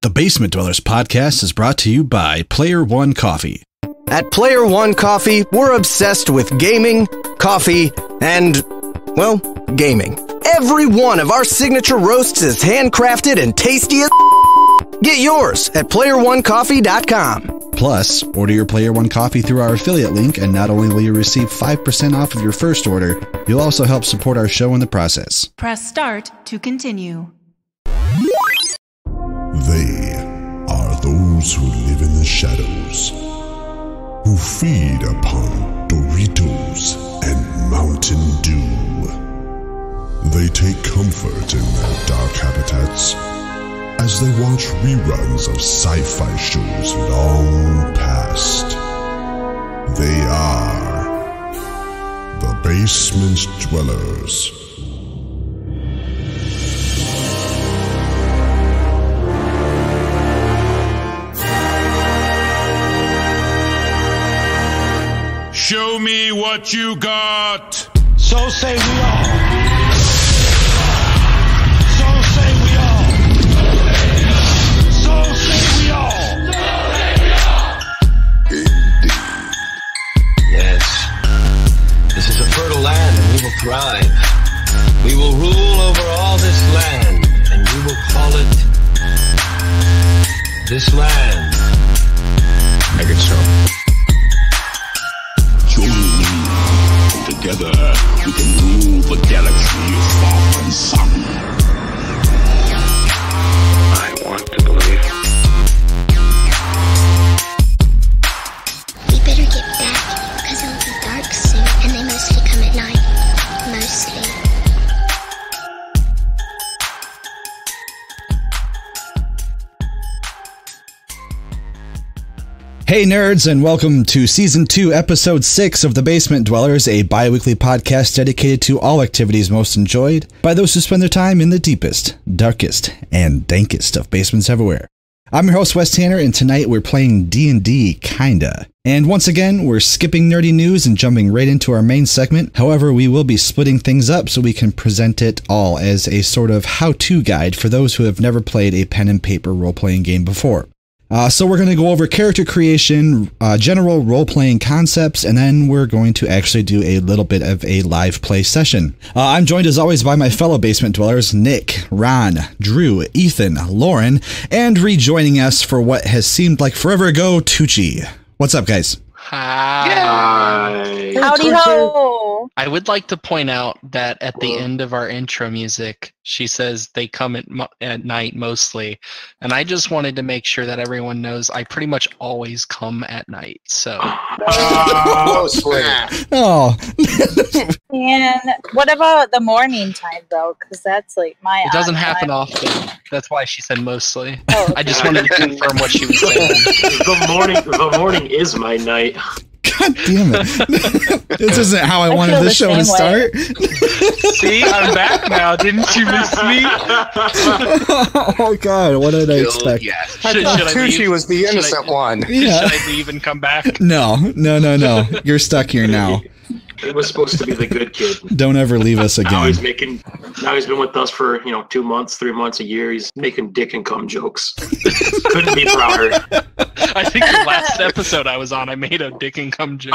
The Basement Dwellers podcast is brought to you by Player One Coffee. At Player One Coffee, we're obsessed with gaming, coffee, and, well, gaming. Every one of our signature roasts is handcrafted and tasty as Get yours at playeronecoffee.com. Plus, order your Player One Coffee through our affiliate link, and not only will you receive 5% off of your first order, you'll also help support our show in the process. Press start to continue. They are those who live in the shadows, who feed upon Doritos and Mountain Dew. They take comfort in their dark habitats as they watch reruns of sci-fi shows long past. They are the Basement Dwellers. Show me what you got! So say we all. So say we all. So say we all. Indeed. Yes. This is a fertile land and we will thrive. We will rule over all this land and we will call it this land. Make it so. Join me. Together, we can rule the galaxy far from sun. I want to believe. We better get back, because it'll be dark soon, and they mostly come at night. Mostly. Hey nerds, and welcome to Season 2, Episode 6 of The Basement Dwellers, a bi-weekly podcast dedicated to all activities most enjoyed by those who spend their time in the deepest, darkest, and dankest of basements everywhere. I'm your host, Wes Tanner, and tonight we're playing D&D, kinda. And once again, we're skipping nerdy news and jumping right into our main segment. However, we will be splitting things up so we can present it all as a sort of how-to guide for those who have never played a pen and paper role-playing game before. So we're going to go over character creation, general role-playing concepts, and then we're going to actually do a little bit of a live play session. I'm joined as always by my fellow basement dwellers, Nick, Ron, Drew, Ethan, Lauren, and rejoining us for what has seemed like forever ago, Tucci. What's up, guys? Hi. Howdy ho! I would like to point out that at the end of our intro music, she says they come at night mostly, and I just wanted to make sure that everyone knows I pretty much always come at night. So, mostly. Oh. And what about the morning time though? Because that's like my. It doesn't happen time. often. That's why she said mostly. Oh, okay. I just wanted to confirm what she was saying. The morning is my night. God damn it. This isn't how I wanted the show to start. See, I'm back now. Didn't you miss me? Oh, God. What did I expect? Yeah. Should Tucci was the innocent one. Yeah. Should I leave and come back? No. You're stuck here now. He was supposed to be the good kid. Don't ever leave us again. Now he's been with us for 2 months, 3 months, a year. He's making dick and cum jokes. Couldn't be prouder. I think the last episode I was on, I made a dick and cum joke.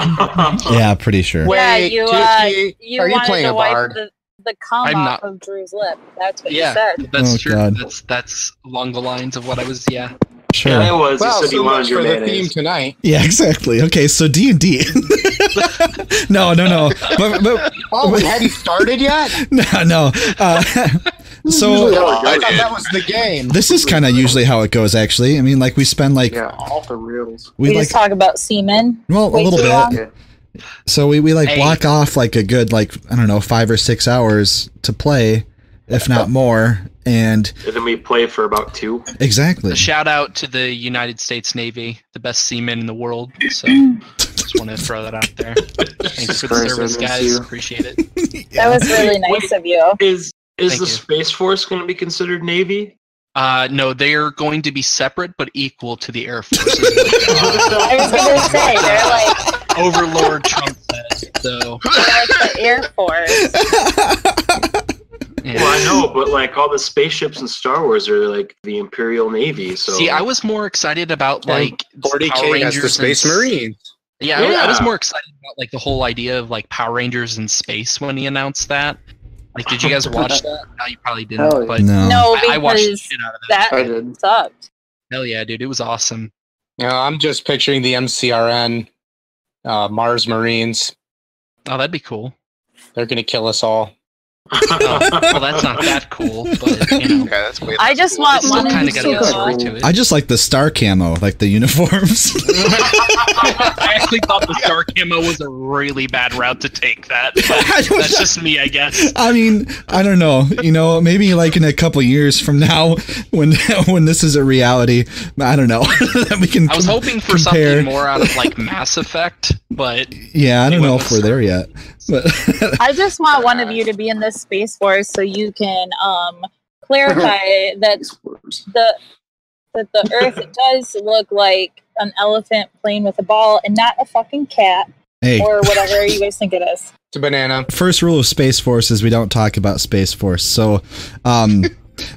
Yeah, pretty sure. Wait, you are you wanted playing to a wipe bard? the cum I'm off not. of Drew's lip. That's what you Yeah, said. that's Oh, true. God. That's along the lines of what I was. Yeah. Sure. Yeah, it was. Well, He said he so wanted much your for the mayonnaise. theme tonight. Yeah, exactly. Okay, so D&D. No. But Oh, we hadn't started yet? no. So I thought that was the game. this is kind of usually how it goes, actually. I mean, like, we spend, like... Yeah, off the reels. We just talk about semen. Well, a way little too bit. long. Yeah. So we Hey. block off, like, a good, 5 or 6 hours to play, if not more, and... And then we play for about 2. Exactly. A shout out to the United States Navy, the best seamen in the world. So just want to throw that out there. Thanks for the service, guys. Appreciate it. That was really nice of you. Is Thank the you. Space Force going to be considered Navy? No, they are going to be separate but equal to the Air Force. I was going to say, they're like Overlord Trump said. So the Air Force. Well, I know, but like all the spaceships in Star Wars are like the Imperial Navy. So See, I was more excited about like 40K has the Space Marines. Yeah, I was more excited about like the whole idea of like Power Rangers in space when he announced that. Like, did you guys watch that? No, you probably didn't. But No, I watched the because shit out of that. that sucked. Hell yeah, dude, it was awesome. I'm just picturing the MCRN, Mars Marines. Oh, that'd be cool. They're gonna kill us all. Well, that's not that cool, but you know. I just want one kind of got a story to it. I just like the star camo, like the uniforms. I actually thought the star camo was a really bad route to take. That's just me, I guess. I mean, I don't know. You know, maybe like in a couple years from now, when this is a reality, I don't know. We can. I was hoping for compare. something more out of like Mass Effect, but yeah, I don't know if we're there yet. But I just want one of you to be in this Space Force so you can clarify that the Earth does look like an elephant playing with a ball and not a fucking cat or whatever you guys think it is. It's a banana. First rule of Space Force is we don't talk about Space Force. So,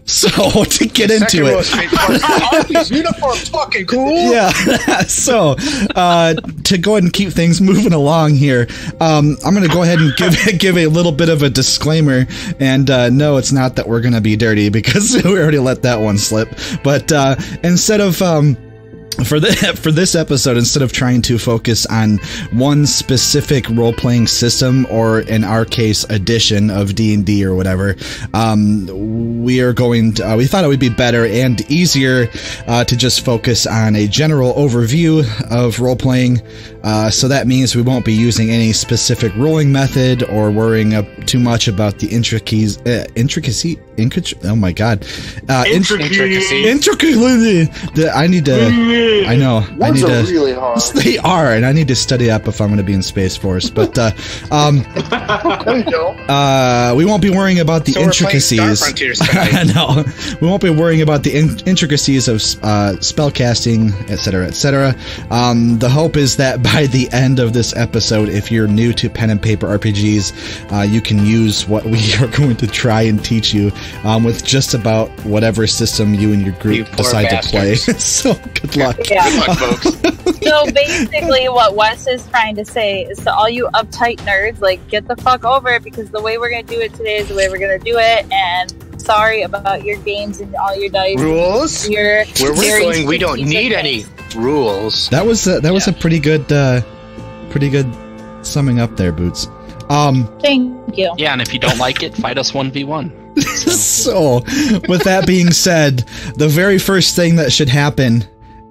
so to get into it, these uniforms fucking cool. Yeah. So to go ahead and keep things moving along here, I'm going to go ahead and give a little bit of a disclaimer. And no, it's not that we're going to be dirty because we already let that one slip. But instead of for this episode, instead of trying to focus on one specific role-playing system, or in our case, edition of D&D or whatever, we are going to, we thought it would be better and easier to just focus on a general overview of role-playing. So that means we won't be using any specific rolling method or worrying too much about the intricacy. Oh my god, intricacy. I need to. I know. Words I need are to. really hard. They are, and I need to study up if I'm going to be in Space Force. But we won't be worrying about the intricacies. No, we won't be worrying about the intricacies of spell casting, etc., etc. The hope is that by the end of this episode, if you're new to pen and paper RPGs, you can use what we are going to try and teach you with just about whatever system you and your group decide to play. So good luck. Yeah. Good luck, folks. So basically what Wes is trying to say is to all you uptight nerds, like, get the fuck over it, because the way we're going to do it today is the way we're going to do it, and sorry about your games and all your dice. Rules? Where we're going, we don't need any rules. That was a pretty good summing up there, Boots. Thank you. Yeah, and if you don't like it, fight us 1v1. So, with that being said, the very first thing that should happen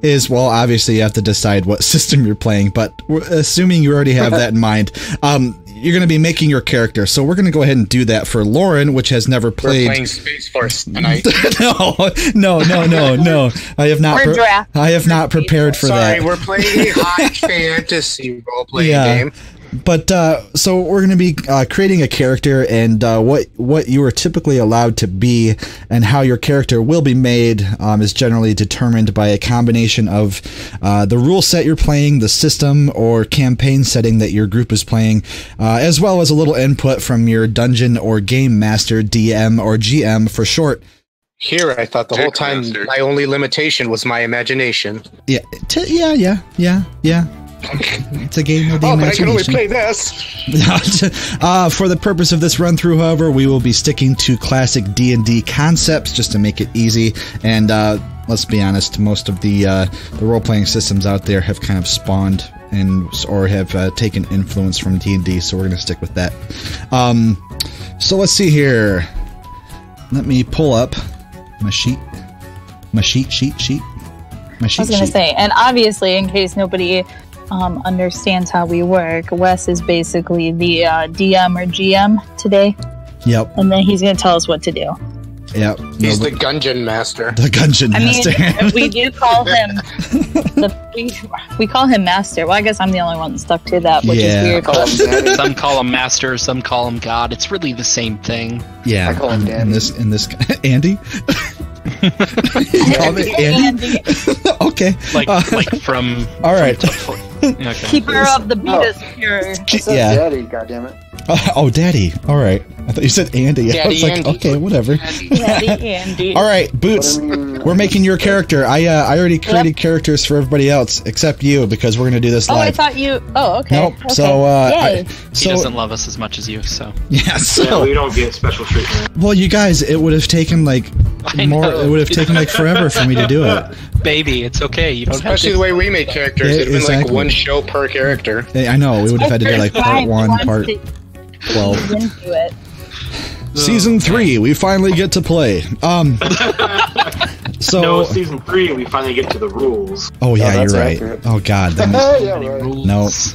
is, well, obviously you have to decide what system you're playing, but assuming you already have that in mind, you're going to be making your character. So we're going to go ahead and do that for Lauren, which has never played. We're playing Space Force tonight. No. I have not prepared for that. Sorry, we're playing a high fantasy role-playing game. But so we're going to be creating a character, and what you are typically allowed to be and how your character will be made is generally determined by a combination of the rule set you're playing, the system or campaign setting that your group is playing, as well as a little input from your dungeon or game master, DM or GM for short. Here, I thought the whole time my only limitation was my imagination. Yeah. It's a game of the imagination. But I can only play this. For the purpose of this run-through, however, we will be sticking to classic D&D concepts just to make it easy. And let's be honest, most of the role-playing systems out there have kind of spawned or have taken influence from D&D, so we're going to stick with that. So let's see here. Let me pull up my sheet. I was going to say, and obviously, in case nobody understands how we work, Wes is basically the DM or GM today. Yep. And then he's going to tell us what to do. Yep. He's the Gungeon Master. The Gungeon Master. I mean, we do call him we call him Master. Well, I guess I'm the only one that stuck to that, which is weird. Some call him Master, some call him God. It's really the same thing. Yeah. I call him Danny. In this Andy? Call me Andy. Okay. Like from. All right. Okay. Keeper of the Beatus here. Daddy, goddammit. Oh, Daddy. All right. I thought you said Andy. I was like, Andy. okay, whatever. Daddy Andy. All right, Boots. We're making your character. I already created characters for everybody else except you because we're gonna do this Oh, live. I thought you. Oh, okay. Nope. Okay. So, Yay. He doesn't love us as much as you, so. Yeah. So Yeah, we don't get special treatment. well, you guys, it would have taken like more. It would have taken like forever for me to do it. Baby, it's okay. You don't Especially the way we make characters. Yeah, It's been like exactly. one show per character. Hey, I know we would have had to do like part Brian 1, wants part to 12. get into it. Season 3, we finally get to play. So No, season 3, we finally get to the rules. oh yeah, that's you're right. accurate. Oh god, that makes,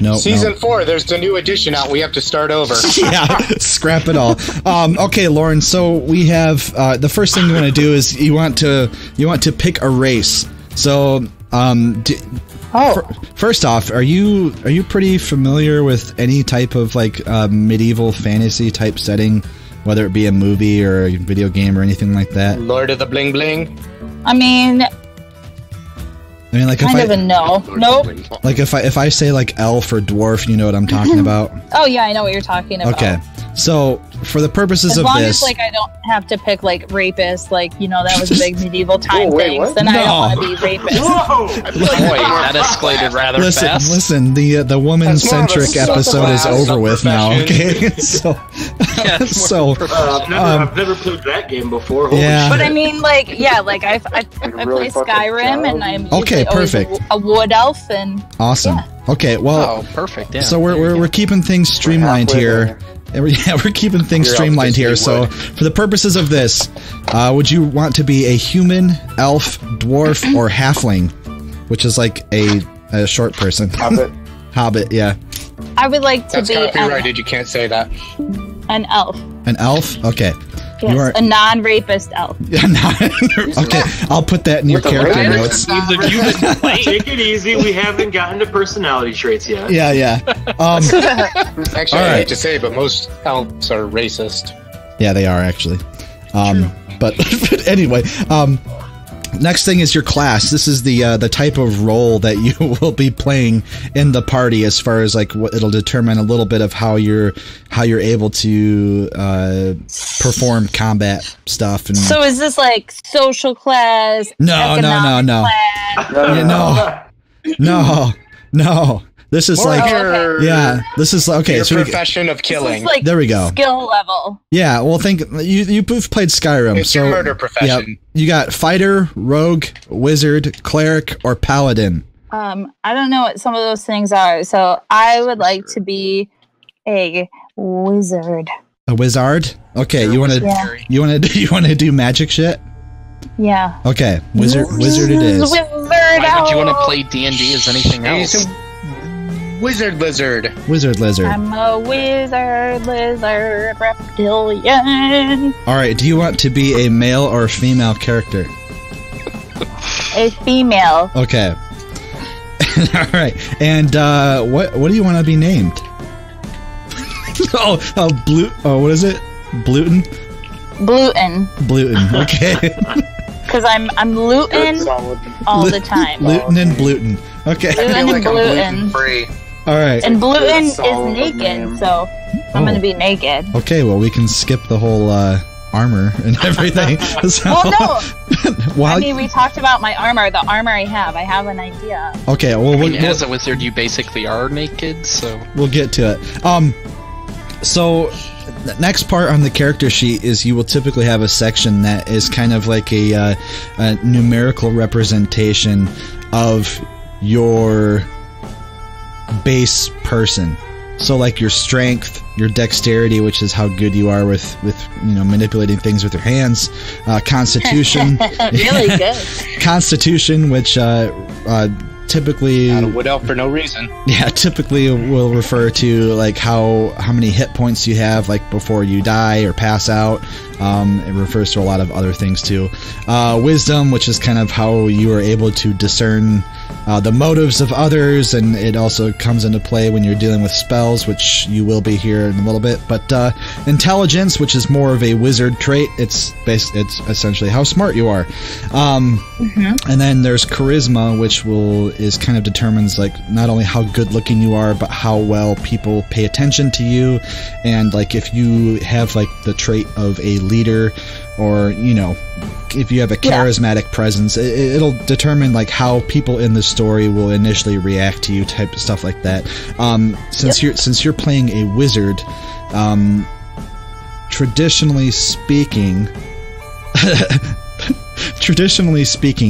no. Season 4, there's the new edition out. We have to start over. Yeah, scrap it all. Okay, Lauren. So we have the first thing you want to do is you want to pick a race. So first off, are you pretty familiar with any type of like medieval fantasy type setting, whether it be a movie or a video game or anything like that? Lord of the Bling Bling. I mean, like kind of a no. Nope. like if I say like elf or dwarf, you know what I'm talking about. Oh yeah, I know what you're talking about. Okay, so for the purposes As of long this, as like I don't have to pick like rapist, like that was a big medieval time Oh, wait, thing. what? Then I No. don't want to be rapist. Whoa! Boy, that escalated rather listen, fast. listen. The woman-centric That's more of a episode is social over with now. Okay, Yeah, so I've never played that game before. Holy Yeah. But shit. I mean, like, yeah, like I play Skyrim, and I'm Okay, usually always perfect. a wood elf, and awesome. Okay, well, Oh, perfect. Yeah. so we're keeping things streamlined halfway here. And we're keeping things Your elf streamlined just here. need So, wood. for the purposes of this, would you want to be a human, elf, dwarf, or halfling, which is like a short person? Hobbit. Hobbit, yeah. I would like to That's be copyrighted. You can't say that. an elf. An elf? Okay. Yes, You are. a non-rapist elf. Yeah, no, okay, I'll put that in your With the character rabbit? notes. Take it easy. We haven't gotten to personality traits yet. Yeah. Actually, All I right. hate to say, but most elves are racist. Yeah, they are actually. But anyway, next thing is your class. This is the type of role that you will be playing in the party, as far as like what it'll determine a little bit of how you're able to perform combat stuff. And So is this like social class? No. This is like this is okay. Your So profession of killing. Like there we go. Skill level. Yeah, well, think you've played Skyrim. It's so your murder profession. Yep, you got fighter, rogue, wizard, cleric, or paladin. I don't know what some of those things are, so I would like to be a wizard. A wizard? Okay, you want to Yeah. you want to do magic shit? Yeah. Okay, wizard it is. Wizard. Why would you want to play D&D as anything He's else? a wizard lizard. Wizard lizard. I'm a wizard, lizard, reptilian. All right, do you want to be a male or female character? A female. Okay. All right, and what do you want to be named? what is it? Bluten? Bluten. Okay. Because I'm looting all the time. Luton and Bluten. Okay. Luton and gluten. Free. All right. And gluten is naked, so I'm gonna be naked. Okay, well, we can skip the whole armor and everything. So, Well, no. while, I mean, we talked about my armor. The armor I have an idea. okay, well, I mean, as a wizard, you basically are naked, so... we'll get to it. So the next part on the character sheet is you will typically have a section that is kind of like a numerical representation of your base person. So like your strength, your dexterity, which is how good you are with manipulating things with your hands, constitution, Really good. constitution, which typically Not a wood elf for no reason. yeah, typically will refer to like how many hit points you have like before you die or pass out. It refers to a lot of other things too. Wisdom, which is kind of how you are able to discern the motives of others, and it also comes into play when you're dealing with spells, which you will be here in a little bit. But intelligence, which is more of a wizard trait, it's essentially how smart you are. And then there's charisma, which is kind of determines like not only how good looking you are, but how well people pay attention to you, and like if you have like the trait of a leader, or if you have a charismatic presence, it'll determine like how people in the story will initially react to you, type of stuff like that. Since you're playing a wizard, traditionally speaking,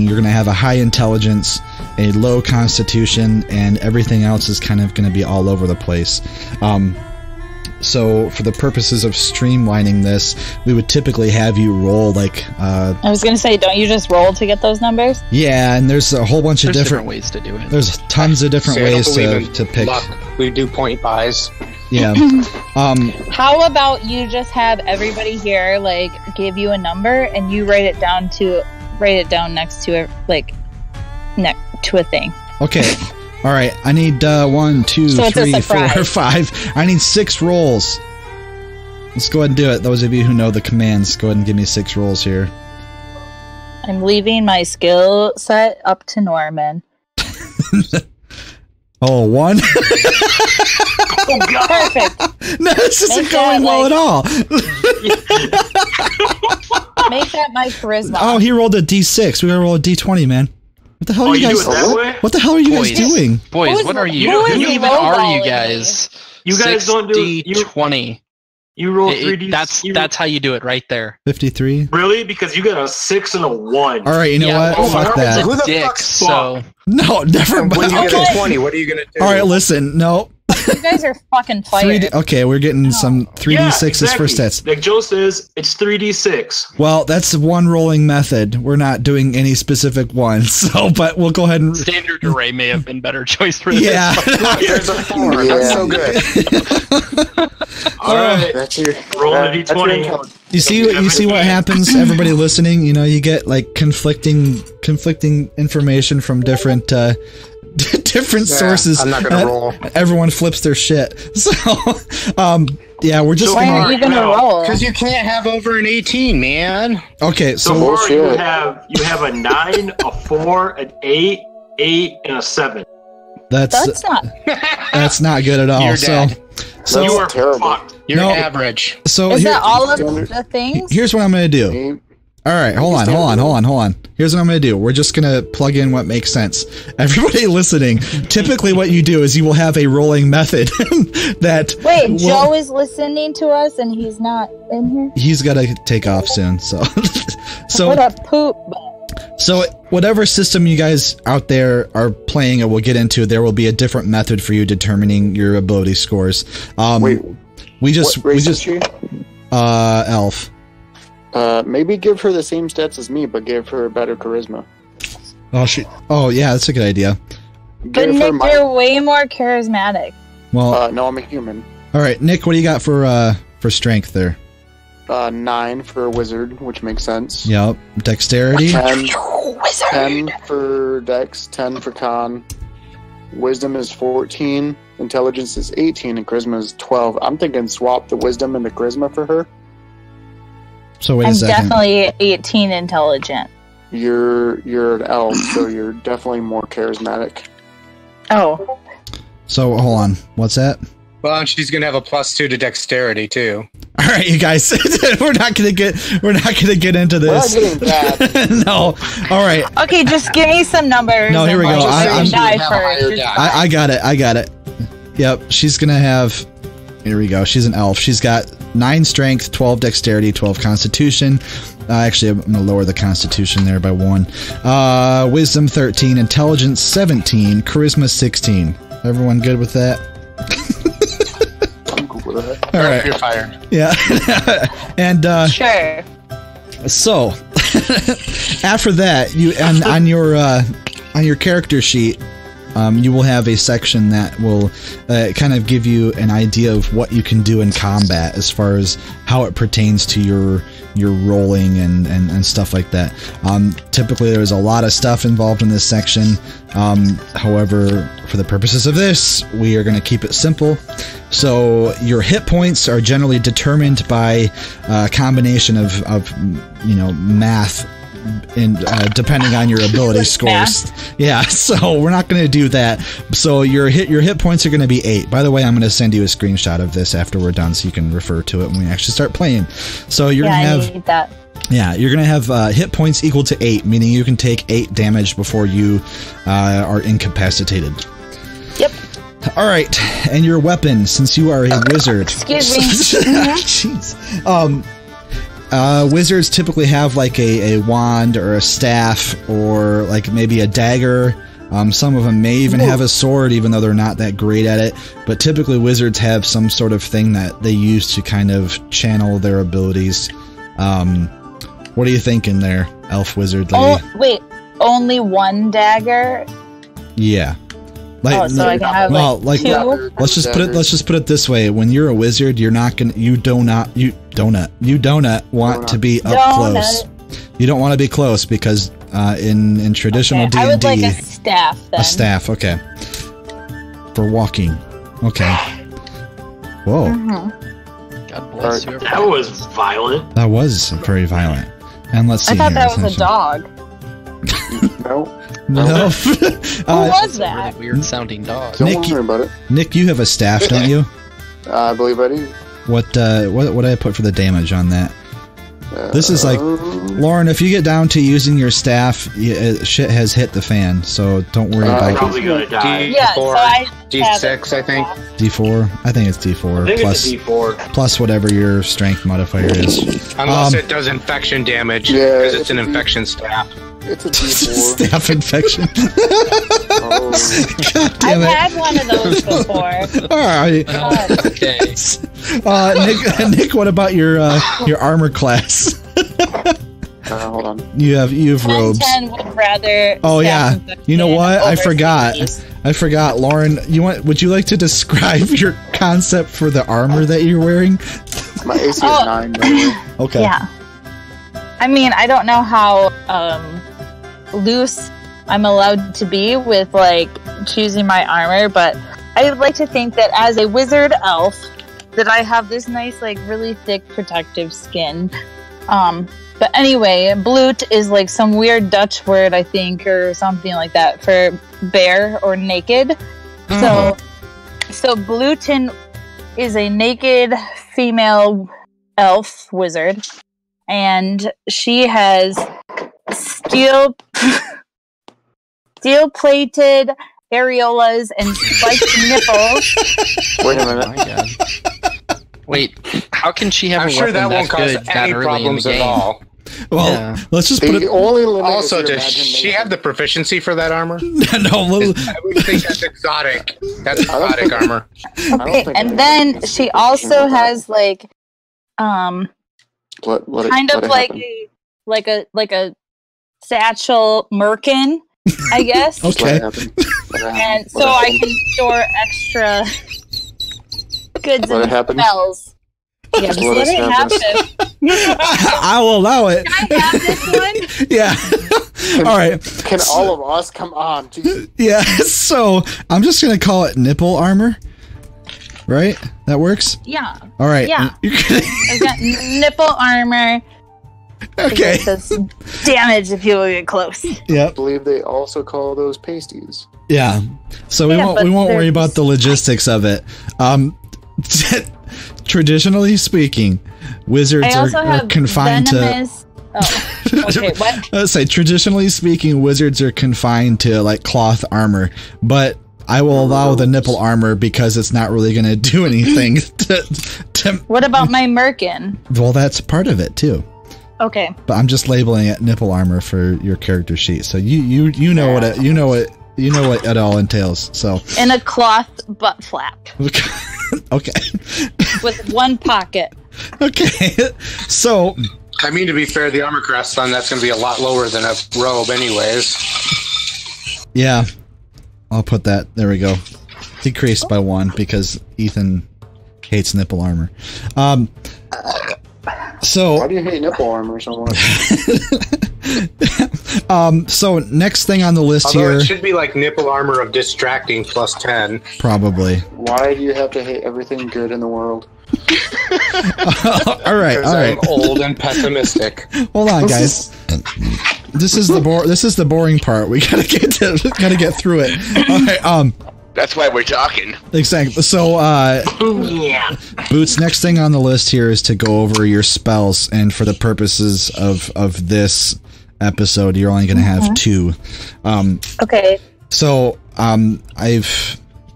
you're going to have a high intelligence, a low constitution, and everything else is kind of going to be all over the place. So for the purposes of streamlining this, we would typically have you roll like... I was going to say, don't you just roll to get those numbers? Yeah, and there's a whole bunch of different ways to do it. There's tons of different ways to pick. Luck. We do point buys. Yeah. How about you just have everybody here like give you a number and you write it down next to it, like next to a thing. Okay. All right, I need 1, 2, So it's a 3, 4, surprise. 5. I need 6 rolls. Let's go ahead and do it. Those of you who know the commands, go ahead and give me 6 rolls here. I'm leaving my skill set up to Norman. Oh, 1? Oh God! Perfect. No, this isn't Make going that, well like- at all. Make that my charisma. Oh, he rolled a D6. We gotta roll a D20, man. What the hell are you guys? What the hell are you guys doing? Boys, what are you? Who even are you guys? You guys don't do D20. You roll 3D. That's how you do it right there. 53. Really? Because you got a 6 and a 1. All right, you know what? Fuck that. Who the Dick, fuck's so No, never mind. When you get Okay. a 20, what are you gonna do? All right, listen. No. You guys are fucking fired. Okay, we're getting some 3D6s for stats. Like Joe says, it's 3D6. Well, that's one rolling method. We're not doing any specific ones, so but we'll go ahead and standard array may have been better choice for this. Yeah. There's a 4. That's so good. All right, That's your roll a that's your D20. intelligence. You see what happens, everybody listening, you get like conflicting information from different different sources. I'm not gonna roll. Everyone flips their shit. So yeah, we're just Why aren't you gonna roll? Because you can't have over an 18, man. Okay, So so far you have a 9, a 4, an 8, and a 7. That's not good at all. You're so dead. so You are terrible. fucked. You're No. average. so Is here- that all of the things? here's what I'm gonna do. All right, hold on. Here's what I'm going to do. We're just going to plug in what makes sense. Everybody listening, typically what you do is you will have a rolling method that... Wait, Joe is listening to us and he's not in here? He's got to take off soon, so... What a poop. So whatever system you guys out there are playing or will get into, there will be a different method for you determining your ability scores. Wait, we just... she? Elf. Maybe give her the same stats as me, but give her better charisma. Oh yeah, that's a good idea. But Nick, you're way more charismatic. Well, no, I'm a human. All right, Nick, what do you got for strength there? 9 for wizard, which makes sense. Yep. Dexterity. 10 for dex, 10 for con. Wisdom is 14, intelligence is 18, and charisma is 12. I'm thinking swap the wisdom and the charisma for her. So wait I'm a second. definitely 18 intelligent. You're an elf, so you're definitely more charismatic. Oh. So hold on. What's that? Well, and she's gonna have a +2 to dexterity too. All right, you guys. we're not gonna get into this. We're not getting that. No. All right. Okay, just give me some numbers. No, here we and, go. like, I'm- die first. I got it. Yep. She's gonna have. Here we go. She's an elf. She's got 9 strength, 12 dexterity, 12 constitution. Actually, I'm gonna lower the constitution there by 1. Wisdom 13, intelligence 17, charisma 16. Everyone good with that? All right. You're fired. Yeah. And Sure. so after that, you on your character sheet, you will have a section that will kind of give you an idea of what you can do in combat as far as how it pertains to your rolling and stuff like that. Typically, there's a lot of stuff involved in this section. However, for the purposes of this, we are going to keep it simple. So your hit points are generally determined by a combination of math, depending on your ability scores. Yeah, so we're not going to do that. So your hit points are going to be 8. By the way, I'm going to send you a screenshot of this after we're done, so you can refer to it when we actually start playing. So you're going to have. I need that. Yeah, you're going to have hit points equal to 8, meaning you can take 8 damage before you are incapacitated. Yep. All right, and your weapon, since you are a wizard. Excuse me. Jeez. Wizards typically have like a wand or a staff or like maybe a dagger. Some of them may even have a sword, even though they're not that great at it. But typically wizards have some sort of thing that they use to kind of channel their abilities. What are you thinking there, elf wizard lady? Oh, wait, only one dagger? Yeah. So I can have two. Let's just put it this way: when you're a wizard, you're not gonna, you do not want to be up close. You don't want to be close because in traditional D&D, I would like a staff. Then. A staff, okay. For walking, okay. Whoa. God bless you. That was violent. That was very violent. And let's see. I thought here, that was a dog. No. Who was that? Weird sounding dog. Don't worry about it. Nick, you have a staff, don't you? I believe I do. What did I put for the damage on that? This is like, Lauren, if you get down to using your staff, shit has hit the fan, so don't worry about it. Probably gonna die. Yeah, so I D6, I think. D4? I think it's D4. I think it's D4. Plus whatever your strength modifier is. Unless it does infection damage, because it's an infection staff. It's a D4. Staff infection. God damn it. I've had one of those before. Alright. Okay. Nick, what about your armor class? Hold on. You have robes. 10 would rather. Oh yeah. You know what? I forgot. Lauren, would you like to describe your concept for the armor that you're wearing? My AC is 9. By the way. Okay. Yeah. I mean, I don't know how loose I'm allowed to be with like choosing my armor, but I would like to think that as a wizard elf, that I have this nice, like, really thick protective skin. But anyway, bloot is like some weird Dutch word, I think, or something like that for bare or naked. So Blootin is a naked female elf wizard, and she has steel-plated areolas and spiked nipples. Wait a minute. Oh my God. Wait, how can she have I'm a sure weapon that won't that cause good that any early problems in the at game? all. Well, let's just put it. Also, does she have the proficiency for that armor? No, I would think that's exotic. That's exotic armor. Okay, and then she also has like, kind of like a satchel merkin, I guess. Okay. And so I can store extra goods and spells. Yeah, just let it happen. I will allow it. Can I have this one? Yeah. All right. Can all of us come on? Jeez. Yeah. So I'm just gonna call it nipple armor. Right? That works. Yeah. All right. Yeah. I've got nipple armor. Okay. It does damage if you get close. Yeah. I believe they also call those pasties. Yeah. So we won't worry about the logistics of it. Traditionally speaking, wizards are confined venomous... okay, what? Let's say traditionally speaking, wizards are confined to like cloth armor, but I will allow the nipple armor because it's not really going to do anything. What about my merkin? Well, that's part of it too. Okay. But I'm just labeling it nipple armor for your character sheet, so you know what it all entails. So in a cloth butt flap. Okay. With one pocket. Okay. So I mean, to be fair, the armor class on that's going to be a lot lower than a robe, anyways. Yeah. I'll put that. There we go. Decreased by 1 because Ethan hates nipple armor. So why do you hate nipple armor so much? So next thing on the list Although here, it should be like nipple armor of distracting plus 10. probably. Why do you have to hate everything good in the world? All right. I'm old and pessimistic. Hold on, guys. This is the boring part. We gotta get through it. All right. That's why we're talking. Exactly. So, Boots, next thing on the list here is to go over your spells, and for the purposes of this episode, you're only going to have 2. Okay. So,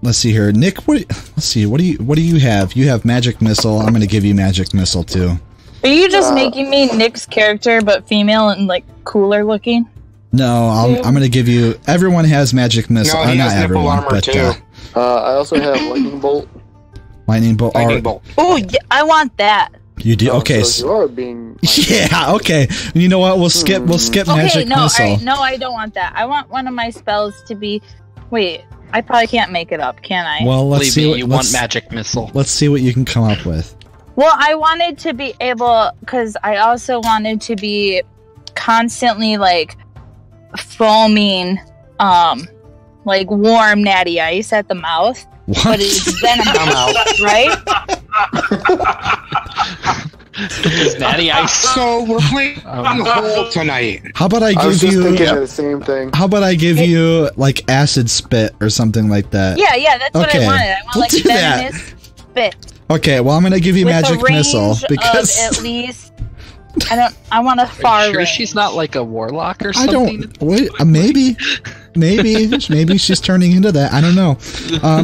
let's see here, Nick. What do you have? You have magic missile. I'm going to give you magic missile too. Are you just making me Nick's character, but female and like cooler looking? No, I'm going to give you. Everyone has magic missile. No, he not has everyone, armor but too. I also have lightning bolt. Lightning bolt. Oh, yeah, I want that. You do okay. So you are being. Yeah. Okay. You know what? We'll skip magic missile. Right, no, I don't want that. I want one of my spells to be. Wait, I probably can't make it up, can I? Well, let's see. You want magic missile. Let's see what you can come up with. Well, I wanted to be able, because I also wanted to be constantly like foaming, like warm natty ice at the mouth. What? But it's venomous, right? Is natty ice? So we're playing hole tonight. How about I was give just you thinking of the same thing. How about I give you like acid spit or something like that? Yeah, that's what I wanted. I want like do that. venomous spit. Okay, well I'm gonna give you With magic a range missile because of at least I want a far Sure range. she's not like a warlock or I something? don't. Wait, maybe she's turning into that. I don't know.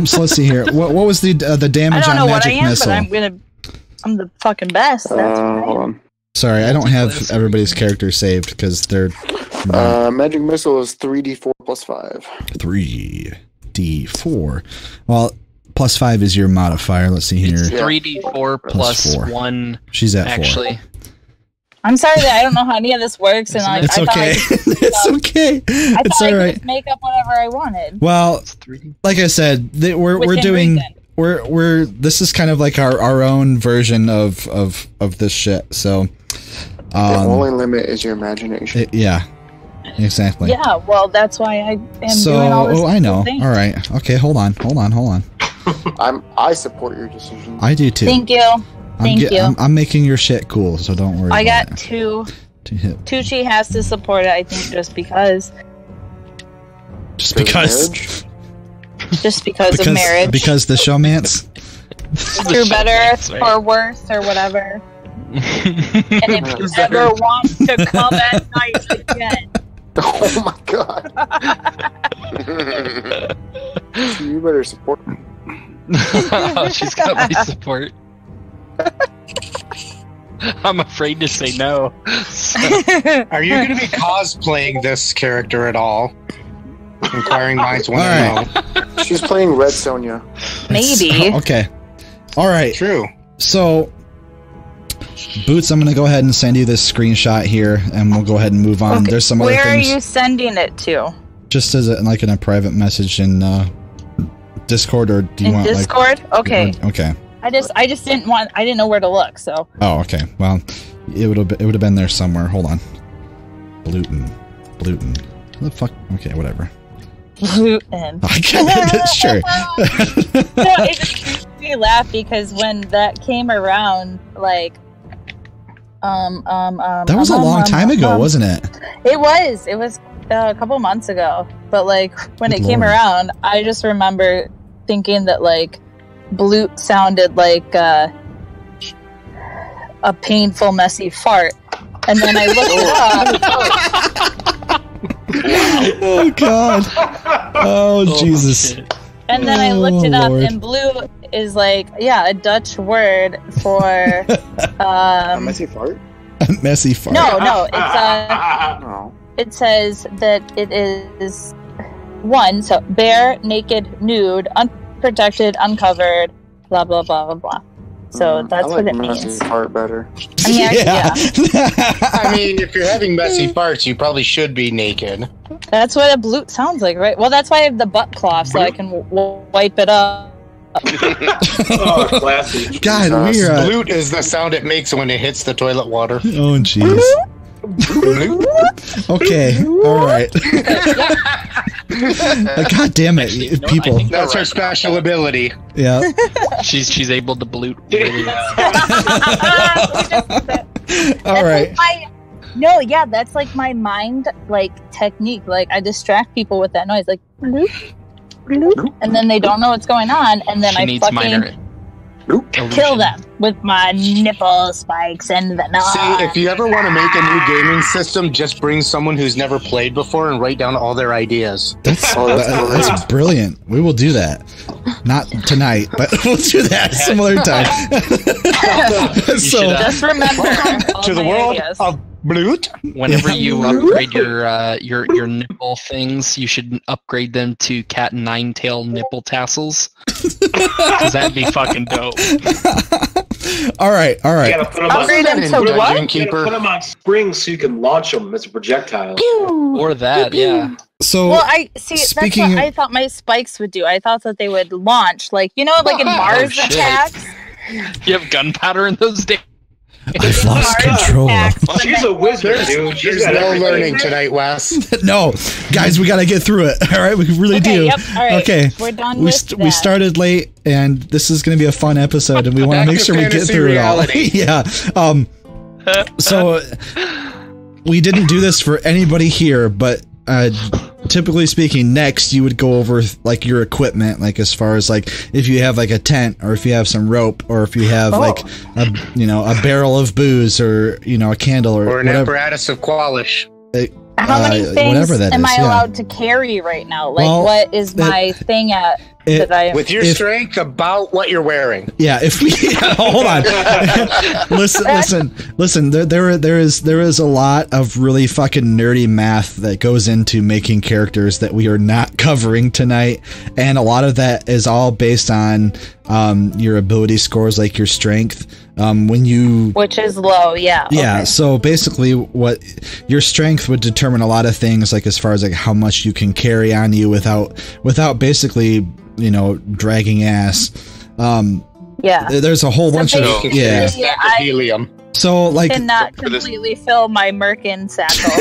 So let's see here. What was the damage I don't know on what I magic am, missile? but I'm the fucking best. That's Hold on. Sorry, I don't have everybody's character saved because they're Magic missile is 3d4 plus 5. 3d4. Well, plus 5 is your modifier. Let's see here. It's 3d4 plus 4. 1. She's at 4. Actually. I'm sorry that I don't know how any of this works, and It's okay. It's okay. It's all right. Could make up whatever I wanted. Well, like I said, we're doing we're this is kind of like our own version of this shit. So The only limit is your imagination. Yeah. Exactly. Yeah, well, that's why I am So, doing all this. I know. thing. All right. Okay, hold on. I support your decision. I do too. Thank you. I'm making your shit cool, so don't worry. I about got it. 2. To hit. Tucci has to support it, I think, just because. Just because. Just because of marriage. Because the showmance. Through better or worse or whatever. And if you ever want to come at night again. Oh my god. You better support me. She's got my support. I'm afraid to say no. Are you going to be cosplaying this character at all? Inquiring minds want to know. She's playing Red Sonja. Maybe. Okay. All right. True. So, Boots, I'm going to go ahead and send you this screenshot here, and we'll go ahead and move on. Okay. There's some other Where things. are you sending it to? Just as in a private message in Discord, or do you want Discord? Okay. Okay. I just didn't know where to look, so. Oh, okay. Well, it would have been there somewhere. Hold on. Bluten. What the fuck? Okay, whatever. Gluten. Sure. No, it just makes me laugh because when that came around, like, that was a long time ago, wasn't it? It was a couple months ago, but like when it came around, I just remember thinking that like Bloot sounded like a painful, messy fart, and then I looked it up. Oh god! Oh Jesus! And then I looked it up, Lord. and blue is like, a Dutch word for A messy fart? A messy fart. No, it's it says that it is one, so bare, naked, nude, unprotected, uncovered, blah blah blah blah blah. So that's I like what it messy means. fart better. I mean, I mean, if you're having messy farts, you probably should be naked. That's what a bloot sounds like, right? Well, that's why I have the butt cloth, so I can wipe it up. Oh, classy. God, we're Bloot is the sound it makes when it hits the toilet water. Oh, jeez. Okay, all right. God damn it, people. That's her special ability. Yeah. She's able to bloot really well. All right. No, yeah, that's like my mind technique. Like I distract people with that noise, like bloop, bloop, and then they don't know what's going on, and then I fucking kill them with my nipple spikes and the knife. See, if you ever want to make a new gaming system, just bring someone who's never played before and write down all their ideas. That's brilliant. We will do that. Not tonight, but we'll do that some other time. So just remember to the world of Bloot. Whenever you upgrade your nipple things, you should upgrade them to cat and nine-tail nipple tassels. Because that'd be fucking dope. All right. You gotta put them Upgrade them to what? You gotta put them on springs so you can launch them as a projectile. Or that, yeah. So, well, that's what I thought my spikes would do. I thought that they would launch, like in Mars Attacks. You have gunpowder in those days. I've lost control. She's a wizard, dude. There's no learning tonight, Wes. No, guys, we gotta get through it. All right, we really do. Yep. All right. Okay, we're done. We started late, and this is gonna be a fun episode, and we want to make sure we get through reality. it all. Yeah. So we didn't do this for anybody here, but typically speaking, next you would go over like your equipment, like as far as like if you have like a tent, or if you have some rope, or if you have like a barrel of booze, or a candle, or an whatever. apparatus of qualish. How many things am I yeah. allowed to carry right now? Like, what is my thing that I with your strength about what you're wearing? Yeah, if we hold on, listen. There is a lot of really fucking nerdy math that goes into making characters that we are not covering tonight, and a lot of that is all based on your ability scores, like your strength. Which is low, yeah. Yeah, okay. So basically what your strength would determine a lot of things, like as far as like how much you can carry on you without basically, dragging ass. Yeah. There's a whole bunch of helium. So like cannot completely fill my Merkin satchel.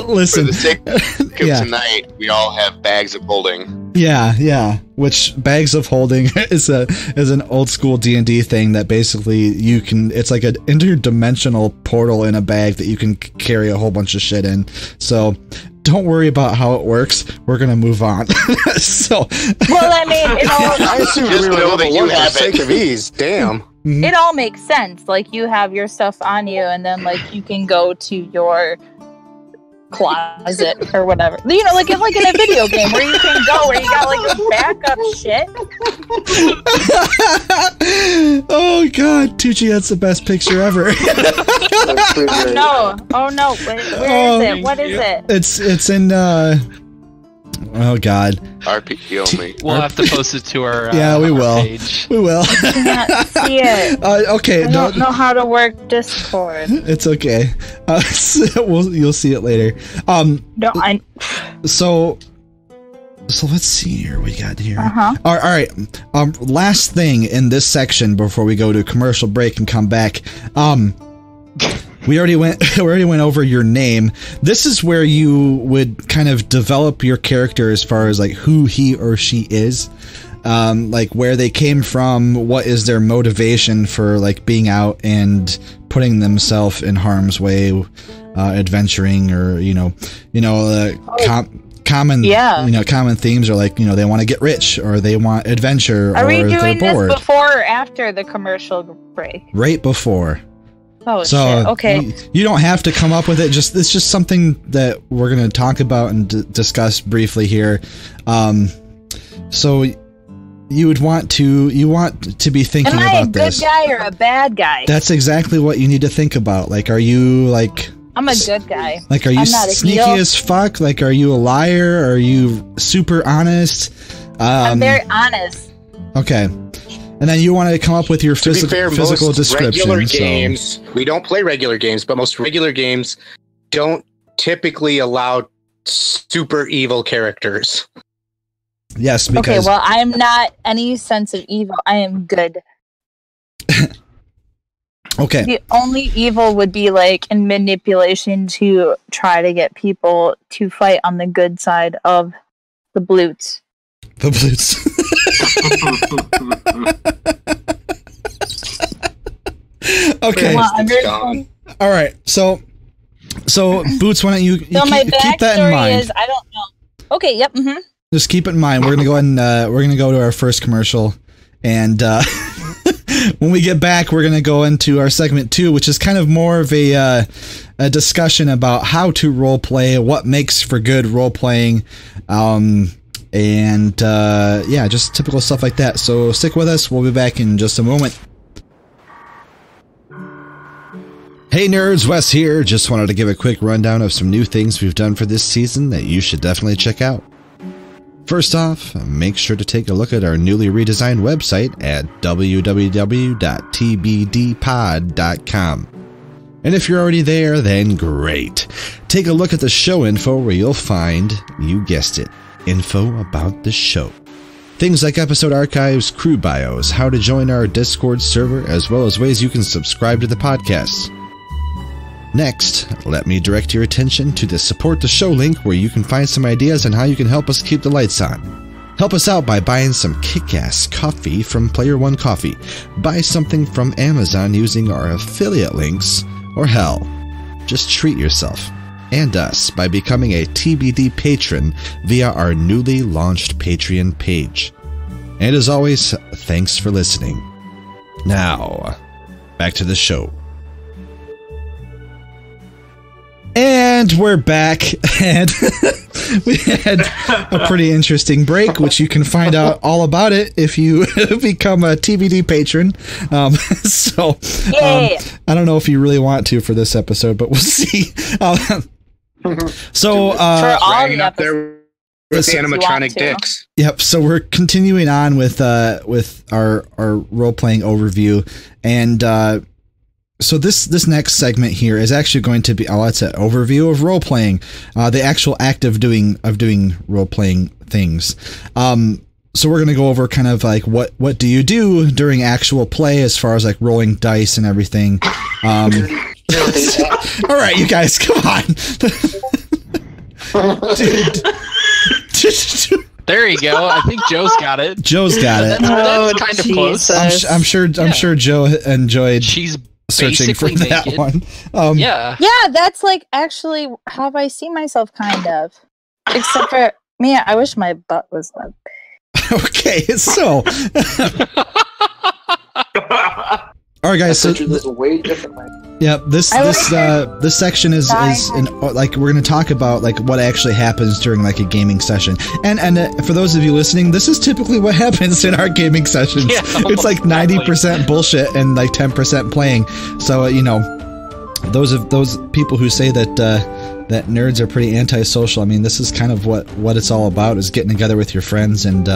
Listen. For the sake of tonight, we all have bags of holding. Yeah. Which bags of holding is an old school D&D thing that basically you can. It's like an interdimensional portal in a bag that you can carry a whole bunch of shit in. So don't worry about how it works. We're gonna move on. So. Well, I mean, I assume we were level 1 for the sake of ease. Damn. It all makes sense. Like you have your stuff on you, and then like you can go to your closet or whatever. Like in a video game where you can go where you got like a backup shit. Oh God, Tucci, that's the best picture ever. Oh no! Where is it? What is it? It's in. Oh God. RP only. We'll have to post it to our we will. page. We will. I cannot see it. Okay. I don't know how to work Discord. It's okay. You'll see it later. So let's see here. We got here. All right. Last thing in this section before we go to commercial break and come back. We already went over your name. This is where you would kind of develop your character as far as like who he or she is, like where they came from, what is their motivation for like being out and putting themselves in harm's way, adventuring, or common themes are like they want to get rich, or they want adventure, Are or we doing they're bored. this before or after the commercial break? Right before. Oh, so shit. Okay. You don't have to come up with it. It's just something that we're going to talk about and discuss briefly here. So you want to be thinking about this. Am I a good guy or a bad guy? That's exactly what you need to think about. Like, are you like? I'm a good guy. Like, are you sneaky as fuck? Like, are you a liar? Are you super honest? I'm very honest. Okay. And then you want to come up with your physical description. Regular games, we don't play regular games, but most regular games don't typically allow super evil characters. Yes, because... Okay, well, I'm not any sense of evil. I am good. Okay. The only evil would be like in manipulation to try to get people to fight on the good side of the blutes. The blutes. Okay. All right. So Boots, why don't you keep that in mind? Is, I don't know. Okay. Yep. Mm-hmm. Just keep it in mind. We're gonna go ahead and we're gonna go to our first commercial, and when we get back, we're gonna go into our segment 2, which is kind of more of a discussion about how to role play, what makes for good role playing, and yeah, just typical stuff like that. So stick with us. We'll be back in just a moment. Hey nerds, Wes here. Just wanted to give a quick rundown of some new things we've done for this season that you should definitely check out. First off, make sure to take a look at our newly redesigned website at www.tbdpod.com. And if you're already there, then great. Take a look at the show info where you'll find, you guessed it, info about the show. Things like episode archives, crew bios, how to join our Discord server, as well as ways you can subscribe to the podcast. Next, let me direct your attention to the Support the Show link where you can find some ideas on how you can help us keep the lights on. Help us out by buying some kick-ass coffee from Player One Coffee. Buy something from Amazon using our affiliate links, or hell, just treat yourself and us by becoming a TBD patron via our newly launched Patreon page. And as always, thanks for listening. Now, back to the show. And we're back, and we had a pretty interesting break, which you can find out all about it if you become a TBD patron. I don't know if you really want to for this episode, but we'll see. So, dragging up there with animatronic dicks. Yep. So we're continuing on with our role playing overview, and so this next segment here is actually going to be it's an overview of role playing, the actual act of doing role playing things. So we're gonna go over kind of like what do you do during actual play as far as like rolling dice and everything. All right, you guys, come on. Dude. There you go. I think Joe's got it. Joe's got it. That's kind of close. I'm sure Joe enjoyed. She's searching for that one. Yeah, that's like actually how I see myself, kind of. Except for me, I wish my butt was up. Okay, so. All right, guys. So this way differently. Yeah, this section is like we're going to talk about like what actually happens during like a gaming session, and for those of you listening, this is typically what happens in our gaming sessions. Yeah, it's like 90% bullshit and like 10% playing. So those people who say that that nerds are pretty antisocial, I mean, this is kind of what it's all about, is getting together with your friends and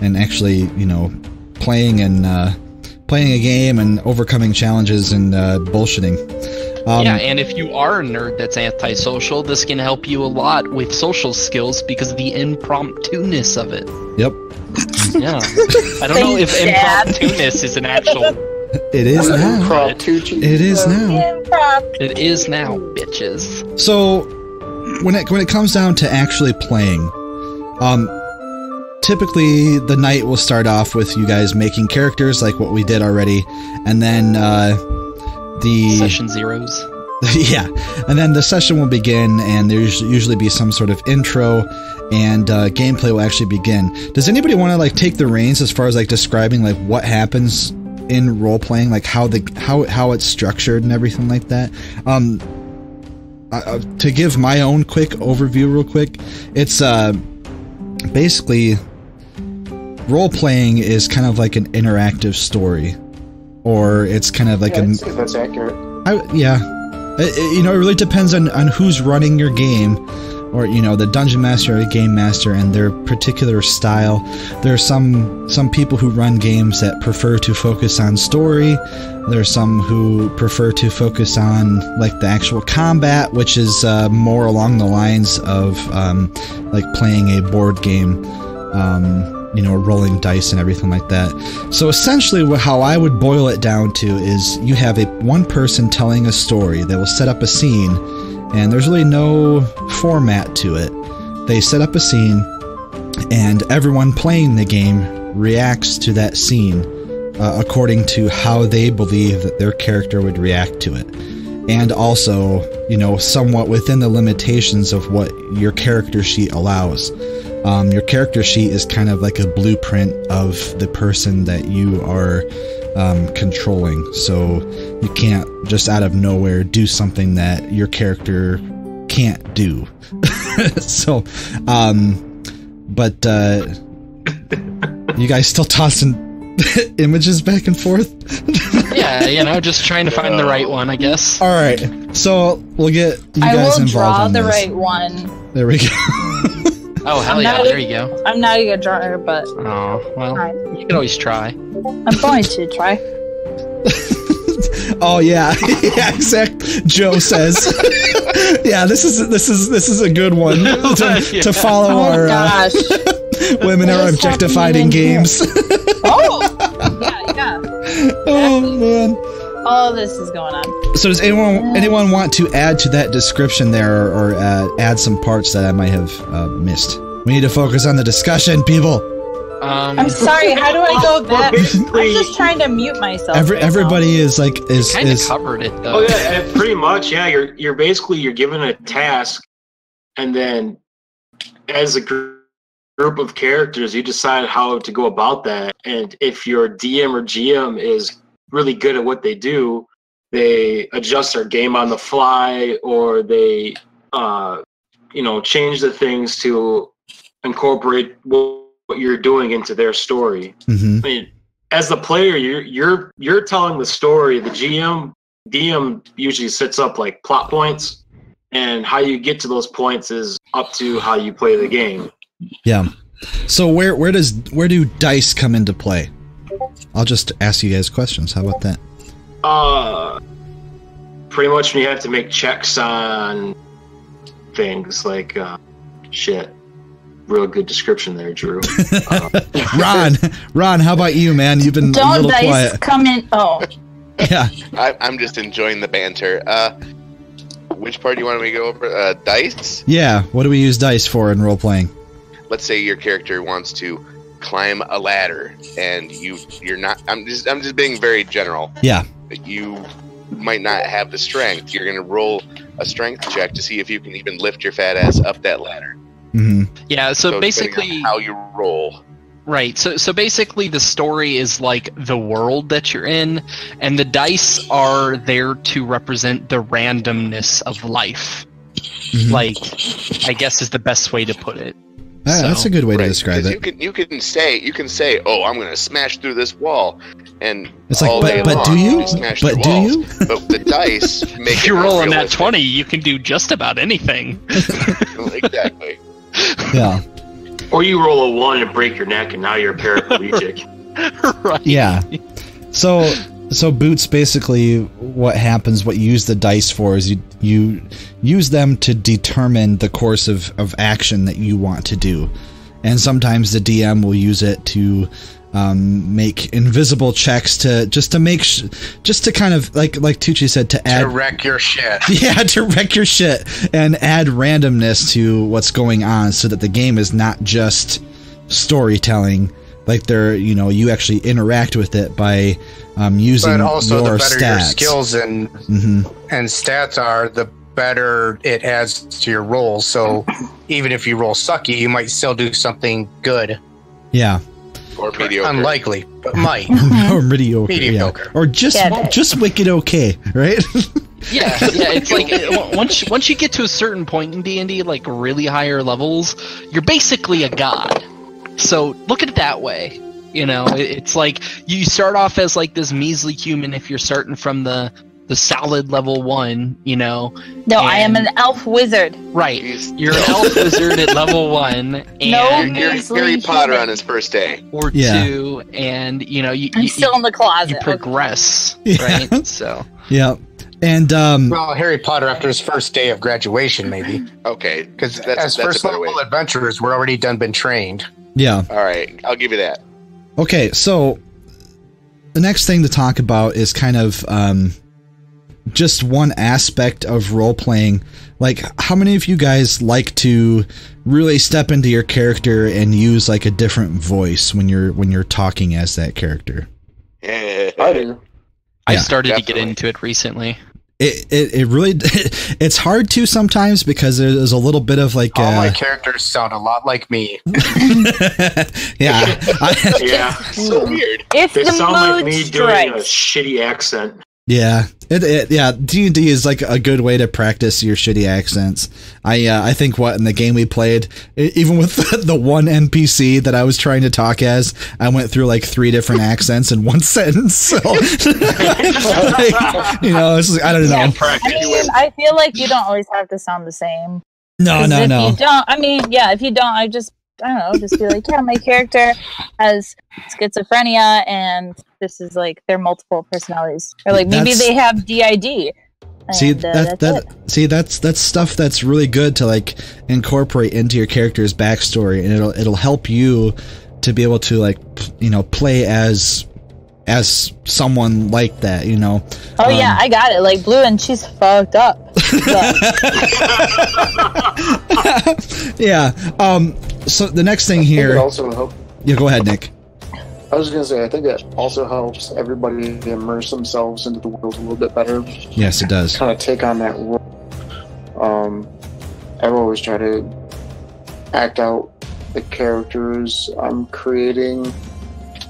actually playing a game and overcoming challenges and bullshitting. Yeah, and if you are a nerd that's antisocial, this can help you a lot with social skills because of the impromptu-ness of it. Yep. Yeah. I don't know if impromptu-ness is an actual... It is now. It is now. It is now, bitches. So, when it comes down to actually playing, typically the night will start off with you guys making characters like what we did already, and then the session zeros. Yeah, and then the session will begin, and there's usually be some sort of intro, and gameplay will actually begin. Does anybody want to like take the reins as far as like describing like what happens in role playing, like how it's structured and everything like that? To give my own quick overview real quick, it's basically role playing is kind of like an interactive story, or it's kind of like that's accurate. It really depends on who's running your game, or the dungeon master or the game master and their particular style. There are some people who run games that prefer to focus on story. There are some who prefer to focus on like the actual combat, which is more along the lines of like playing a board game, rolling dice and everything like that. So essentially how I would boil it down to is you have one person telling a story. They will set up a scene, and there's really no format to it. They set up a scene, and everyone playing the game reacts to that scene according to how they believe that their character would react to it. And also, somewhat within the limitations of what your character sheet allows. Your character sheet is kind of like a blueprint of the person that you are controlling. So you can't just out of nowhere do something that your character can't do. So, but you guys still tossing images back and forth? Yeah, just trying to find the right one, I guess. All right, so we'll get you guys involved on this. I will draw the right one. There we go. Oh, hell yeah, there you go. I'm not a good drawer, but... Oh, well, you can always try. I'm going to try. Oh, yeah. Yeah, exact. Joe says. Yeah, this is a good one to follow our women are objectified in games. Oh! Yeah. Oh, man. All this is going on. So does anyone want to add to that description there, or add some parts that I might have missed? We need to focus on the discussion, people. I'm sorry. How do I go back? I'm just trying to mute myself. Everybody is like is kind of covered it though. Oh yeah, pretty much. Yeah, you're basically given a task, and then as a group of characters, you decide how to go about that. And if your DM or GM is really good at what they do, they adjust their game on the fly, or they change the things to incorporate what you're doing into their story. Mm-hmm. I mean, as the player, you're telling the story. The DM usually sets up like plot points, and how you get to those points is up to how you play the game. Yeah. So where do dice come into play? I'll just ask you guys questions. How about that? Pretty much when you have to make checks on things like shit. Real good description there, Drew. Ron, how about you, man? You've been a little quiet. Come in. Oh. Yeah. I'm just enjoying the banter. Which part do you want me to go over? Dice? Yeah. What do we use dice for in role playing? Let's say your character wants to climb a ladder, and you're not. I'm just being very general. Yeah. You might not have the strength. You're going to roll a strength check to see if you can even lift your fat ass up that ladder. Mm-hmm. Yeah, so basically how you roll. Right. So basically the story is like the world that you're in, and the dice are there to represent the randomness of life. Mm-hmm. Like, I guess is the best way to put it. That's a good way to describe it. You can say, "Oh, I'm going to smash through this wall," and it's like, but do you? But do you? But the dice make if you're rolling that 20, you can do just about anything. Exactly. Yeah. Or you roll a 1 and break your neck, and now you're a paraplegic. Right. Yeah. So Boots, basically what happens, what you use the dice for is you use them to determine the course of action that you want to do. And sometimes the DM will use it to make invisible checks just to kind of like Tucci said, to wreck your shit. Yeah, to wreck your shit and add randomness to what's going on, so that the game is not just storytelling. Like you actually interact with it by using but also your the better stats. Your skills and stats are, the better it adds to your roll. So even if you roll sucky, you might still do something good. Yeah. Or mediocre. Unlikely, but might. Or mediocre. Mediocre. Yeah. Or just wicked okay, right? Yeah. It's like once you get to a certain point in D&D, like really higher levels, you're basically a god. So look at it that way. It's like you start off as like this measly human if you're starting from the the solid level 1, you know. No, I am an elf wizard. Right. You're an elf wizard at level 1. And No, Harry Potter on his first day. Or 2, and you know I'm still in the closet. You progress, Yeah. right? So Yeah. And well, Harry Potter after his first day of graduation, maybe. Okay, because that's as first a better level way. adventurers, we're already been trained. Yeah. All right, I'll give you that. Okay, so the next thing to talk about is kind of just one aspect of role playing. Like, how many of you guys like to really step into your character and use like a different voice when you're talking as that character? I do. I Yeah, started to get definitely. into it recently. It really it's hard to sometimes because there's a little bit of like All my characters sound a lot like me. yeah. Yeah. So weird. If They the sound like mood me doing a strikes. shitty accent. Yeah, yeah. D&D is like a good way to practice your shitty accents. I think in the game we played, even with the one NPC that I was trying to talk as, I went through like 3 different accents in one sentence. So, like, you know, it's like, I don't know. I feel like you don't always have to sound the same. No. If you don't, if you don't, I don't know, just be like, yeah, my character has schizophrenia and this is like their multiple personalities. Or like maybe they have DID. See, and, that's stuff that's really good to like incorporate into your character's backstory, and it'll help you to be able to like, you know, play as someone like that, you know. Oh yeah, I got it. Like Blue, and she's fucked up. Yeah. So the next thing here. It also help. Yeah, go ahead, Nick. I was gonna say, I think it also helps everybody immerse themselves into the world a little bit better. Yes, it does. Kind of take on that role. I've always tried to act out the characters I'm creating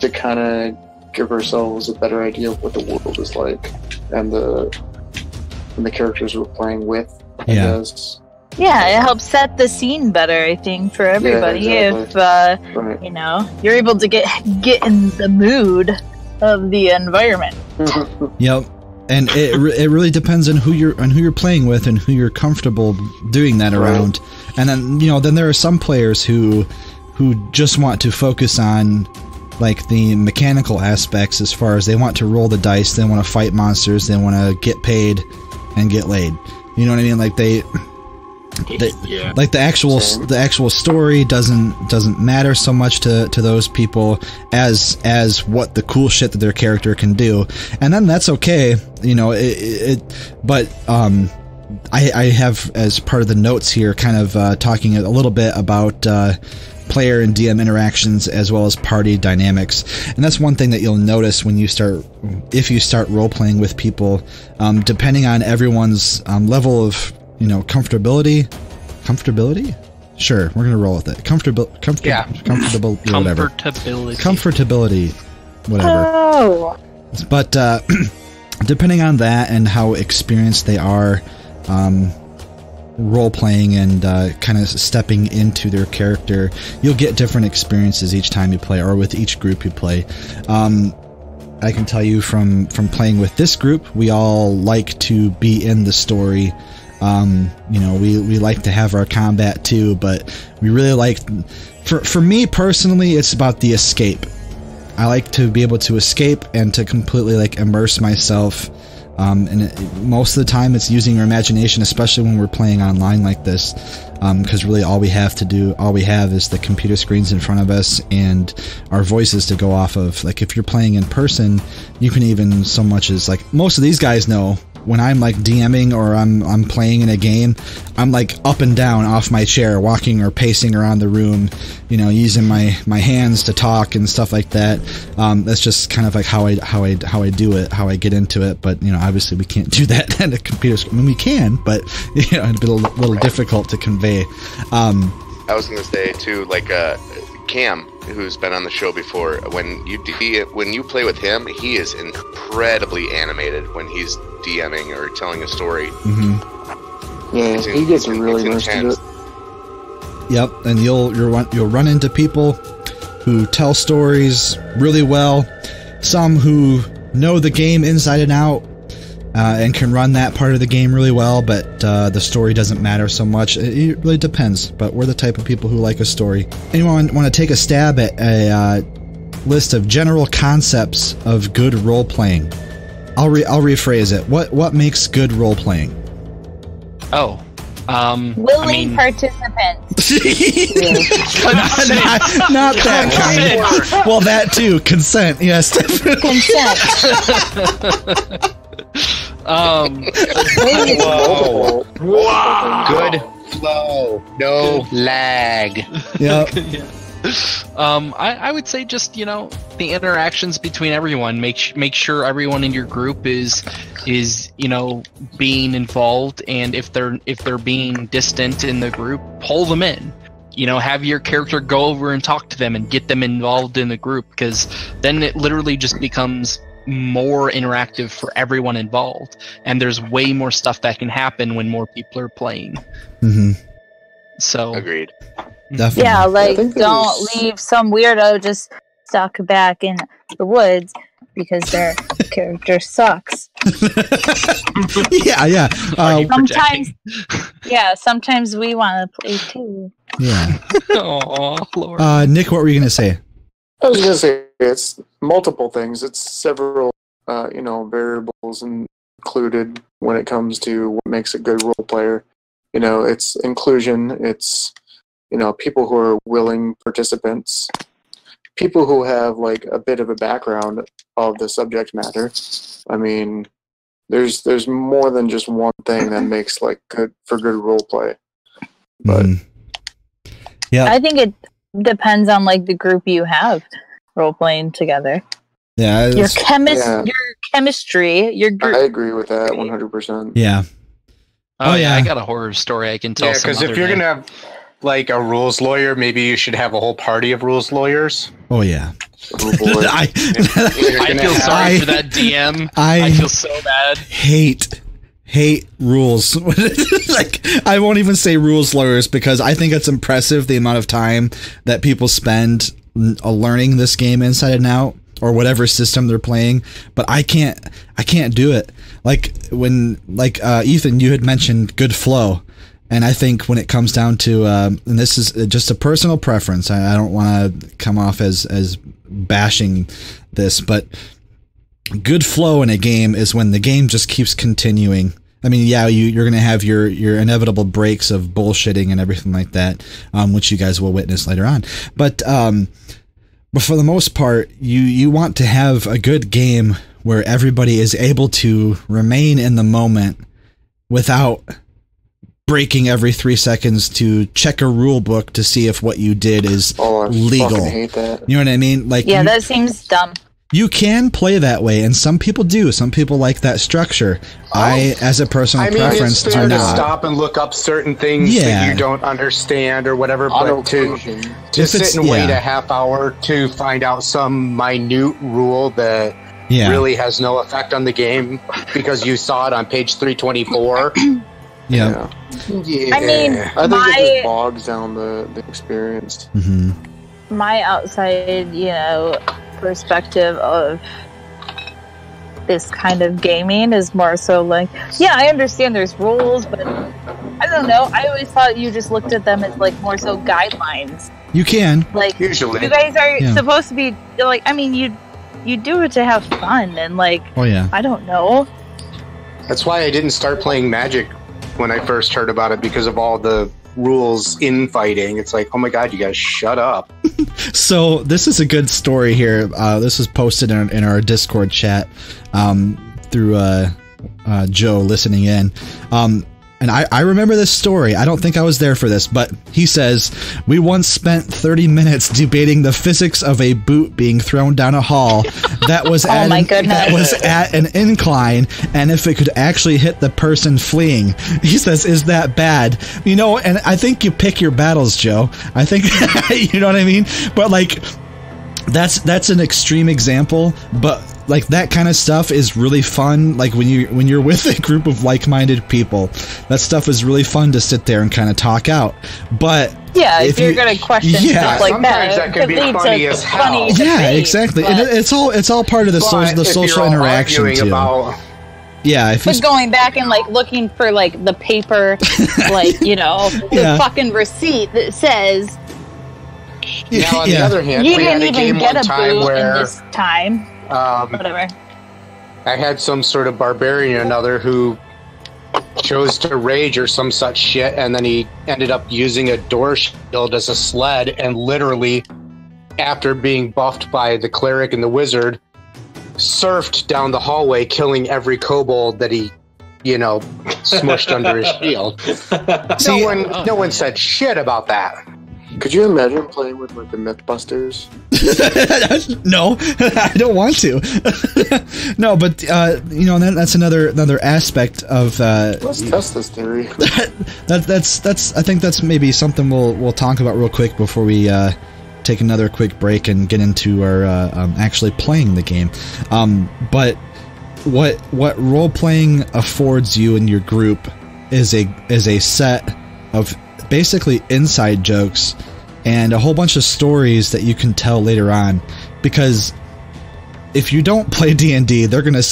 to kind of give ourselves a better idea of what the world is like and the characters we're playing with. I guess. Yeah, it helps set the scene better, I think, for everybody. exactly. If you know, you're able to get in the mood of the environment. Yep. And it really depends on who you're playing with and who you're comfortable doing that around. And then, you know, then there are some players who just want to focus on like the mechanical aspects, as far as they want to roll the dice, they want to fight monsters, they want to get paid and get laid. You know what I mean? Like Yeah. like the actual story doesn't matter so much to those people as what the cool shit that their character can do, and then that's okay, you know. But I have, as part of the notes here, kind of talking a little bit about player and DM interactions as well as party dynamics, and that's one thing that you'll notice when you start role playing with people, depending on everyone's level of, you know, comfortability. Sure, we're gonna roll with it. Comfortability, whatever. Comfortability, whatever. Oh. But depending on that and how experienced they are, role playing and kind of stepping into their character, you'll get different experiences each time you play, or with each group you play. I can tell you from playing with this group, we all like to be in the story. You know, we like to have our combat too, but we really like, for me personally, it's about the escape. I like to be able to escape and to completely like immerse myself. And most of the time it's using your imagination, especially when we're playing online like this, because really all we have is the computer screens in front of us and our voices to go off of. Like, if you're playing in person, you can even so much as, like, most of these guys know, when I'm like DMing or I'm playing in a game, I'm like up and down off my chair, walking or pacing around the room, you know, using my hands to talk and stuff like that. That's just kind of like how I do it, how I get into it. But, you know, obviously we can't do that at a computer screen. I mean, we can, but, you know, it'd be a little difficult to convey. I was going to say too, like Cam, who's been on the show before, when you play with him, he is incredibly animated when he's DMing or telling a story. Mm-hmm. Yeah, he gets really immersed into it. Yep, and you'll run into people who tell stories really well, some who know the game inside and out, and can run that part of the game really well, but the story doesn't matter so much. It really depends, but we're the type of people who like a story. Anyone want to take a stab at a list of general concepts of good role-playing? I'll rephrase it. What makes good role-playing? Willing participants. not that kind. Well, that too. Consent. Yes. Consent. Wow. Good flow. No lag. Yep. I would say just, the interactions between everyone. Make sure everyone in your group is being involved, and if they're being distant in the group, pull them in. Have your character go over and talk to them and get them involved in the group, because then it literally just becomes more interactive for everyone involved, and there's way more stuff that can happen when more people are playing. Mm-hmm. So agreed. Definitely. Yeah, don't leave some weirdo just stuck back in the woods because their character sucks. Yeah. Sometimes we want to play too. Yeah. Oh, Lord. Nick, what were you going to say? I was going to say it's multiple things. It's several, variables included when it comes to what makes a good role player. It's inclusion. It's people who are willing participants, people who have a bit of a background of the subject matter. I mean, there's more than just one thing that makes good role play. But yeah, I think it depends on the group you have role playing together. Yeah, your chemistry, your group. I agree with that 100%. Yeah. Oh yeah, I got a horror story I can tell. Yeah, because if you're gonna have a rules lawyer, maybe you should have a whole party of rules lawyers. Oh yeah. Oh, boy. I feel sorry for that DM. I feel so bad. Hate rules. I won't even say rules lawyers, because I think it's impressive the amount of time that people spend learning this game inside and out, or whatever system they're playing. But I can't do it. Ethan, you had mentioned good flow. And I think when it comes down to, and this is just a personal preference, I don't want to come off as bashing this, but good flow in a game is when the game just keeps continuing. I mean, yeah, you're going to have your inevitable breaks of bullshitting and everything like that, which you guys will witness later on. But for the most part, you want to have a good game where everybody is able to remain in the moment without breaking every 3 seconds to check a rule book to see if what you did is legal. Fucking hate that. You know what I mean? That seems dumb. You can play that way, and some people do. Some people like that structure. I, as a personal preference, it's fair do to not. Stop and look up certain things that you don't understand or whatever, but to sit and wait a half hour to find out some minute rule that really has no effect on the game because you saw it on page 324. Yeah. I mean, I think it just bogs down the experience. Mm-hmm. My outside, perspective of this kind of gaming is more so I understand there's rules, but I don't know. I always thought you just looked at them as more so guidelines. You can. Usually. You guys are supposed to be you do it to have fun and oh yeah. I don't know. That's why I didn't start playing Magic when I first heard about it, because of all the rules in fighting. It's oh my god, you guys shut up. So this is a good story here. This was posted in our Discord chat through Joe listening in. And I remember this story. I don't think I was there for this, but he says, we once spent 30 minutes debating the physics of a boot being thrown down a hall that was at an incline, and if it could actually hit the person fleeing. He says, is that bad? And I think you pick your battles, Joe. I think, you know what I mean? But that's an extreme example, but that kind of stuff is really fun. When you're with a group of like-minded people, that stuff is really fun to sit there and kind of talk out. But if you're going to question stuff like that can be funny as hell. Yeah, exactly. And it's all part of the social interaction too. But going back and like looking for like the paper, like the fucking receipt that says. Now on the other hand, you we had didn't a even game get one a time boot where in this time. Whatever. I had some sort of barbarian or another who chose to rage or some such shit, and then he ended up using a door shield as a sled, and literally, after being buffed by the cleric and the wizard, surfed down the hallway, killing every kobold that he, smushed under his shield. No one said shit about that. Could you imagine playing with like the Mythbusters? No, I don't want to. No, but that's another aspect of. Let's test this theory. That's. I think that's maybe something we'll talk about real quick before we take another quick break and get into our actually playing the game. But what role playing affords you and your group is a set of basically inside jokes and a whole bunch of stories that you can tell later on, because if you don't play D&D, they're gonna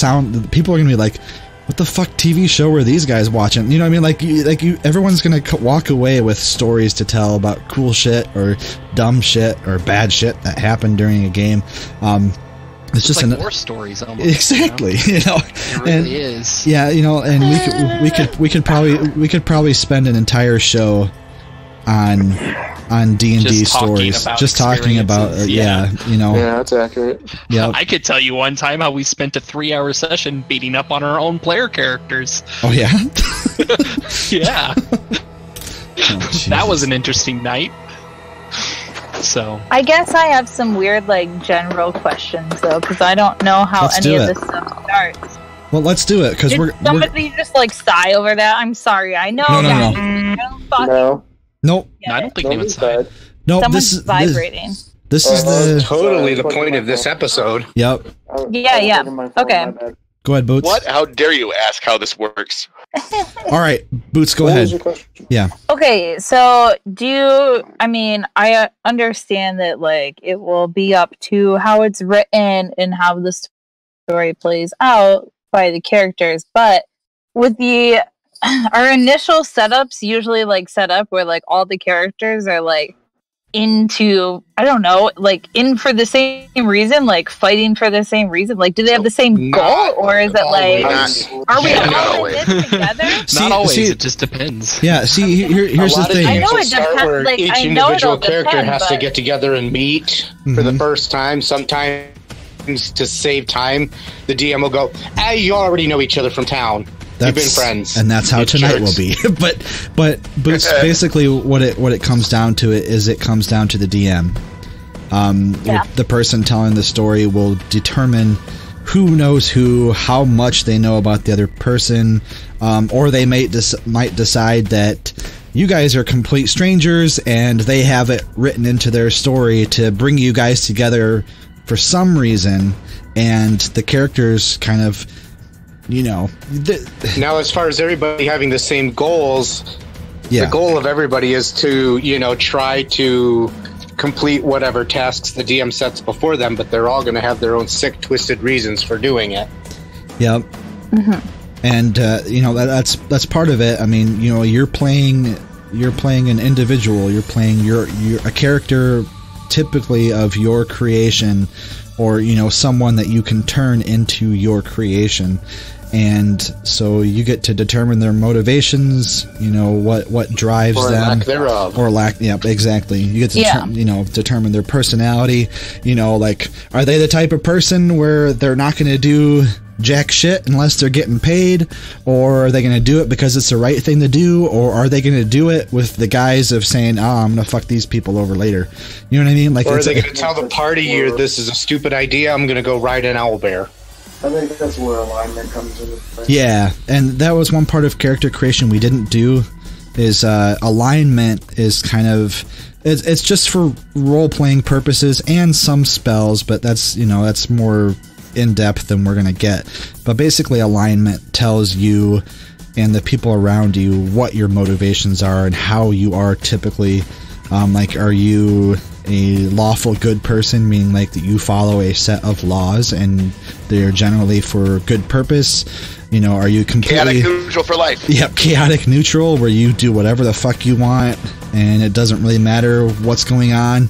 people are gonna be like, what the fuck TV show were these guys watching? You know what I mean? Everyone's gonna walk away with stories to tell about cool shit or dumb shit or bad shit that happened during a game. It's just like war stories almost. Exactly, It really is. Yeah, and we could probably spend an entire show on D&D stories, just talking about Yeah, that's accurate. Yeah, I could tell you one time how we spent a 3-hour session beating up on our own player characters. Oh yeah. Yeah. That was an interesting night. So I guess I have some weird like general questions though, because I don't know how any of this stuff starts. Well, let's do it, because somebody just like sigh over that. I'm sorry. I know. No. Nope. No, I don't think anyone sighed. Nope. Someone's vibrating. This is totally the point of this episode. Yep. Yeah. Okay. Go ahead, Boots. What? How dare you ask how this works? All right, Boots, go ahead. Yeah. Okay, so I understand that like it will be up to how it's written and how the story plays out by the characters, but with our initial setups usually like set up where like all the characters are like into, I don't know, like in for the same reason, like fighting for the same reason. Like, do they have the same goal, or is it like, are we all in this together? Not always. It just depends. Yeah. See, here's the thing. I know it depends. Like, each individual character has to get together and meet for the first time. Sometimes to save time, the DM will go, "Hey, you already know each other from town. You've been friends," and that's how tonight will be. but it's basically what it comes down to. It comes down to the DM. The person telling the story will determine who knows who, how much they know about the other person, or they might decide that you guys are complete strangers and they have it written into their story to bring you guys together for some reason, and the characters kind of. Now, as far as everybody having the same goals, the goal of everybody is to, try to complete whatever tasks the DM sets before them, but they're all going to have their own sick, twisted reasons for doing it. Yep. And that's part of it. I mean, you're playing an individual. You're playing a character, typically of your creation, or someone that you can turn into your creation. And so you get to determine their motivations, what drives them, or lack thereof, or lack. Yep, exactly. You get to determine their personality. Like, are they the type of person where they're not going to do jack shit unless they're getting paid, or are they going to do it because it's the right thing to do, or are they going to do it with the guise of saying, I'm going to fuck these people over later? You know what I mean? Like, or are they going to tell the party, this is a stupid idea, I'm going to go ride an owlbear? I think that's where alignment comes into play. Yeah, and that was one part of character creation we didn't do, is alignment is kind of, it's just for role-playing purposes and some spells, but that's more in-depth than we're going to get. But basically alignment tells you and the people around you what your motivations are and how you are typically. Like, are you a lawful good person, meaning like that you follow a set of laws and they're generally for good purpose? You know, are you completely chaotic neutral for life? Yep, chaotic neutral, where you do whatever the fuck you want and it doesn't really matter what's going on.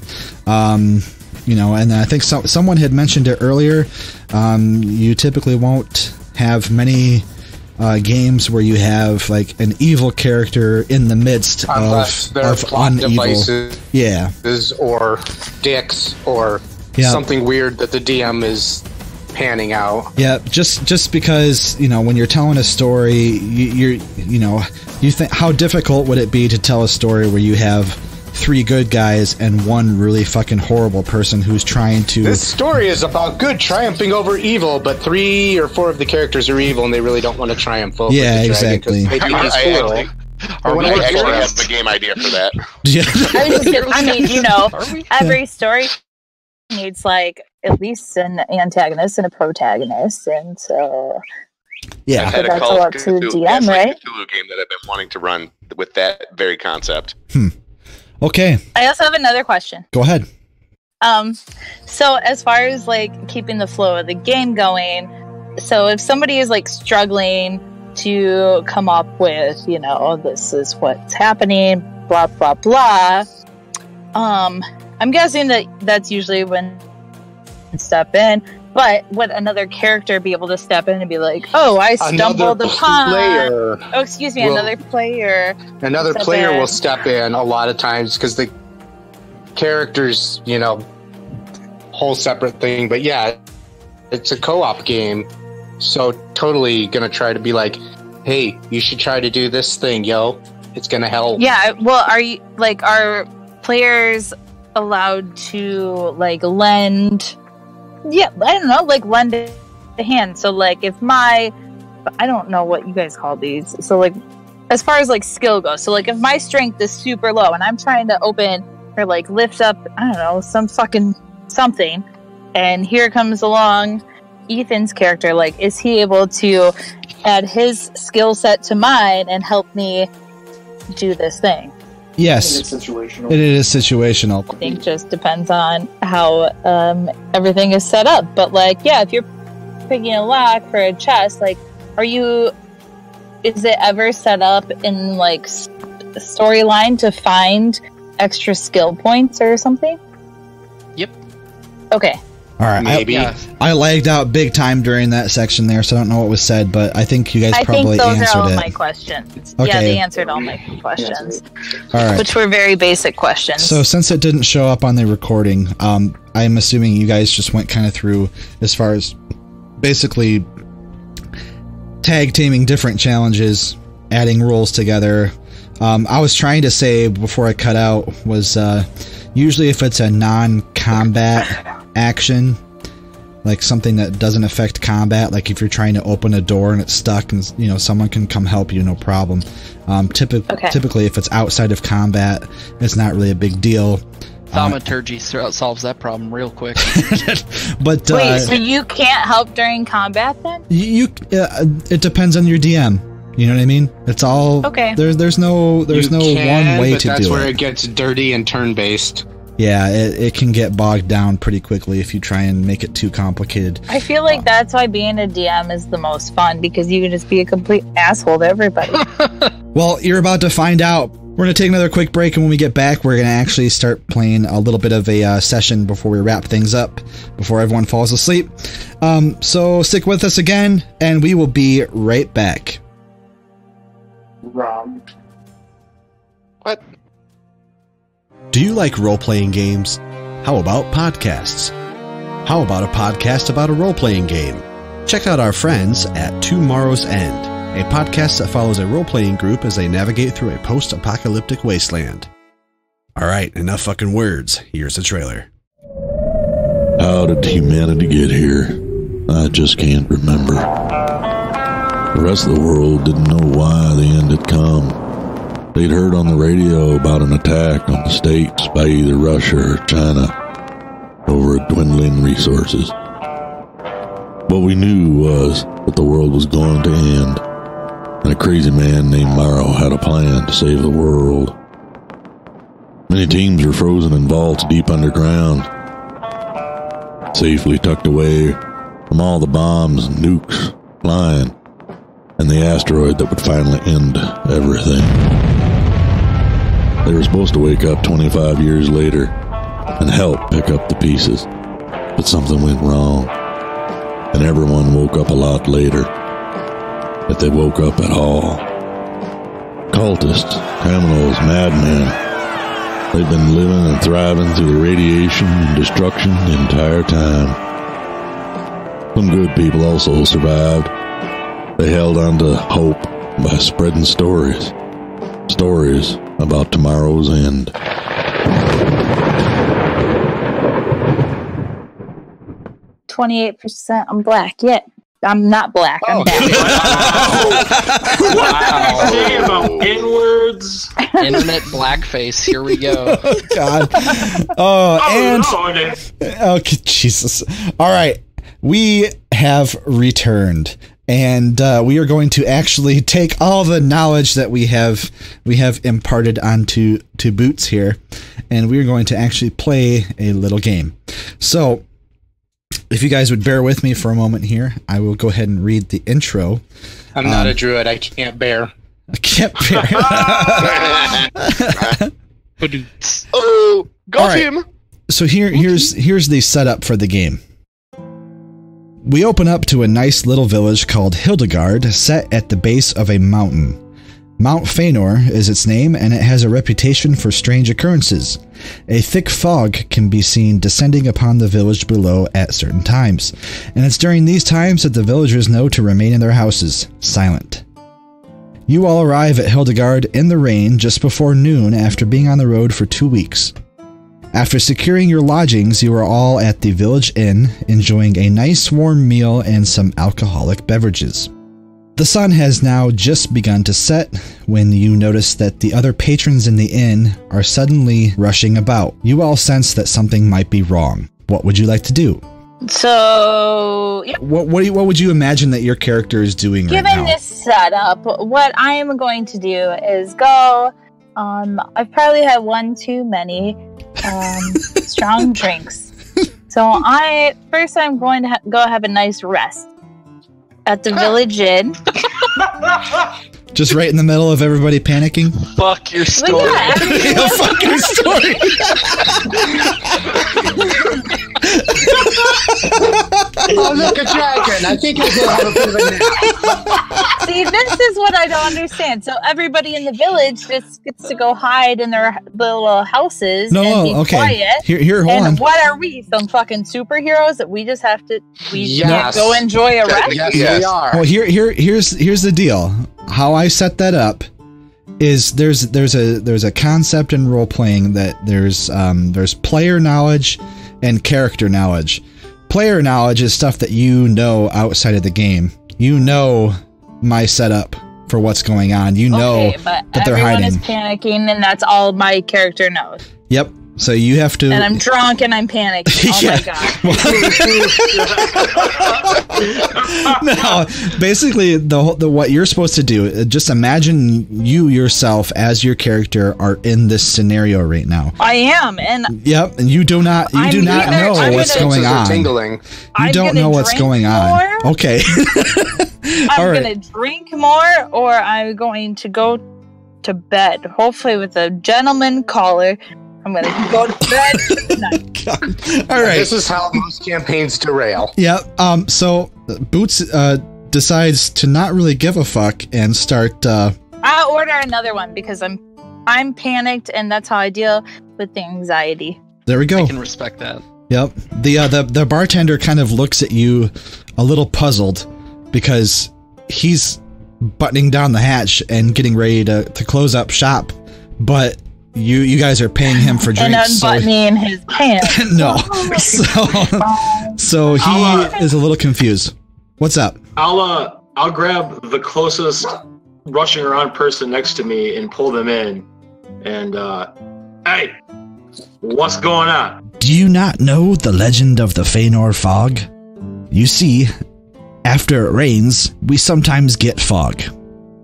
You know, and I think someone had mentioned it earlier. You typically won't have many games where you have like an evil character in the midst of plot devices, yeah, or dicks, or something weird that the DM is panning out. Yeah, just because, you know, when you're telling a story, you think how difficult would it be to tell a story where you have 3 good guys and 1 really fucking horrible person who's trying to... This story is about good triumphing over evil, but 3 or 4 of the characters are evil and they really don't want to triumph over the exactly. dragon. I actually have a game idea for that. I mean, you know, every story needs like at least an antagonist and a protagonist, and so... Yeah, so that's all up to the DM, right? Cthulhu game that I've been wanting to run with that very concept. Okay. I also have another question. Go ahead. So as far as like keeping the flow of the game going, so if somebody is like struggling to come up with, you know, this is what's happening, blah blah blah. I'm guessing that that's usually when you step in. But would another character be able to step in and be like, "Oh, I stumbled upon"? Another player. Another player will step in a lot of times because the characters, you know, whole separate thing. But yeah, it's a co-op game, so totally gonna try to be like, "Hey, you should try to do this thing, yo. It's gonna help." Yeah. Well, are players allowed to like lend? Yeah, I don't know, like lend a hand. So like if I don't know what you guys call these. So like as far as like skill goes, so like if my strength is super low and I'm trying to open or like lift up, I don't know, some fucking something, and here comes along Ethan's character, like is he able to add his skill set to mine and help me do this thing? Yes, it is situational. I think just depends on how everything is set up. But like, yeah, if you're picking a lock for a chest, like, is it ever set up in like storyline to find extra skill points or something? Yep. Okay. All right, maybe. I lagged out big time during that section there, so I don't know what was said, but I think you guys probably answered it. I think those are all my questions. Okay. Yeah, they answered all my questions. All right. Which were very basic questions. So since it didn't show up on the recording, I'm assuming you guys just went kind of through as far as basically tag teaming different challenges, adding rules together. I was trying to say before I cut out was usually if it's a non-combat action, like something that doesn't affect combat, like if you're trying to open a door and it's stuck and, you know, someone can come help you, no problem. Typically if it's outside of combat, it's not really a big deal. Thaumaturgy solves that problem real quick. But wait, so you can't help during combat then? It depends on your DM. You know what I mean? It's all okay. There's no one way to do it. That's where it gets dirty and turn-based. Yeah, it can get bogged down pretty quickly if you try and make it too complicated. I feel like that's why being a DM is the most fun, because you can just be a complete asshole to everybody. Well, you're about to find out. We're going to take another quick break, and when we get back, we're going to actually start playing a little bit of a session before we wrap things up, before everyone falls asleep. So stick with us again, and we will be right back. What? Do you like role-playing games? How about podcasts? How about a podcast about a role-playing game? Check out our friends at Tomorrow's End, a podcast that follows a role-playing group as they navigate through a post-apocalyptic wasteland. Alright, enough fucking words. Here's the trailer. How did humanity get here? I just can't remember. The rest of the world didn't know why the end had come. They'd heard on the radio about an attack on the states by either Russia or China over dwindling resources. What we knew was that the world was going to end, and a crazy man named Morrow had a plan to save the world. Many teams were frozen in vaults deep underground, safely tucked away from all the bombs and nukes flying, and the asteroid that would finally end everything. They were supposed to wake up 25 years later and help pick up the pieces, but something went wrong, and everyone woke up a lot later, if they woke up at all. Cultists, criminals, madmen, they've been living and thriving through the radiation and destruction the entire time. Some good people also survived. They held on to hope by spreading stories. Stories about tomorrow's end. %. I'm black. Yeah, I'm not black. I'm black. Wow. Say about N-words. Internet blackface. Here we go. Oh, God. Okay, Jesus. All right. We have returned. And we are going to actually take all the knowledge that we have imparted onto Boots here, and we are going to actually play a little game. So, if you guys would bear with me for a moment here, I will go ahead and read the intro. I'm not a druid. I can't bear. I can't bear. Oh, go all right. team! So here's the setup for the game. We open up to a nice little village called Hildegard, set at the base of a mountain. Mount Feanor is its name, and it has a reputation for strange occurrences. A thick fog can be seen descending upon the village below at certain times, and it's during these times that the villagers know to remain in their houses, silent. You all arrive at Hildegard in the rain just before noon after being on the road for 2 weeks. After securing your lodgings, you are all at the village inn, enjoying a nice warm meal and some alcoholic beverages. The sun has now just begun to set when you notice that the other patrons in the inn are suddenly rushing about. You all sense that something might be wrong. What would you like to do? So, yeah. What would you imagine that your character is doing right now? Given this setup, what I am going to do is go. I've probably had one too many strong drinks. So I'm going to go have a nice rest at the village inn. Just right in the middle of everybody panicking? Fuck your story. Yeah, fuck your story. Oh, look, a dragon. I think I did have a bit of a nap. See, this is what I don't understand. So everybody in the village just gets to go hide in their little houses and be quiet. Here, hold on. And what are we? Some fucking superheroes that we just have to can't go enjoy a rest? Yes, we are. Well, here's the deal. How I set that up is there's a concept in role playing that there's player knowledge and character knowledge. Player knowledge is stuff that you know outside of the game. You know my setup for what's going on. You know that they're hiding. Everyone is panicking, and that's all my character knows. Yep. So you have to. And I'm drunk and I'm panicking. Oh my god. No, basically the what you're supposed to do, just imagine you yourself as your character are in this scenario right now. I am, and yep, and you do not know what's going on. Tingling. You don't know what's going on. Okay. I'm going to drink more, or I'm going to go to bed, hopefully with a gentleman caller. I'm going to go to bed tonight. All right. This is how most campaigns derail. Yeah. So Boots decides to not really give a fuck and start. I'll order another one because I'm panicked, and that's how I deal with the anxiety. There we go. I can respect that. Yep. The bartender kind of looks at you a little puzzled because he's buttoning down the hatch and getting ready to close up shop, but you guys are paying him for drinks. And unbuttoning his pants. No. So he is a little confused. What's up? I'll grab the closest rushing around person next to me and pull them in. And hey, what's going on? Do you not know the legend of the Feanor fog? You see, after it rains, we sometimes get fog,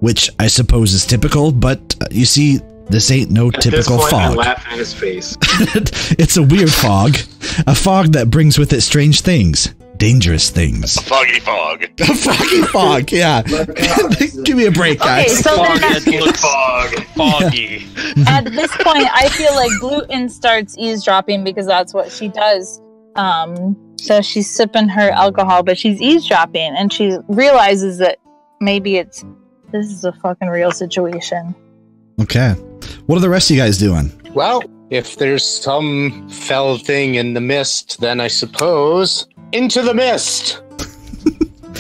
which I suppose is typical, but you see, This ain't no typical fog. fog. I'm laughing at his face. It's a weird fog. A fog that brings with it strange things. Dangerous things. A foggy fog. A foggy fog, yeah. Give me a break, guys. Okay, so foggy. At this point, I feel like Gluten starts eavesdropping because that's what she does. So she's sipping her alcohol, but she's eavesdropping, and she realizes that maybe this is a fucking real situation. Okay. What are the rest of you guys doing? Well, if there's some fell thing in the mist, then I suppose into the mist.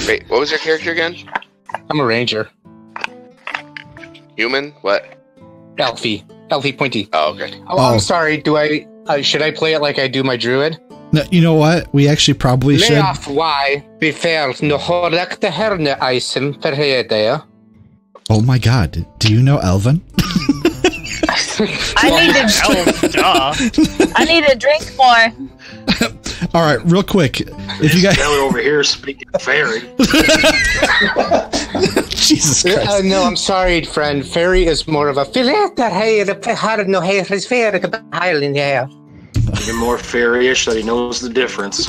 Wait, what was your character again? I'm a ranger. Human? What? Elfie pointy. Oh, okay. Oh, I'm sorry. Do I? Should I play it like I do my druid? No, you know what? We actually probably should. Leaf why befell no horrek the herne eisen verhedea. Oh my god, do you know Elven? I need to drink more. All right, real quick. If you guys over here speaking fairy. Jesus Christ. No, I'm sorry, friend. Fairy is more of a Even more fairyish that he knows the difference.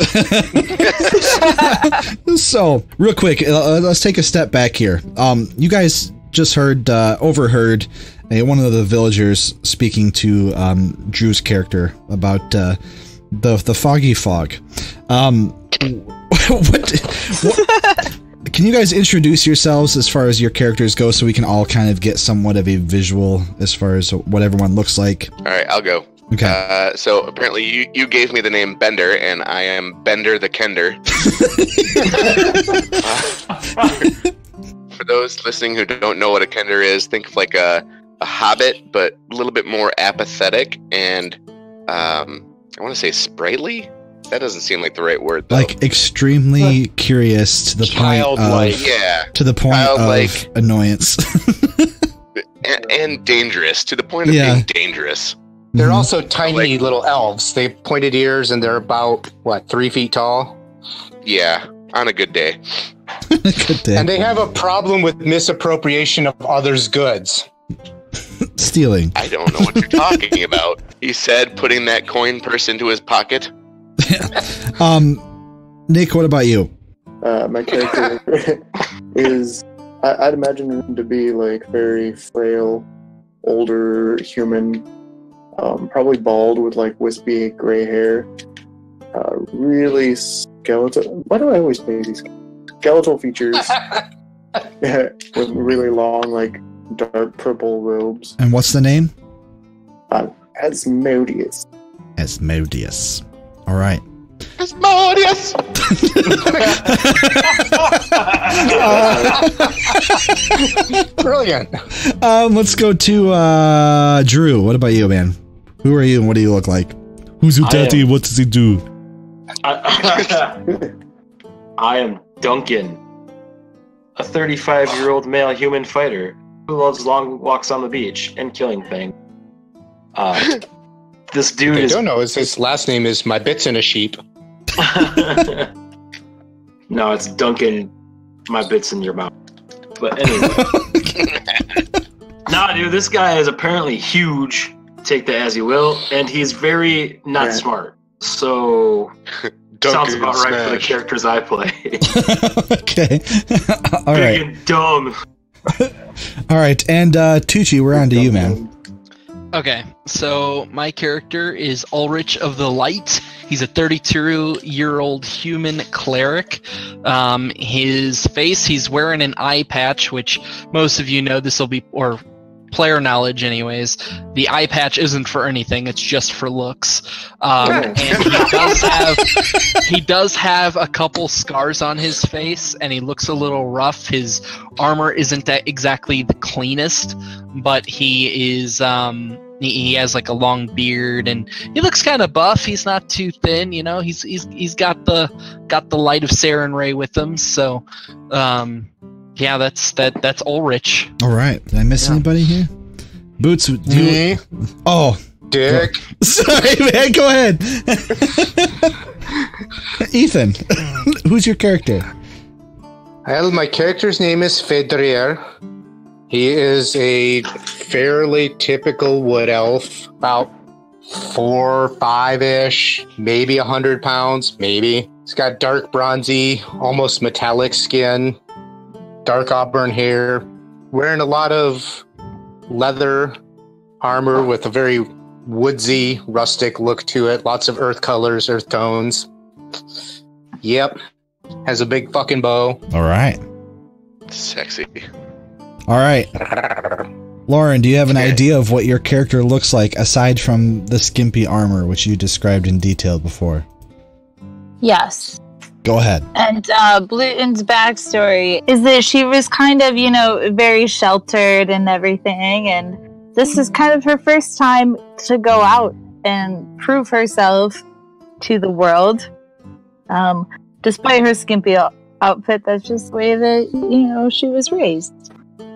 So, real quick, let's take a step back here. You guys just overheard one of the villagers speaking to Drew's character about the foggy fog. What can you guys introduce yourselves as far as your characters go, so we can all kind of get somewhat of a visual as far as what everyone looks like? All right, I'll go. Okay. So apparently you gave me the name Bender, and I am Bender the Kender. For those listening who don't know what a Kender is, think of like a hobbit, but a little bit more apathetic and I want to say sprightly. That doesn't seem like the right word, though. Like extremely curious to the point of annoyance. and dangerous to the point of being dangerous. They're also tiny little elves. They have pointed ears and they're about, 3 feet tall? Yeah, on a good day. Good day. And they have a problem with misappropriation of others' goods. Stealing. I don't know what you're talking about. He said putting that coin purse into his pocket. Nick, what about you? My character is, I'd imagine him to be like very frail, older human, probably bald with like wispy gray hair, really skeletal. Why do I always say these skeletal features? With really long, like dark purple robes. And what's the name? Asmodeus. Asmodeus. All right. Asmodeus! Brilliant. Let's go to Drew. What about you, man? Who are you and what do you look like? Who's your daddy? What does he do? I am Duncan, a 35-year-old male human fighter who loves long walks on the beach and killing things. This dude I don't know. His last name is My Bits in a Sheep. No, it's Duncan, My Bits in Your Mouth. But anyway. Nah, dude, this guy is apparently huge. Take that as you will. And he's very not smart. So... sounds about right for the characters I play. Okay. All Big right. and dumb. All right. And Tucci, we're on to you, man. Okay, so my character is Ulrich of the Light. He's a 32-year-old human cleric. His face, he's wearing an eye patch, which most of you know this will be, or player knowledge anyways, the eye patch isn't for anything, it's just for looks. And he does have a couple scars on his face, and he looks a little rough. His armor isn't that exactly the cleanest, but he is he has like a long beard and he looks kind of buff. He's not too thin, you know. He's got the light of Saren Ray with him. So yeah, that's Ulrich. All right. Did I miss anybody here? Boots, Me? Oh, Dick. Sorry, man. Go ahead. Ethan, who's your character? Well, my character's name is Fedrier. He is a fairly typical wood elf, about 4, 5-ish, maybe 100 pounds, maybe. He's got dark bronzy, almost metallic skin, dark auburn hair, wearing a lot of leather armor with a very woodsy, rustic look to it. Lots of earth colors, earth tones. Yep. Has a big fucking bow. All right. Sexy. All right. Lauren, do you have an idea of what your character looks like aside from the skimpy armor, which you described in detail before? Yes. Go ahead. And Bluten's backstory is that she was kind of, very sheltered and everything, and this is kind of her first time to go out and prove herself to the world. Despite her skimpy outfit, that's just the way that, she was raised.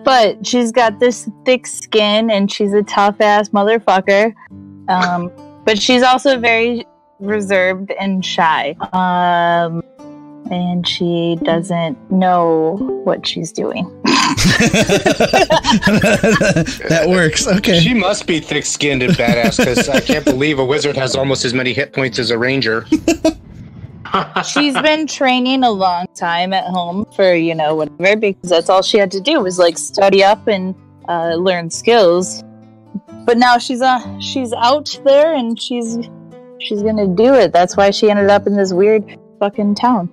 But she's got this thick skin, and she's a tough-ass motherfucker. But she's also very reserved and shy. And she doesn't know what she's doing. That works. Okay. She must be thick-skinned and badass, because I can't believe a wizard has almost as many hit points as a ranger. She's been training a long time at home for, whatever, because that's all she had to do was, study up and learn skills. But now she's out there, and she's gonna do it. That's why she ended up in this weird fucking town.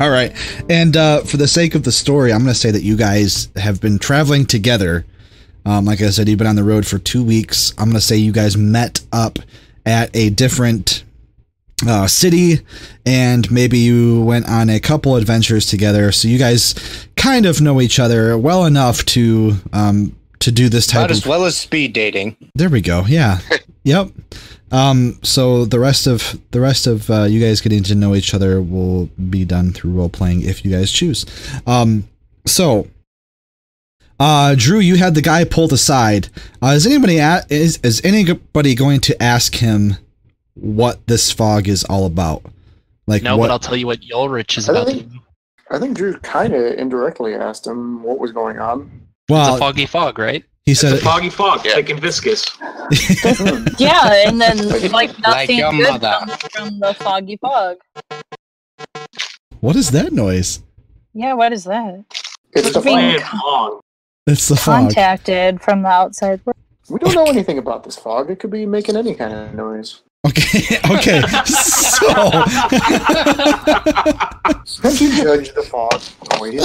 All right. And for the sake of the story, I'm going to say that you guys have been traveling together. Like I said, you've been on the road for 2 weeks. I'm going to say you guys met up at a different city, and maybe you went on a couple adventures together. So you guys kind of know each other well enough to do this type About as well as speed dating. There we go. Yeah. Yep. So the rest of you guys getting to know each other will be done through role playing if you guys choose. So Drew, you had the guy pulled aside. Is anybody going to ask him what this fog is all about? But I'll tell you what Ulrich is about. I think Drew kind of indirectly asked him what was going on. Well, it's a foggy fog, right? He said it's a foggy fog, thick and viscous. Yeah, and then nothing your good mother. comes from the foggy fog. What is that noise? Yeah, what is that? It's the being fog. It's the fog. Contacted from the outside world. We don't know anything about this fog. It could be making any kind of noise. Okay. So can't you judge the fog noise?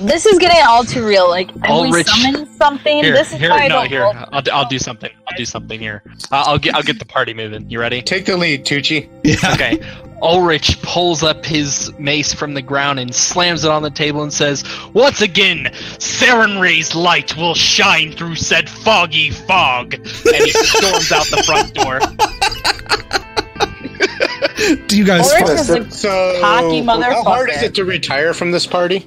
This is getting all too real. Like, have we Ulrich. summoned something? This is why I don't roll. I'll do something. I'll do something here. I'll get the party moving. You ready? Take the lead, Tucci. Yeah. Okay. Ulrich pulls up his mace from the ground and slams it on the table and says, "Once again, Sarenrae's light will shine through said foggy fog." And he storms out the front door. Do you guys? Ulrich is a cocky motherfucker. How hard is it to retire from this party?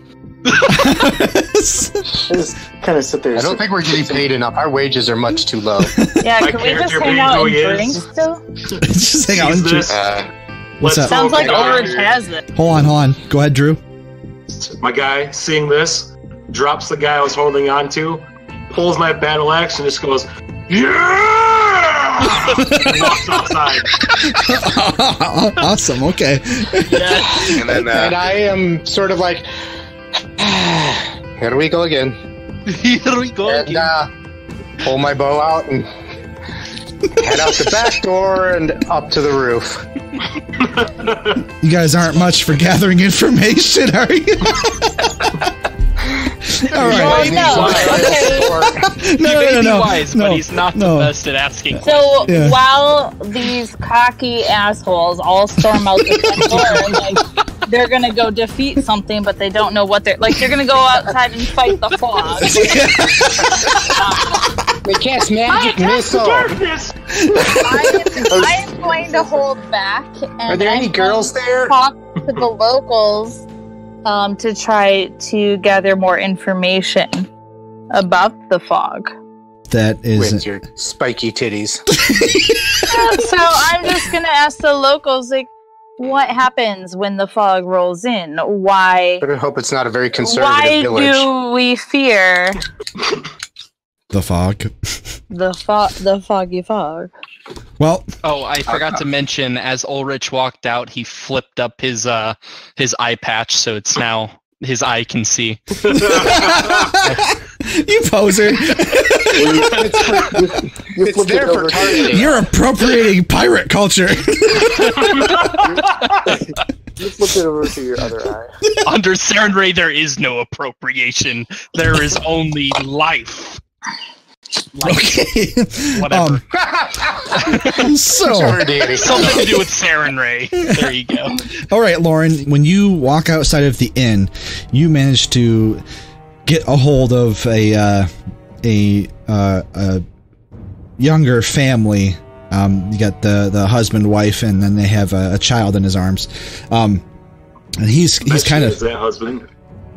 Just kind of sit there. I don't think we're getting paid enough. Our wages are much too low. Yeah, can we just hang out and drink still? Just hang out and drink. What's up? Sounds like Ulrich has it. Hold on. Go ahead, Drew. My guy, seeing this, drops the guy I was holding on to, pulls my battle axe, and just goes, "Yeah!" and walks outside. Awesome. Okay. Yeah. And I am sort of like, here we go again. Here we go again. And pull my bow out and head out the back door and up to the roof. You guys aren't much for gathering information, are you? All right. No. Wise, but he's not the best at asking. So while these cocky assholes all storm out the front door, and like they're gonna go defeat something, but they don't know what they're like. They're gonna go outside and fight the fog. They cast magic missile. I am going to hold back. And are there any girls there? Talk to the locals to try to gather more information about the fog. That is with your spiky titties. So I'm just gonna ask the locals, like, what happens when the fog rolls in? Why? Better hope it's not a very conservative village. Why do we fear the fog? The foggy fog. Well, I forgot to mention, as Ulrich walked out, he flipped up his eye patch, so it's now his eye can see. You poser! It's there for targeting. You're appropriating pirate culture. You flip it over to your other eye. Under Serenray, there is no appropriation. There is only life. Okay. Whatever. So something to do with Serenray. There you go. All right, Lauren. When you walk outside of the inn, you manage to get a hold of a younger family. You got the husband, wife, and then they have a child in his arms. And he's kind of that husband.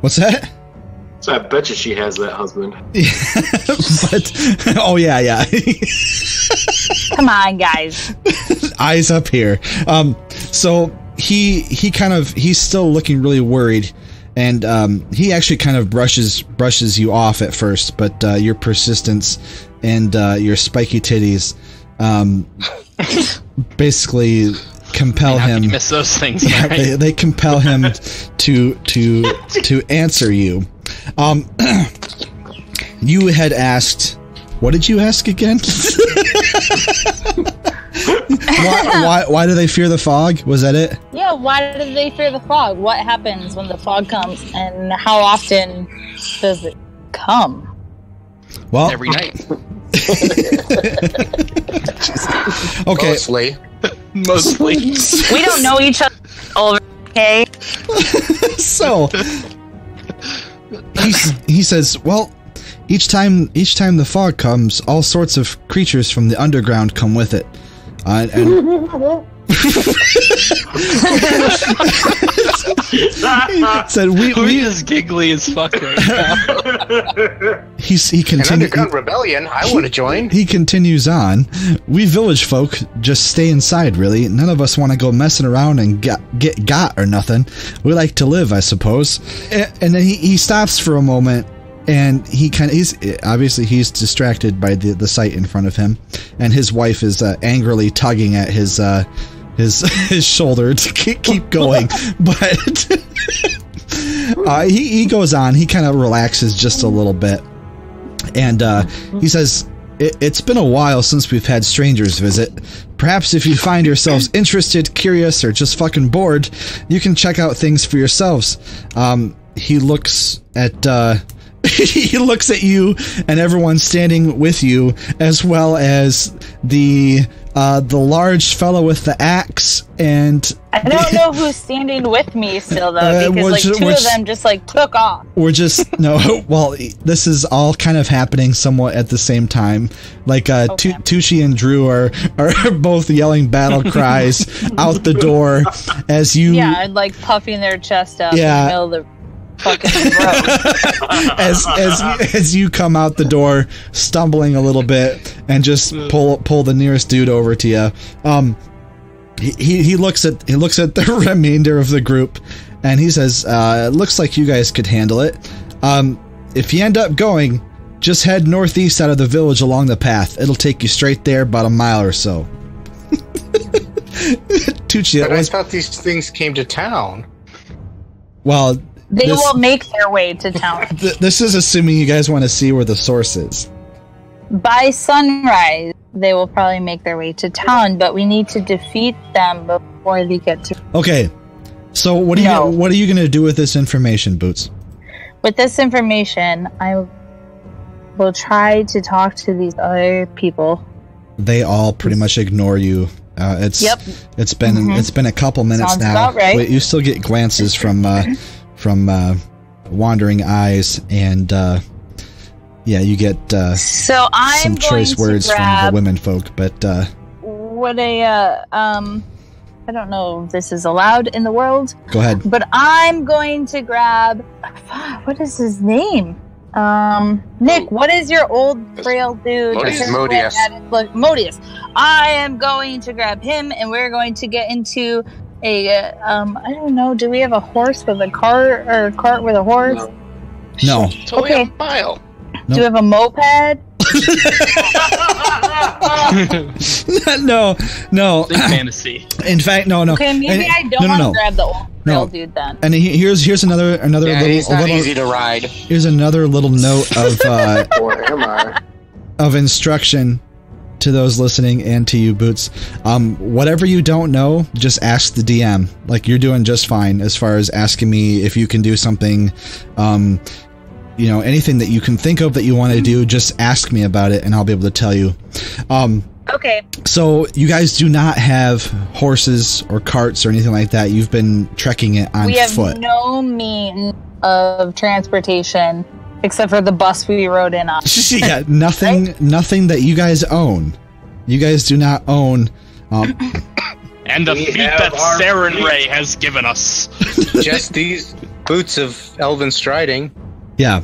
What's that? So I bet you she has that husband. But oh yeah. Come on, guys. Eyes up here. So he's still looking really worried, and he actually kind of brushes you off at first, but your persistence and your spiky titties basically compel him. You miss those things. Yeah, right? they compel him to answer you. You had asked. What did you ask again? why do they fear the fog? Was that it? Yeah, why do they fear the fog? What happens when the fog comes, and how often does it come? Well, every night. Okay. Mostly. We don't know each other, okay? So he says, well, each time the fog comes, all sorts of creatures from the underground come with it. Said we is giggly as fuck right now. He continues. An underground rebellion. I want to join. He continues on. We village folk just stay inside. Really, none of us want to go messing around and get got or nothing. We like to live, I suppose. And then he stops for a moment. And he's obviously distracted by the sight in front of him, and his wife is angrily tugging at his shoulder to keep going. But he goes on. He kind of relaxes just a little bit, and he says, "It's been a while since we've had strangers visit. Perhaps if you find yourselves interested, curious, or just fucking bored, you can check out things for yourselves." He looks at. He looks at you and everyone standing with you, as well as the large fellow with the axe. And I don't know who's standing with me still, though, because two of them just took off. We're just no. Well, this is all kind of happening somewhat at the same time. Tucci and Drew are both yelling battle cries out the door as you. Yeah, and puffing their chest up in the middle of the fucking road. as you come out the door, stumbling a little bit, and just pull the nearest dude over to you. He looks at the remainder of the group, and he says, "It looks like you guys could handle it. If you end up going, just head northeast out of the village along the path. It'll take you straight there, about a mile or so." Tucci, I thought these things came to town. Well, they will make their way to town. This is assuming you guys want to see where the source is. By sunrise, they will probably make their way to town, but we need to defeat them before they get to. Okay, so what are you going to do with this information, Boots? With this information, I will try to talk to these other people. They all pretty much ignore you. It's been a couple minutes. Sounds now. About right. Wait, you still get glances from wandering eyes, and you get so I'm some choice words from the women folk. But what I don't know if this is allowed in the world. Go ahead. But I'm going to grab. What is his name? Nick, what is your old frail dude? Modius. Modius. I am going to grab him, and we're going to get into I don't know. Do we have a horse with a cart or a cart with a horse? No. It's only a mile. Do we have a moped? No. Big fantasy. In fact, no. Okay, maybe I don't want to grab the old rail dude then. And here's another little. He's not easy to ride. Here's another little note of Or am I? of instruction to those listening and to you, Boots. Whatever you don't know, just ask the DM. Like, you're doing just fine as far as asking me if you can do something. Anything that you can think of that you want to do, just ask me about it and I'll be able to tell you. Okay. So you guys do not have horses or carts or anything like that. You've been trekking it on foot. We have no means of transportation except for the bus we rode in on. Yeah, nothing that you guys own. You guys do not own. And the feat that Saren Ray has given us. Just these boots of elven striding. Yeah.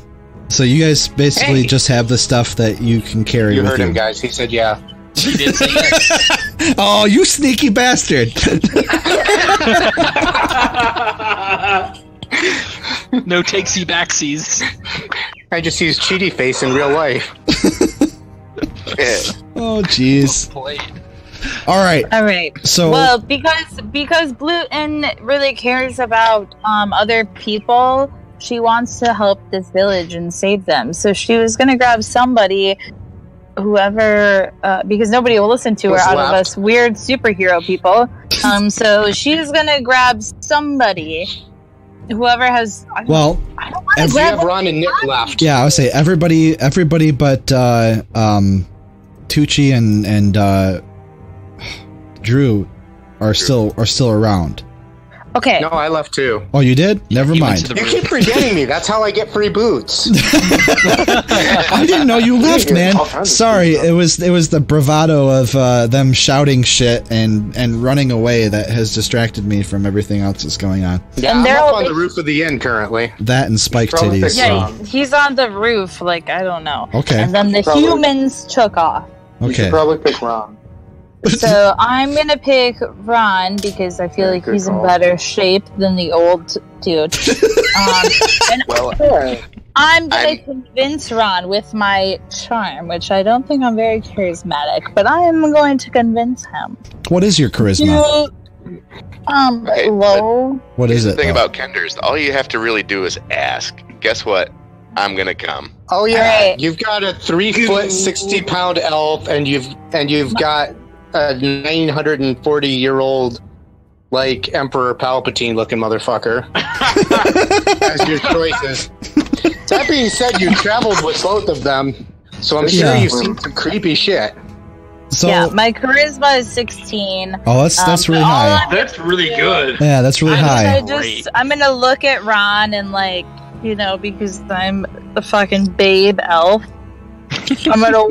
So you guys basically just have the stuff that you can carry You with heard you. him, guys. He said yeah. He did say yes. Oh, you sneaky bastard. No takesy backsies. I just used cheaty face in real life. Oh, jeez. All right. So, well, because Bluton really cares about other people, she wants to help this village and save them. So she was going to grab somebody, whoever, because nobody will listen to her out of us weird superhero people. So she's going to grab somebody. Whoever has. I don't want to grab Ron and Nick left. yeah, I would say everybody but Tucci and Drew are still around. Okay. No, I left too. Oh, you did? Never mind. You keep forgetting me. That's how I get free boots. I didn't know you left, man. Sorry, it was the bravado of them shouting shit and running away that has distracted me from everything else that's going on. Yeah, I'm up on the roof of the inn currently. That and spike titties. Yeah, he's on the roof. Like, I don't know. Okay. And then the humans took off. You should probably pick Ron. So I'm gonna pick Ron because I feel like he's in better shape than the old dude. And I'm gonna convince Ron with my charm, which I don't think I'm very charismatic, but I am going to convince him. What is your charisma? Low. What is it? The thing about Kenders, all you have to really do is ask. Guess what? I'm gonna come. Oh yeah, you've got a 3-foot, 60-pound elf, and you've got a 940-year-old like Emperor Palpatine looking motherfucker as your choices. That being said, you traveled with both of them, so I'm sure you've seen some creepy shit. So, yeah, my charisma is 16. Oh, that's really high. That's really good. Yeah, that's really high. I'm gonna look at Ron and because I'm a fucking babe elf. I'm gonna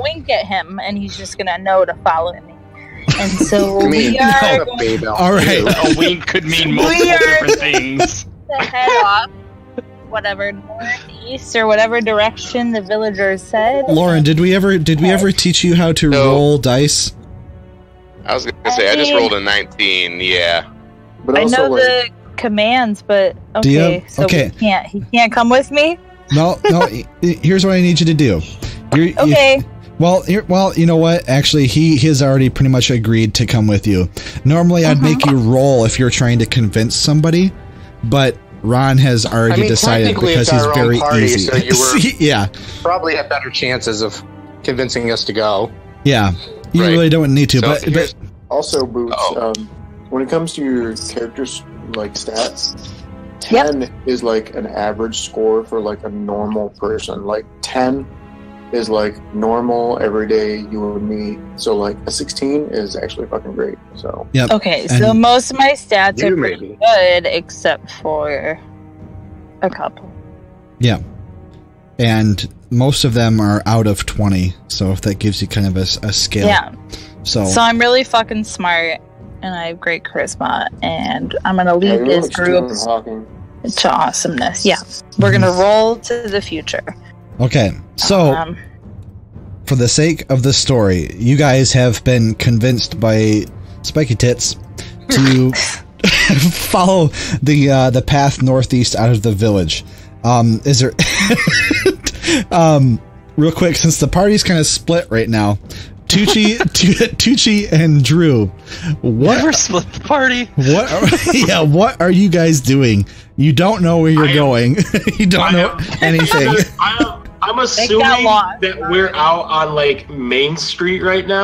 wink at him, and he's just gonna know to follow me. And so we are going to all right. A wink could mean multiple different things. head off, whatever northeast or whatever direction the villagers said. Lauren, did we ever teach you how to roll dice? I was gonna say I just rolled a 19. Yeah. But I know the commands, but okay, so he can't come with me. No. Here's what I need you to do. Okay. Well, you know what? Actually, he has already pretty much agreed to come with you. Normally, I'd make you roll if you're trying to convince somebody, but Ron has already decided because he's very easy. So you were yeah, probably have better chances of convincing us to go. Yeah, you really don't need to. So but also, Boots. When it comes to your character's stats, 10 is an average score for a normal person. 10 is normal everyday you and me. So a 16 is actually fucking great. So okay, so most of my stats are pretty good except for a couple. Yeah, and most of them are out of 20. So if that gives you kind of a scale. Yeah. So I'm really fucking smart, and I have great charisma, and I'm gonna lead this group to awesomeness. Yeah, we're gonna roll to the future. Okay, so for the sake of the story, you guys have been convinced by Spiky Tits to follow the path northeast out of the village. Is there real quick, since the party's kind of split right now, Tucci and Drew, never split the party. What are you guys doing? You don't know where you're going. You don't know anything. I'm assuming that we're out on like Main Street right now,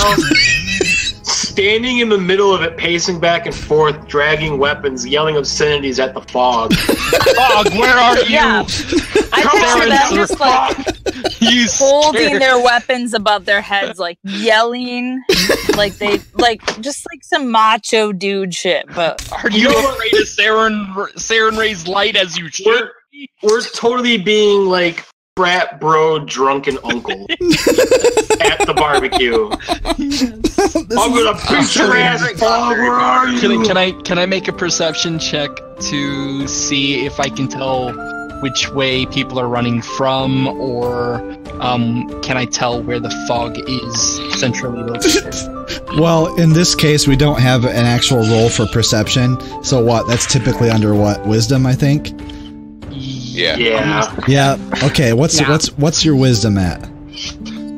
standing in the middle of it, pacing back and forth, dragging weapons, yelling obscenities at the fog. Fog, where are you? Yeah. I picture them just like holding their weapons above their heads, like yelling, like they just like some macho dude shit. But are you afraid of Saren Ray's light as you should? We're totally being like frat bro drunken uncle at the barbecue. I'm gonna beat your ass, fog. Where are you? Can I make a perception check to see if I can tell which way people are running from, or can I tell where the fog is centrally located? Well, in this case, we don't have an actual roll for perception. So what? That's typically under what? Wisdom, I think. Yeah. Okay. What's your wisdom at?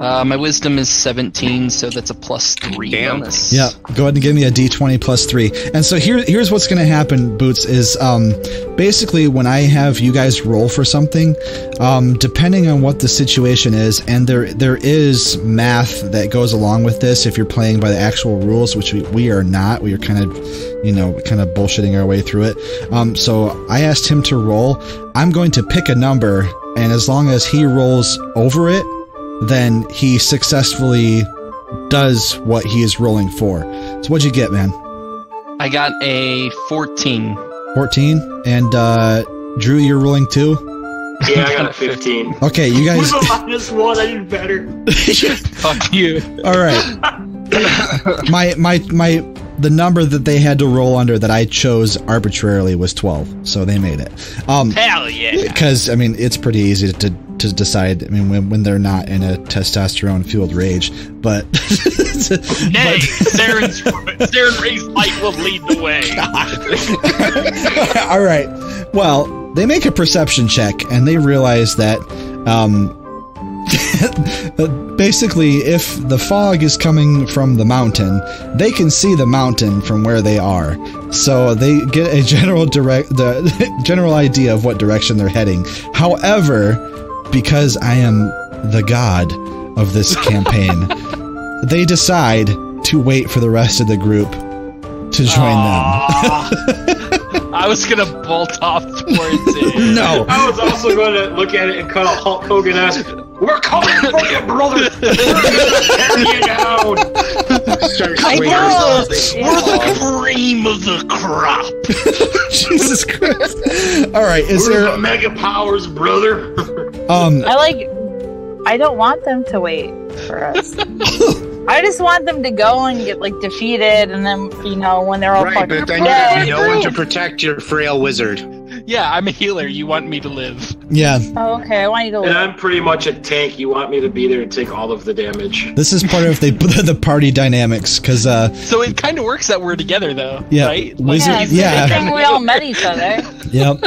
My wisdom is 17, so that's a +3 bonus. Yeah, go ahead and give me a d20 +3. And so here's what's going to happen, Boots, is basically when I have you guys roll for something, depending on what the situation is, and there is math that goes along with this if you're playing by the actual rules, which we are not. We are kind of bullshitting our way through it. So I asked him to roll. I'm going to pick a number, and as long as he rolls over it, then he successfully does what he is rolling for. So what'd you get, man? I got a 14. 14? And Drew, you're rolling too? Yeah, I got a 15. Okay, you guys... With a -1, I did better. Fuck you. All right. The number that they had to roll under that I chose arbitrarily was 12, so they made it. Hell yeah! Because I mean, it's pretty easy to decide. I mean, when they're not in a testosterone-fueled rage, but nay, Saren Ray's light will lead the way. All right. Well, they make a perception check, and they realize that. Basically, if the fog is coming from the mountain, they can see the mountain from where they are. So they get a general idea of what direction they're heading. However, because I am the god of this campaign, they decide to wait for the rest of the group to join them. I was gonna bolt off towards it. No. I was also going to look at it and call Hulk Hogan and ask, "We're coming for you, brother! We're gonna tear you down!" We're the cream of the crop. Jesus Christ! All right, We're the mega powers, brother. I don't want them to wait for us. I just want them to go and get like defeated, and then when they're all right, but then you have no one to protect your frail wizard. Yeah, I'm a healer. You want me to live? Yeah. Oh, okay, I want you to live. And I'm pretty much a tank. You want me to be there to take all of the damage. This is part of the party dynamics, because so it kind of works that we're together, though. Yeah, right? Wizard. I think we all met each other. Yep.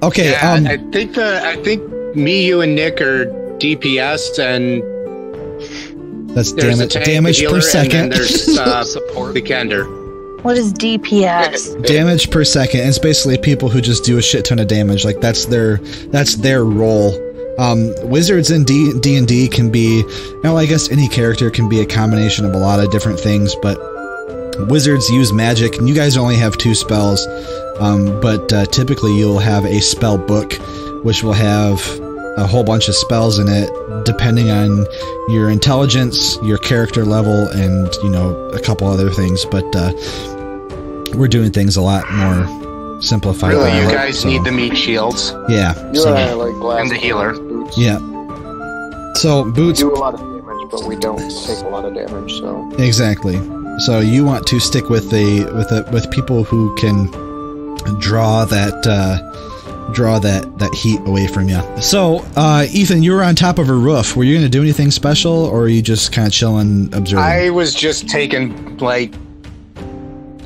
Okay. Yeah, I think me, you, and Nick are DPS, and that's damage per second. And there's support. Vikander. What is DPS? Damage per second. It's basically people who just do a shit ton of damage. Like that's their role. Wizards in D&D can be, I guess any character can be a combination of a lot of different things, but wizards use magic, and you guys only have 2 spells, but typically you'll have a spell book, which will have a whole bunch of spells in it, depending on your intelligence, your character level, and a couple other things. But we're doing things a lot more simplified. Really, you guys need the meat shields. Yeah. And the healer. Boots. Yeah. So Boots We do a lot of damage, but we don't take a lot of damage. So exactly. So you want to stick with with people who can draw that heat away from you. So, Ethan, you were on top of a roof. Were you going to do anything special, or are you just kind of chilling, observing? I was just taking,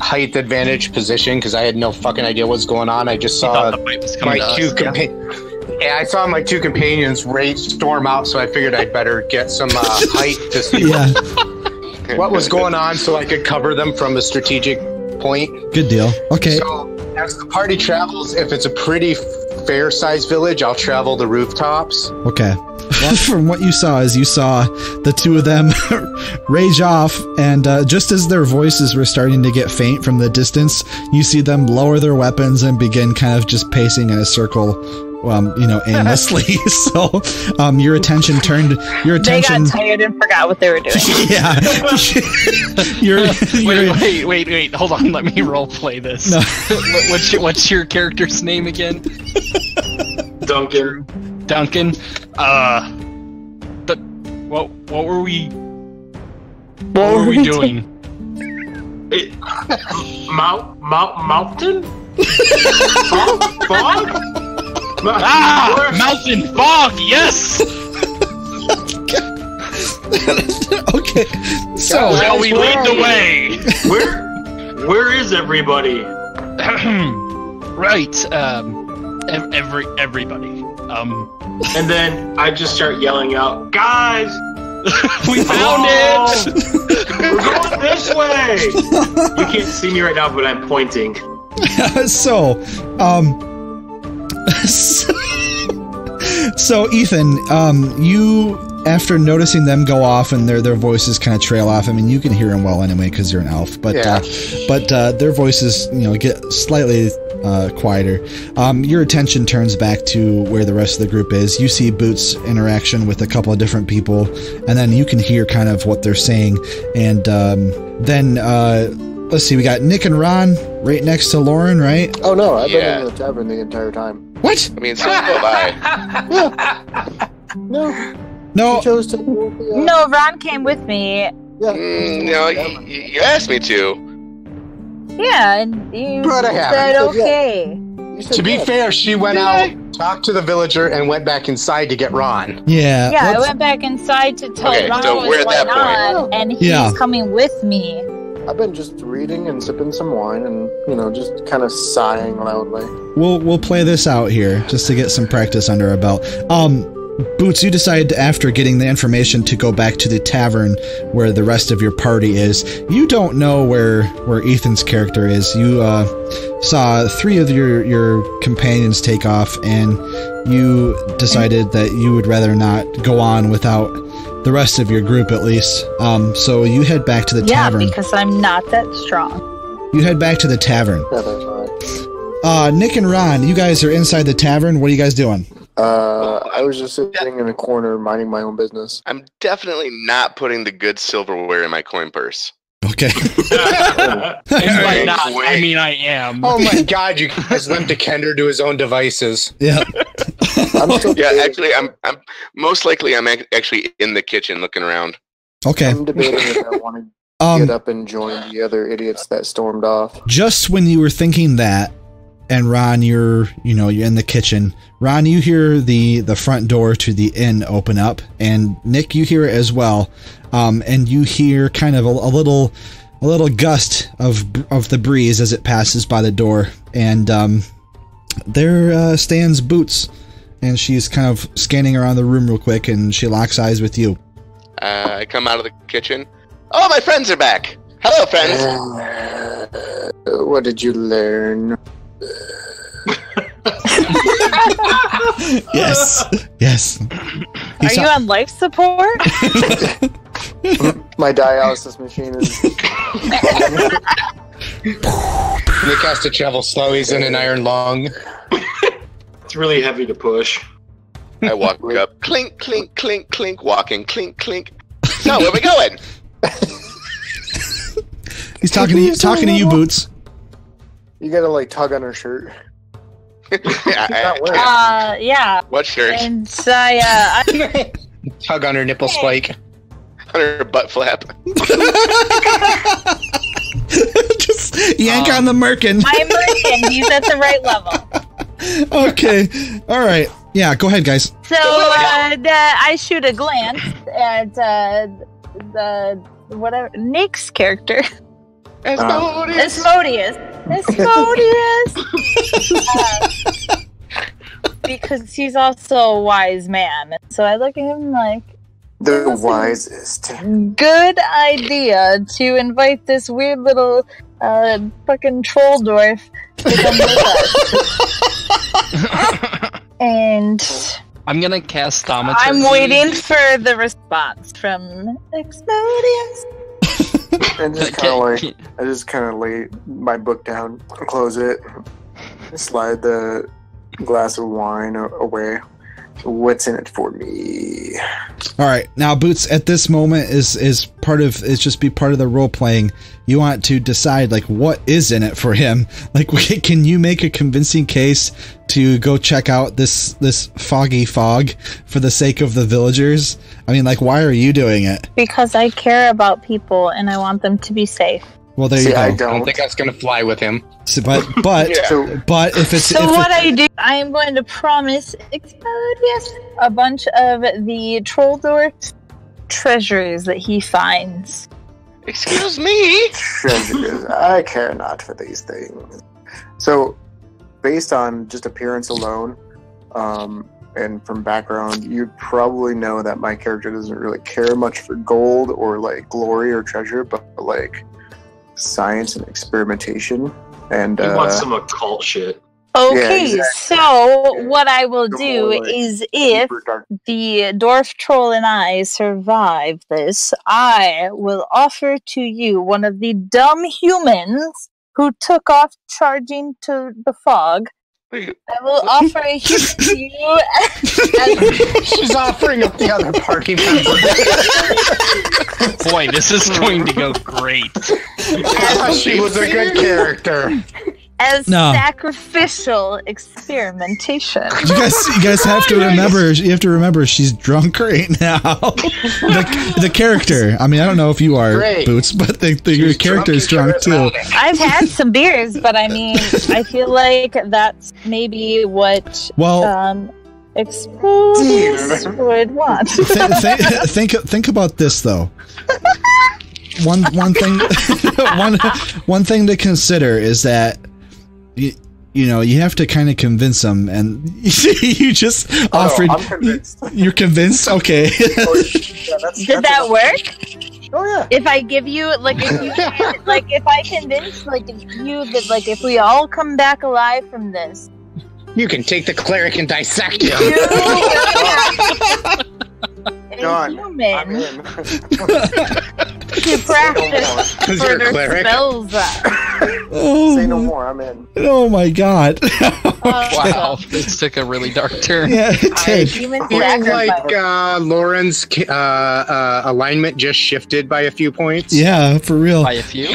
height advantage position because I had no fucking idea what was going on. I just saw my two companions. Yeah, I saw my two companions storm out, so I figured I'd better get some height to see what was going on so I could cover them from a strategic point. Good deal. Okay. So as the party travels, if it's a pretty fair-sized village, I'll travel the rooftops. Okay. Well, from what you saw is you saw the two of them rage off, and just as their voices were starting to get faint from the distance, you see them lower their weapons and begin kind of just pacing in a circle, aimlessly. So, your attention turned. They got tired and forgot what they were doing. Yeah. Wait. Hold on. Let me role play this. No. What's your character's name again? Duncan. What were we doing? Mountain? Fog? Mountain fog, yes! Okay. So shall we lead the way? Where is everybody? Right, everybody. And then I just start yelling out, guys! We found it! We're going this way! You can't see me right now, but I'm pointing. So Ethan, you, after noticing them go off and their voices kind of trail off, I mean, you can hear them well anyway because you're an elf, but their voices, get slightly quieter. Your attention turns back to where the rest of the group is. You see Boots' interaction with a couple of different people, and then you can hear kind of what they're saying. And then let's see, we got Nick and Ron right next to Lauren, right? Oh no, I've been in the tavern the entire time. What? I mean, so have I. No. You chose to. No, Ron came with me. Yeah. You asked me to. Yeah, and you said okay. To be fair, she went out, talked to the villager, and went back inside to get Ron. Yeah. Yeah, I went back inside to tell Ron so what we're was at that going on, and he's coming with me. I've been just reading and sipping some wine and, just kind of sighing loudly. We'll play this out here just to get some practice under our belt. Boots, you decide after getting the information to go back to the tavern where the rest of your party is. You don't know where Ethan's character is. You saw 3 of your companions take off, and you decided that you would rather not go on without the rest of your group, at least. So you head back to the tavern. Yeah, because I'm not that strong. You head back to the tavern. Yeah, that's right. Nick and Ron, you guys are inside the tavern. What are you guys doing? I was just sitting in a corner minding my own business. I'm definitely not putting the good silverware in my coin purse. Okay. By not, I mean I am. Oh my god, you guys left Kender to his own devices. Yeah. Actually, I'm most likely I'm actually in the kitchen looking around. Okay. I'm debating if I want to get up and join the other idiots that stormed off. Just when you were thinking that, and Ron, you're in the kitchen. Ron, you hear the front door to the inn open up, and Nick, you hear it as well. And you hear kind of a little gust of the breeze as it passes by the door, and there stands Boots, and she's kind of scanning around the room real quick, and she locks eyes with you. I come out of the kitchen. Oh, my friends are back. Hello, friends. What did you learn? Yes. Are you on life support? My dialysis machine is. Nick has to travel slow. He's in an iron lung. It's really heavy to push. I walk up. Clink, clink, clink, clink. Walking. Clink, clink. So, where we going? He's talking to you, Boots. You gotta tug on her shirt. Yeah. What shirt? And tug on her nipple spike. On her butt flap. Just yank on the merkin. My merkin, he's at the right level. Okay. All right. Yeah, go ahead, guys. So I shoot a glance at the Nick's character. Asmodeus. Because he's also a wise man. So I look at him like... The wisest. Good idea to invite this weird little fucking troll dwarf to come with us. And... I'm gonna cast Thaumaturgy. I'm waiting for the response from Exmodius. And I just kind of lay my book down, close it, slide the glass of wine away. What's in it for me? All right, now Boots. At this moment is just be part of the role playing. You want to decide like what is in it for him. Like, can you make a convincing case to go check out this foggy fog for the sake of the villagers? I mean, like, why are you doing it? Because I care about people and I want them to be safe. Well, there you go. I don't think that's going to fly with him. So, but if it's I do, I am going to promise Exmodius a bunch of the troll dwarf's treasures that he finds. Excuse me? Treasures. I care not for these things. So, based on just appearance alone, and from background, you'd probably know that my character doesn't really care much for gold or like glory or treasure, but like science and experimentation. And he wants some occult shit. Okay, yeah, exactly. So what I will do is if the dwarf troll and I survive this, I will offer to you one of the dumb humans who took off charging to the fog. I will offer a human to you. She's offering up the other party members. Boy, this is going to go great. She was a good character. As sacrificial experimentation. You guys have to remember. You have to remember she's drunk right now. the character. I mean, I don't know if you are, Boots, but your character is drunk too. I've had some beers, but I mean, I feel like that's maybe what Explosives would want. Think about this though. One thing to consider is that you know, you have to kind of convince them, and you just offered. I'm convinced. You're convinced? Okay. Did that work? Oh yeah. If I give you if I convince you that if we all come back alive from this, you can take the cleric and dissect him. Done. I'm in. To practice further spells. Say no more. I'm in. Oh my god! Wow, this took a really dark turn. Yeah, it did. Feels like Lauren's alignment just shifted by a few points. Yeah, for real. By a few.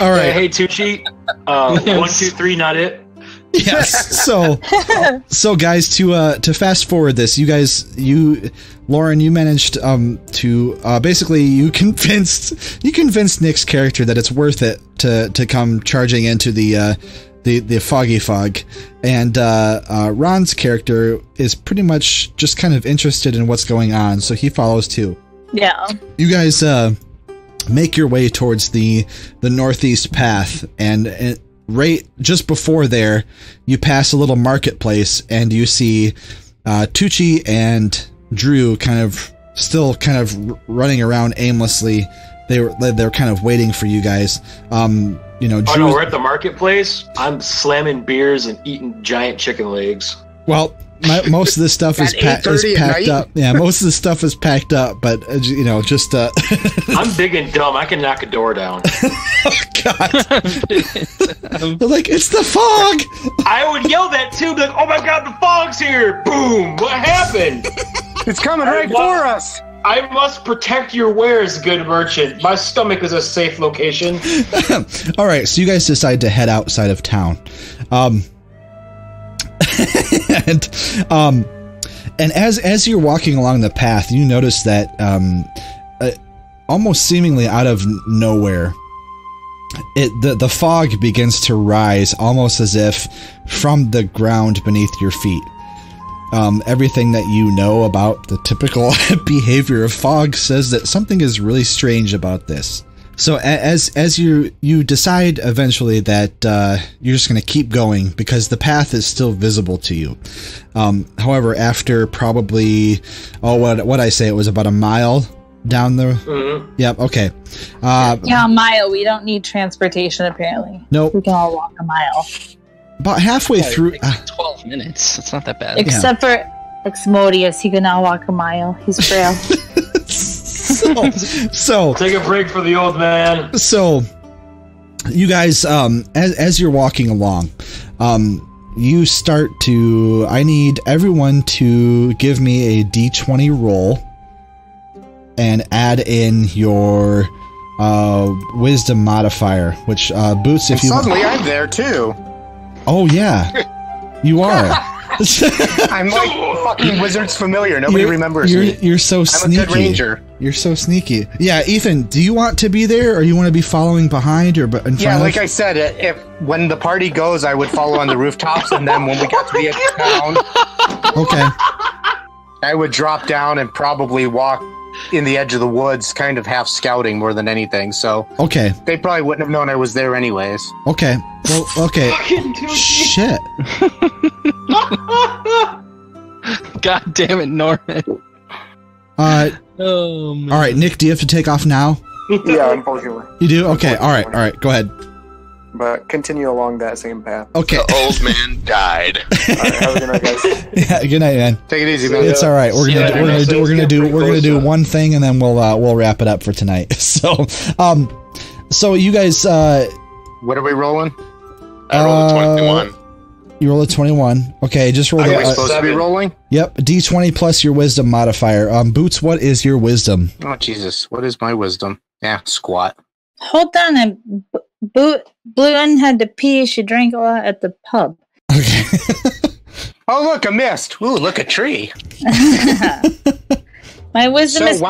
All right. Hey, Tucci. 1, 2, 3, not it. Yes. So guys, to fast forward this, Lauren, you managed to basically you convinced Nick's character that it's worth it to come charging into the foggy fog, and Ron's character is pretty much just kind of interested in what's going on, so he follows too. Yeah. You guys make your way towards the northeast path, and right just before there, you pass a little marketplace, and you see Tucci and Drew still running around aimlessly. They're kind of waiting for you guys. Drew. We're at the marketplace. I'm slamming beers and eating giant chicken legs. Well, most of this stuff is packed up. Yeah, most of the stuff is packed up, but just. I'm big and dumb. I can knock a door down. Oh, God. They're like, it's the fog. I would yell that too. Like, oh my God, the fog's here! Boom! What happened? It's coming right for us. I must protect your wares, good merchant. My stomach is a safe location. All right, so you guys decide to head outside of town. And as you're walking along the path, you notice that almost seemingly out of nowhere, the fog begins to rise, almost as if from the ground beneath your feet. Everything that you know about the typical behavior of fog says that something is really strange about this. So as you decide eventually that you're just going to keep going because the path is still visible to you. However, after probably what I say, it was about a mile down the. Mm-hmm. Yep. Okay. Yeah, a mile. We don't need transportation apparently. Nope. We can all walk a mile. About halfway through. 12 minutes. It's not that bad. Except for Exmodius, he can now walk a mile. He's frail. So take a break for the old man. So you guys, as you're walking along, you start to. I need everyone to give me a D20 roll and add in your wisdom modifier, which Boots. If you suddenly I'm there too. Oh yeah, you are. I'm like fucking wizard's familiar. Nobody remembers me. You're so sneaky. I'm a good ranger. You're so sneaky. Yeah, Ethan, do you want to be there, or you want to be following behind or in front? Yeah, like I said, when the party goes, I would follow on the rooftops, and then when we got to the edge of town, okay, I would drop down and probably walk in the edge of the woods, kind of half scouting more than anything. So okay, they probably wouldn't have known I was there anyways. Okay, well, okay. Shit. God damn it, Norman. Oh, man. All right, Nick, do you have to take off now? Yeah, unfortunately. You do? Okay, all right, go ahead. But continue along that same path. Okay. The old man died. All right, have a good night, guys. Yeah, good night, man. Take it easy, man. It's all right. We're gonna do one thing, and then we'll wrap it up for tonight. So you guys. What are we rolling? I rolled a 21. You roll a 21. Okay, just roll. Are we supposed to be rolling? Yep, D20 plus your wisdom modifier. Boots, what is your wisdom? Oh Jesus, what is my wisdom? Yeah, squat. Hold on, Blue One had to pee. She drank a lot at the pub. Okay. Oh look, a mist. Ooh, look, a tree. My wisdom is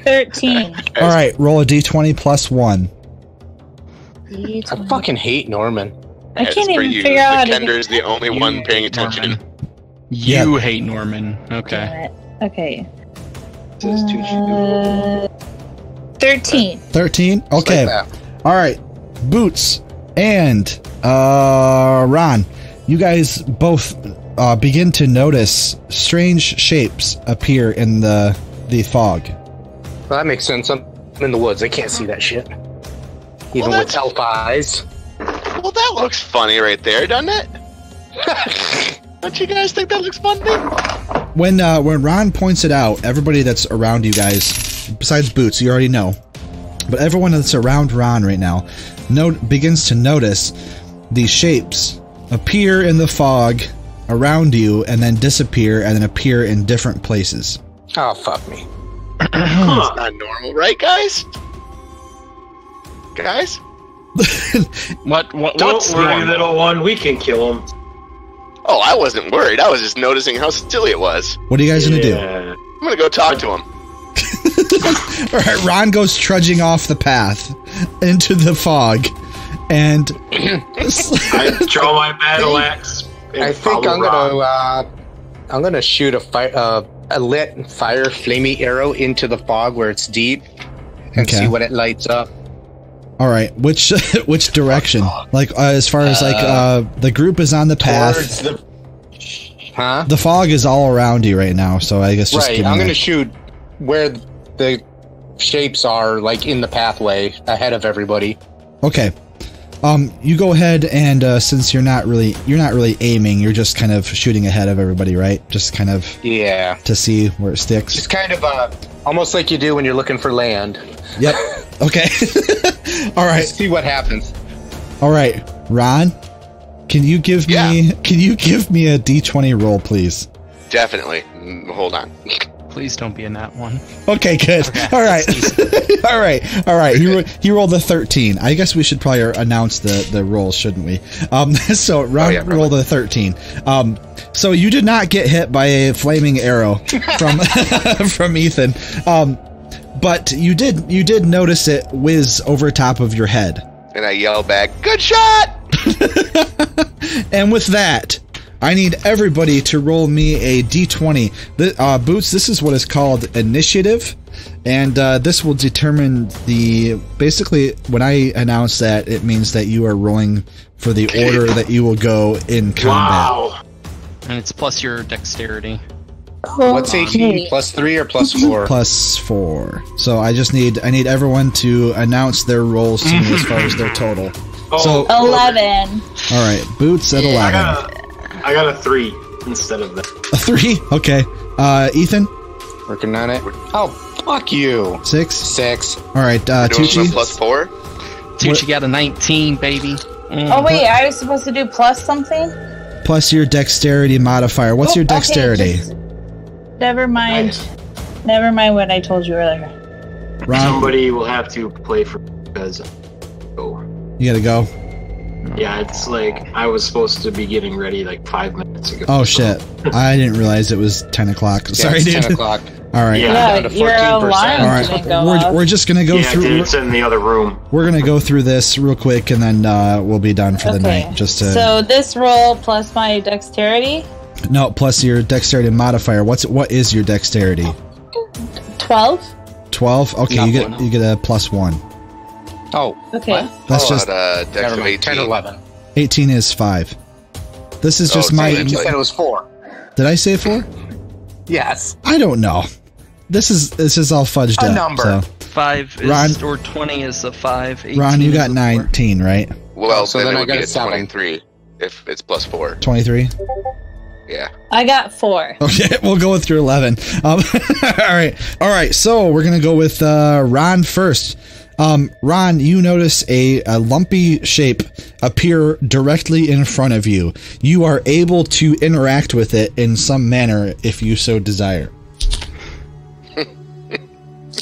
13. All right, roll a D20 plus 1. I fucking hate Norman. I can't even figure out. Kender's the only one paying attention. You hate Norman. Okay. Okay. 13. 13? Okay. Like all right. Boots and Ron, you guys both begin to notice strange shapes appear in the fog. Well, that makes sense. I'm in the woods. I can't see that shit. Even with elf eyes. Well, that looks funny right there, doesn't it? Don't you guys think that looks funny? When Ron points it out, everybody that's around you guys, besides Boots, you already know, but everyone that's around Ron right now begins to notice these shapes appear in the fog around you and then disappear and then appear in different places. Oh, fuck me. It's not normal, right, guys? Guys? What's Don't worry, little one. We can kill him. Oh, I wasn't worried. I was just noticing how silly it was. What are you guys going to do? I'm going to go talk to him. All right, Ron goes trudging off the path into the fog, and I draw my battle axe. I think I'm gonna shoot a lit fire flamey arrow into the fog where it's deep, and see what it lights up. All right, which direction? Like as far as the group is on the path. The fog is all around you right now, so I guess just right. I'm gonna shoot where the shapes are, like in the pathway ahead of everybody. Okay. You go ahead and since you're not really aiming, you're just kind of shooting ahead of everybody, right? Just kind of to see where it sticks. It's kind of almost like you do when you're looking for land. Yep. Okay. All right. Just see what happens. All right, Ron, can you give me a D20 roll, please? Definitely. Hold on. Please don't be in that one. Okay, good. Okay. All right. All right. He rolled a 13. I guess we should probably announce the rolls, shouldn't we? So Ron rolled a 13. So you did not get hit by a flaming arrow from Ethan. But you did notice it whiz over top of your head. And I yell back, "Good shot!" And with that, I need everybody to roll me a d20. Boots, this is what is called initiative, and this will determine basically, when I announce that, it means that you are rolling for the order that you will go in combat. Wow. And it's plus your dexterity. What's 18? Plus 3 or plus 4? Plus 4. So I need everyone to announce their rolls to me as far as their total. So 11. All right, Boots at 11. I got a 3 instead of that. A 3? Okay. Ethan? Working on it. Oh, fuck you. 6? 6. All right, Tucci? Plus 4? Tucci got a 19, baby. Oh, wait, I was supposed to do plus something? Plus your dexterity modifier. What's your dexterity? Okay, never mind. Never mind what I told you earlier. Ron? Somebody will have to play for because. Oh. You gotta go? Yeah, it's like I was supposed to be getting ready like 5 minutes ago. Oh, shit. I didn't realize it was 10 o'clock. Sorry, it's dude. 10 o'clock. All right. Yeah, your alarm didn't go off. We're just gonna go through. Yeah, it's in the other room. We're gonna go through this real quick, and then we'll be done for the night. Just to. So this roll plus my dexterity. No, plus your dexterity modifier. What is your dexterity? 12. 12. Okay, you get a plus 1. Oh. Okay. What? That's just dex of 18. 10 or 11. 18 is 5. This is just my. You said it was 4. Did I say 4? Yes. I don't know. This is all fudged up. A number. So. 5 is, Ron, or 20 is a 5. Ron, you got 19, right? Well, so then I it would got be a a 7. 23 if it's plus 4. 23? Yeah. I got 4. Okay, we'll go through 11. All right. So we're gonna go with Ron first. Ron, you notice a lumpy shape appear directly in front of you. You are able to interact with it in some manner if you so desire.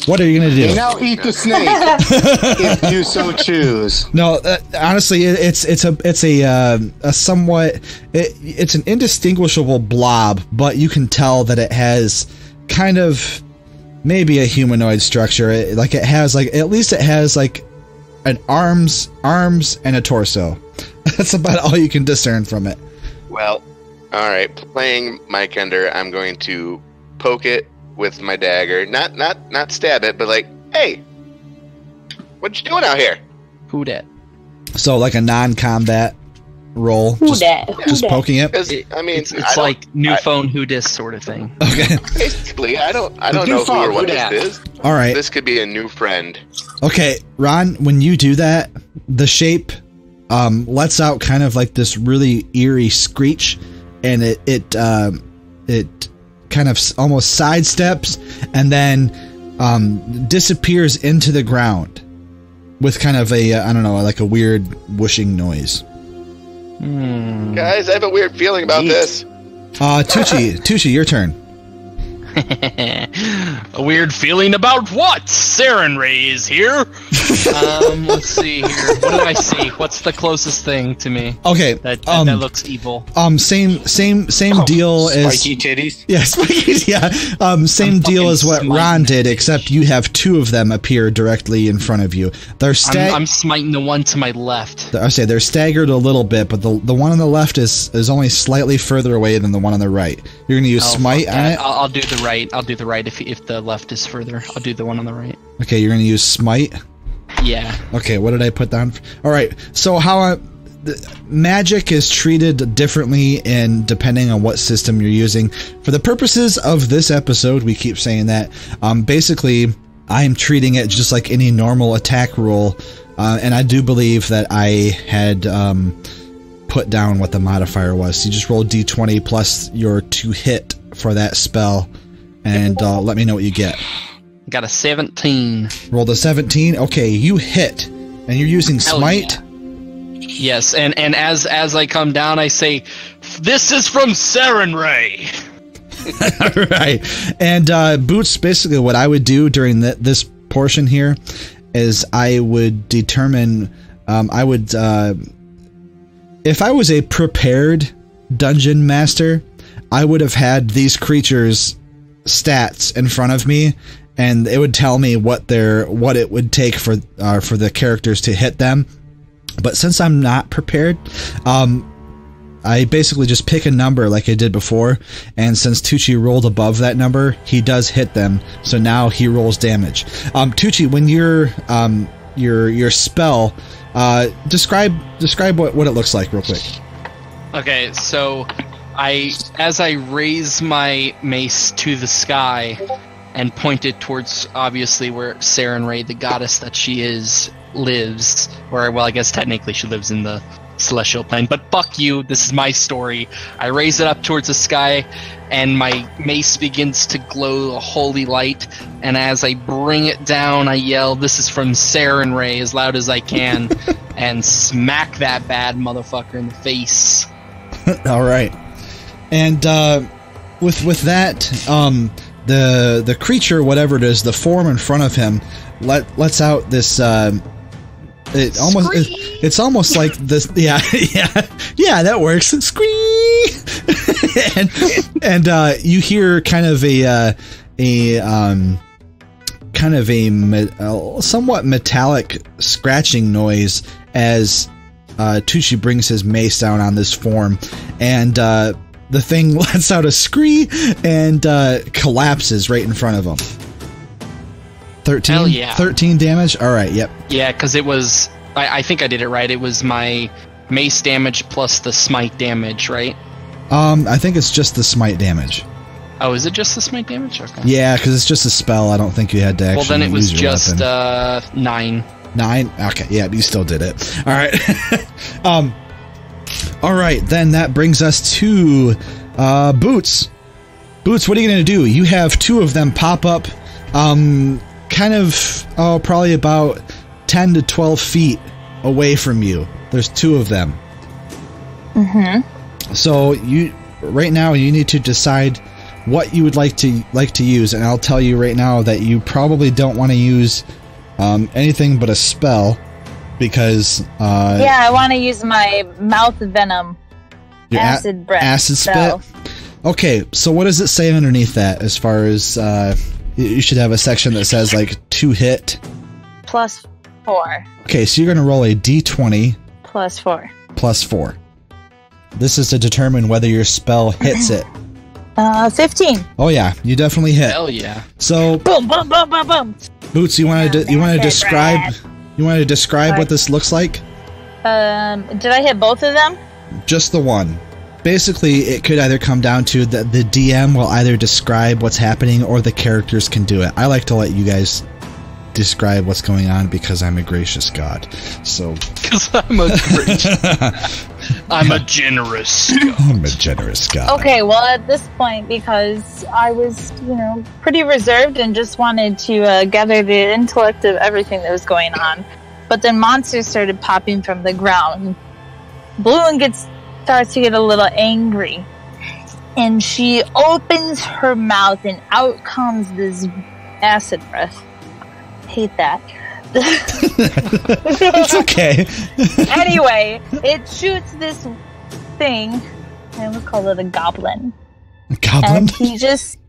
What are you gonna do? You now eat the snake if you so choose. No, honestly, it's a somewhat it's an indistinguishable blob, but you can tell that it has kind of maybe a humanoid structure. It has at least it has an arms and a torso. That's about all you can discern from it. Well, all right. Playing Mike Ender, I'm going to poke it with my dagger. Not stab it, but hey, what you doing out here? Who dat? So like a non-combat roll. Who dat? Just poking it. I mean, it's like new phone who dis sort of thing. Okay. Basically, I don't know who or what this is. All right. This could be a new friend. Okay, Ron, when you do that, the shape lets out kind of like this really eerie screech, and it kind of almost sidesteps and then disappears into the ground with kind of a I don't know, like a weird whooshing noise. Guys, I have a weird feeling about this. Tucci, your turn. A weird feeling about what? Saren Ray is here. Let's see here. What did I see? What's the closest thing to me? Okay, that looks evil. Same deal as spiky titties. Yeah, spiky. Yeah, same deal as what Ron did, except you have 2 of them appear directly in front of you. They're I'm smiting the one to my left. I say they're staggered a little bit, but the one on the left is only slightly further away than the one on the right. You're gonna use smite on it. I'll do the right. I'll do the right if the left is further. I'll do the one on the right. Okay, you're gonna use smite. Yeah. Okay, what did I put down? All right. So magic is treated differently depending on what system you're using. For the purposes of this episode, we keep saying that. Basically, I am treating it just like any normal attack roll, and I do believe that I had put down what the modifier was. So you just roll d20 plus your 2 hit for that spell, and let me know what you get. Got a 17. Rolled a 17. Okay, you hit, and you're using smite. Yeah. Yes, and as I come down, I say, "This is from Saren Ray." Right, and Boots. Basically, what I would do during this portion here is I would determine. If I was a prepared dungeon master, I would have had these creatures' stats in front of me, and it would tell me what it would take for the characters to hit them. But since I'm not prepared, I basically just pick a number like I did before, and since Tucci rolled above that number, he does hit them. So now he rolls damage. Tucci, when your spell, describe what it looks like real quick. Okay, so as I raise my mace to the sky and point it towards obviously where Saren Ray, the goddess that she is, lives, or well, I guess technically she lives in the celestial plane, but fuck you, this is my story. I raise it up towards the sky, and my mace begins to glow a holy light, and as I bring it down, I yell, "This is from Saren Ray," as loud as I can, and smack that bad motherfucker in the face. All right. And with that, the creature, whatever it is, the form in front of him, lets out this. It's almost like this. Yeah, that works. Squee! and you hear kind of a somewhat metallic scratching noise as Tucci brings his mace down on this form, and the thing lets out a scree and collapses right in front of him. 13? Hell yeah. 13 damage? Alright, yep. Yeah, because it was... I think I did it right. It was my mace damage plus the smite damage, right? I think it's just the smite damage. Oh, is it just the smite damage? Okay. Yeah, because it's just a spell. I don't think you had to actually use your weapon. Well, then it was just 9. 9? Okay, yeah, you still did it. Alright. Alright, then that brings us to Boots. Boots, what are you going to do? You have 2 of them pop up, kind of, probably about 10 to 12 feet away from you. There's 2 of them. Mm-hmm. So right now you need to decide what you would like to use, and I'll tell you right now that you probably don't want to use anything but a spell, because yeah, I want to use my mouth venom, acid breath, acid spit. Okay, so what does it say underneath that? As far as you should have a section that says like 2 hit plus 4. Okay, so you're going to roll a d20 plus 4. Plus 4. This is to determine whether your spell hits it. 15. Oh yeah, you definitely hit. Hell yeah. So boom, boom, boom, boom, boom. Boots, you want to describe what this looks like? Did I hit both of them? Just the one. Basically, it could either come down to that the DM will either describe what's happening or the characters can do it. I like to let you guys describe what's going on because I'm a gracious god. So because I'm a gracious I'm a generous god. I'm a generous god. Okay, well at this point, because I was, pretty reserved and just wanted to gather the intellect of everything that was going on, but then monsters started popping from the ground. Blue starts to get a little angry, and she opens her mouth and out comes this acid breath. Hate that. It's okay. Anyway, it shoots this thing. I would call it a goblin. A goblin? And he just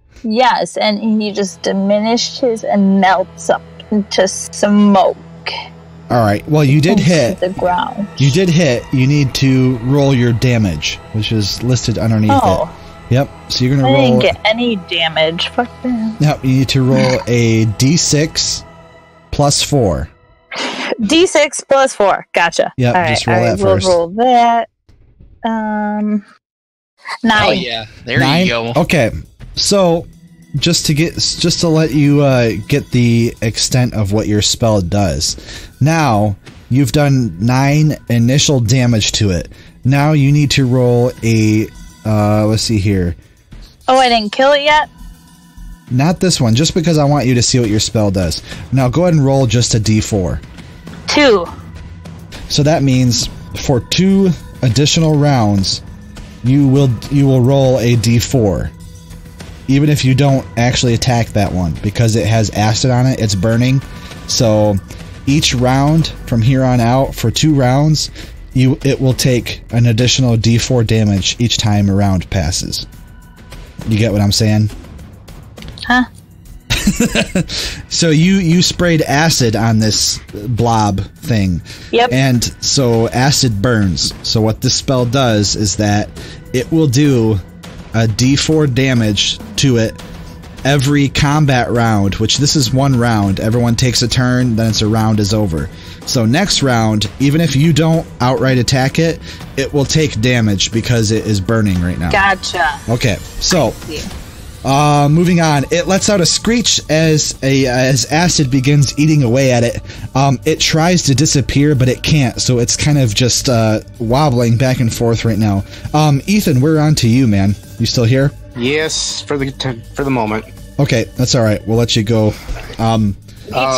diminishes and melts up into smoke. Alright, well you did hit. The ground. You did hit. You need to roll your damage, which is listed underneath it. Yep, so you're going to roll... I didn't get any damage. Fuck that. Yep, you need to roll a d6 plus 4. D6 plus 4. Gotcha. Yep, all just right, roll that first. We'll roll that. 9. Oh yeah, there 9? you go. Okay, so just to let you get the extent of what your spell does. Now you've done 9 initial damage to it. Now you need to roll a let's see here. Oh, I didn't kill it yet? Not this one, just because I want you to see what your spell does. Now go ahead and roll just a d4. 2. So that means for 2 additional rounds, you will roll a d4. Even if you don't actually attack that one, because it has acid on it, it's burning. So each round from here on out, for 2 rounds, it will take an additional d4 damage each time a round passes. You get what I'm saying? Huh? So you sprayed acid on this blob thing. Yep. And so acid burns. So what this spell does is that it will do a D4 damage to it every combat round, which this is one round. Everyone takes a turn, then it's a round is over. So next round, even if you don't outright attack it, it will take damage because it is burning right now. Gotcha. Okay, so moving on. It lets out a screech as acid begins eating away at it. It tries to disappear, but it can't, so it's kind of just wobbling back and forth right now. Ethan, we're on to you, man. You still here? Yes, for the moment. Okay, that's all right. We'll let you go. Me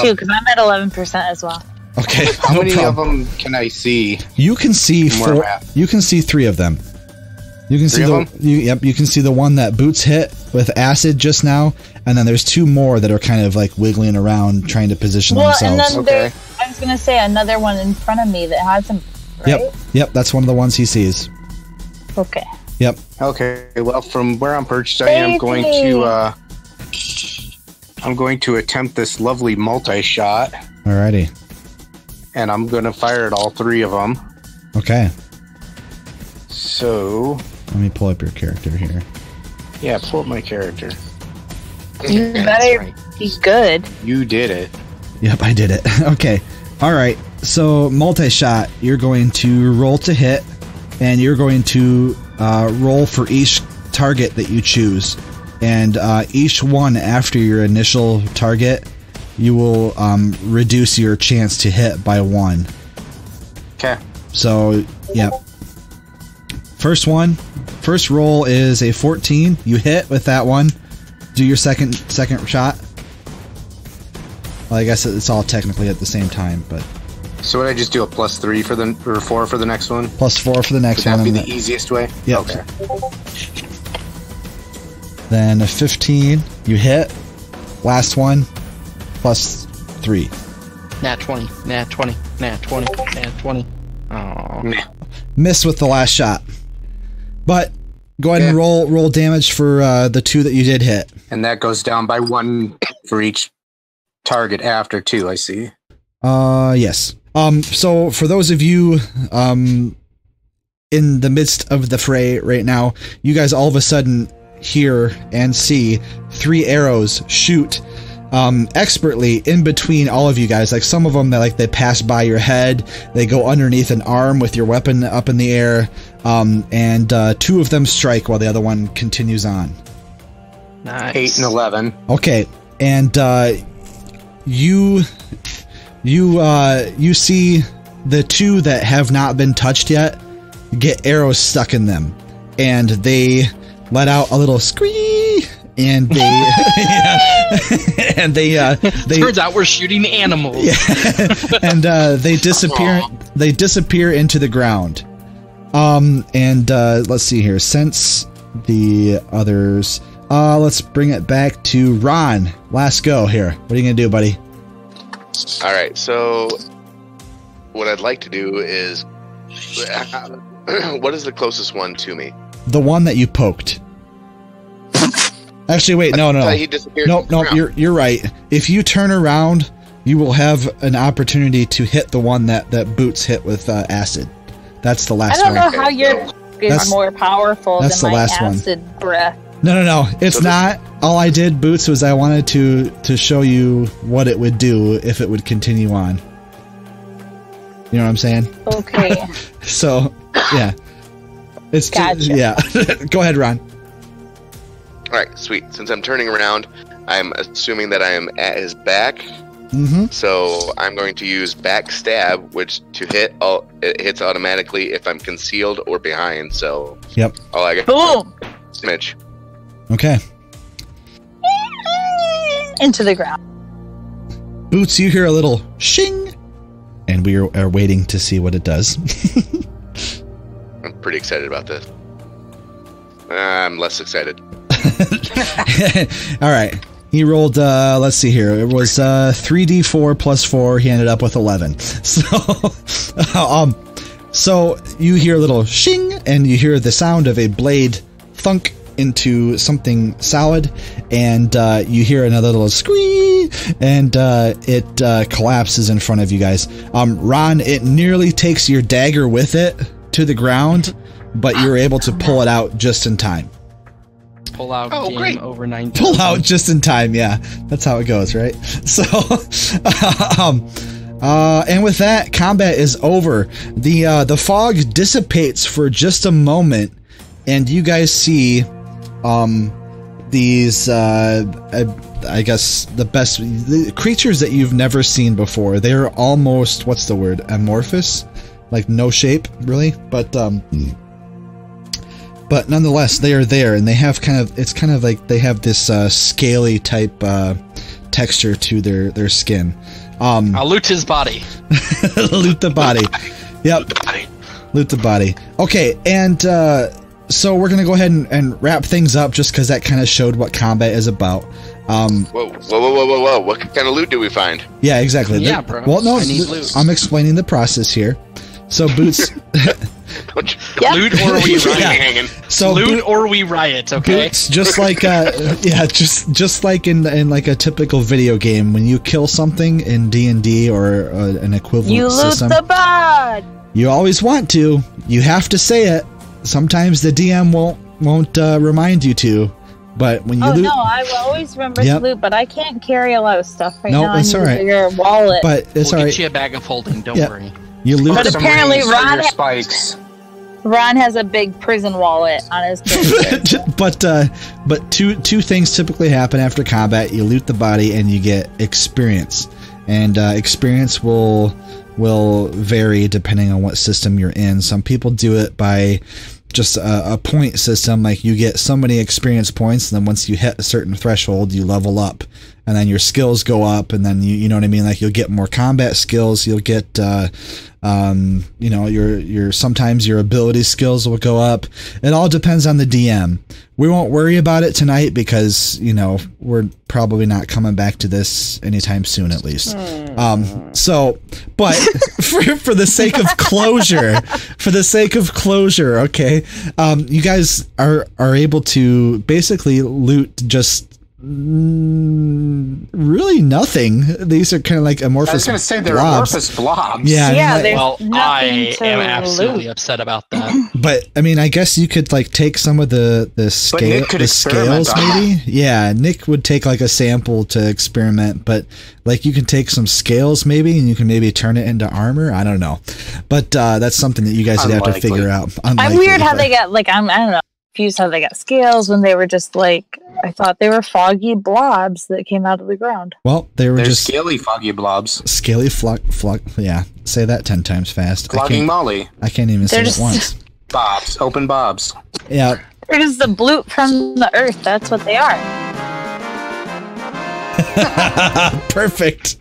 too, because I'm at 11% as well. Okay. How many of them can I see? You can see four. You can see 3 of them. You can see you can see the one that Boots hit with acid just now, and then there's 2 more that are kind of like wiggling around trying to position themselves. And then there's, I was gonna say another one in front of me that has some. Right? Yep, that's one of the ones he sees. Okay. Yep. Okay. Well, from where I'm perched, I am going to attempt this lovely multi-shot. Alrighty. And I'm going to fire at all 3 of them. Okay. So... let me pull up your character here. Yeah, pull up my character. You better be good. You did it. Yep, I did it. Okay. Alright, so multi-shot, you're going to roll to hit, and you're going to roll for each target that you choose. And each one after your initial target, you will reduce your chance to hit by 1. Okay. So, yeah. First roll is a 14. You hit with that one. Do your second shot. Well, I guess it's all technically at the same time, but... So would I just do a +3 for the, or 4 for the next one? +4 for the next one. Would that be the easiest way? Yep. Okay. Then a 15. You hit. Last one. +3. Nat 20. Nat 20. Nat 20. Nat 20. Oh. Miss with the last shot. But go ahead and roll damage for the 2 that you did hit. And that goes down by 1 for each target after 2, I see. Yes. So for those of you in the midst of the fray right now, you guys all of a sudden hear and see 3 arrows shoot expertly in between all of you guys. Like some of them that like they pass by your head, they go underneath an arm with your weapon up in the air, and 2 of them strike while the other one continues on. Nice. 8 and 11. Okay, and you see the 2 that have not been touched yet get arrows stuck in them, and they let out a little scream, and they and they turns out we're shooting animals. Yeah, and they disappear. Aww. They disappear into the ground. And let's see here. Since the others, let's bring it back to Ron. Last go here. What are you gonna do, buddy? All right. So what I'd like to do is, what is the closest one to me? The one that you poked. Actually, wait, no. He disappeared. No, you're right. If you turn around, you will have an opportunity to hit the one that Boots hit with acid. That's the last one. I don't know how your is more powerful than my acid breath. No. It's not. All I did, Boots, was I wanted to show you what it would do if it would continue on. You know what I'm saying? Okay. So, yeah. It's gotcha. Yeah. Go ahead, Ron. All right, sweet. Since I'm turning around, I'm assuming that I am at his back. Mm-hmm. So I'm going to use backstab, which to hit, it hits automatically if I'm concealed or behind. So yep. All I got. Boom. Smidge. Okay. Into the ground. Boots, you hear a little shing, and we are waiting to see what it does. I'm pretty excited about this. I'm less excited. All right. He rolled, let's see here. It was 3d4 plus 4. He ended up with 11. So you hear a little shing, and you hear the sound of a blade thunk into something solid, and you hear another little scream, and it collapses in front of you guys. Ron, it nearly takes your dagger with it to the ground, but you're able to pull it out just in time. Pull out game over 9. Pull out just in time, yeah. That's how it goes, right? So, and with that, combat is over. The fog dissipates for just a moment, and you guys see these, I guess, the creatures that you've never seen before. They're almost, what's the word, amorphous? Like no shape, really? But nonetheless, they are there, and they have it's kind of like they have this scaly type texture to their skin. I'll loot his body. Loot the body. Yep. Loot the body. Okay, and so we're going to go ahead and wrap things up just because that kind of showed what combat is about. Whoa. What kind of loot do we find? Yeah, exactly. Yeah, bro. Well, no, I need loot. I'm explaining the process here. So, Boots... Loot or we riot. So loot or we riot. Okay. Boots, just like just like in like a typical video game, when you kill something in D&D or an equivalent system, you loot the bod. You always want to. You have to say it. Sometimes the DM won't remind you to. But when you loot, no, I will always remember to loot, but I can't carry a lot of stuff right now. It's all right. Your wallet. But it's all right. We'll get you a bag of holding. Don't worry. You loot. But apparently, Ron has a big prison wallet on his person. but two things typically happen after combat. You loot the body and you get experience, and experience will vary depending on what system you're in. Some people do it by just a point system, like you get so many experience points, and then once you hit a certain threshold, you level up, and then your skills go up, and then you know what I mean, like you'll get more combat skills, you'll get your sometimes your ability skills will go up. It all depends on the DM. We won't worry about it tonight because we're probably not coming back to this anytime soon, at least. But for the sake of closure, okay, you guys are able to basically loot just really nothing. These are kind of like amorphous. I was going to say they're blobs. amorphous blobs. Yeah. Well, I am absolutely upset about that. But I mean, I guess you could like take some of the scales, maybe. Yeah, Nick would take like a sample to experiment, but like you can take some scales maybe, and you can maybe turn it into armor. I don't know, but that's something that you guys would have to figure out. I'm weird how they got like I don't know. Confused how they got scales when they were just like, I thought they were foggy blobs that came out of the ground. Well, they're just scaly foggy blobs. Scaly yeah. Say that 10 times fast. Flogging Molly. I can't even say it once. Bobs. Open bobs. Yeah. They're just the bloop from the earth. That's what they are. Perfect.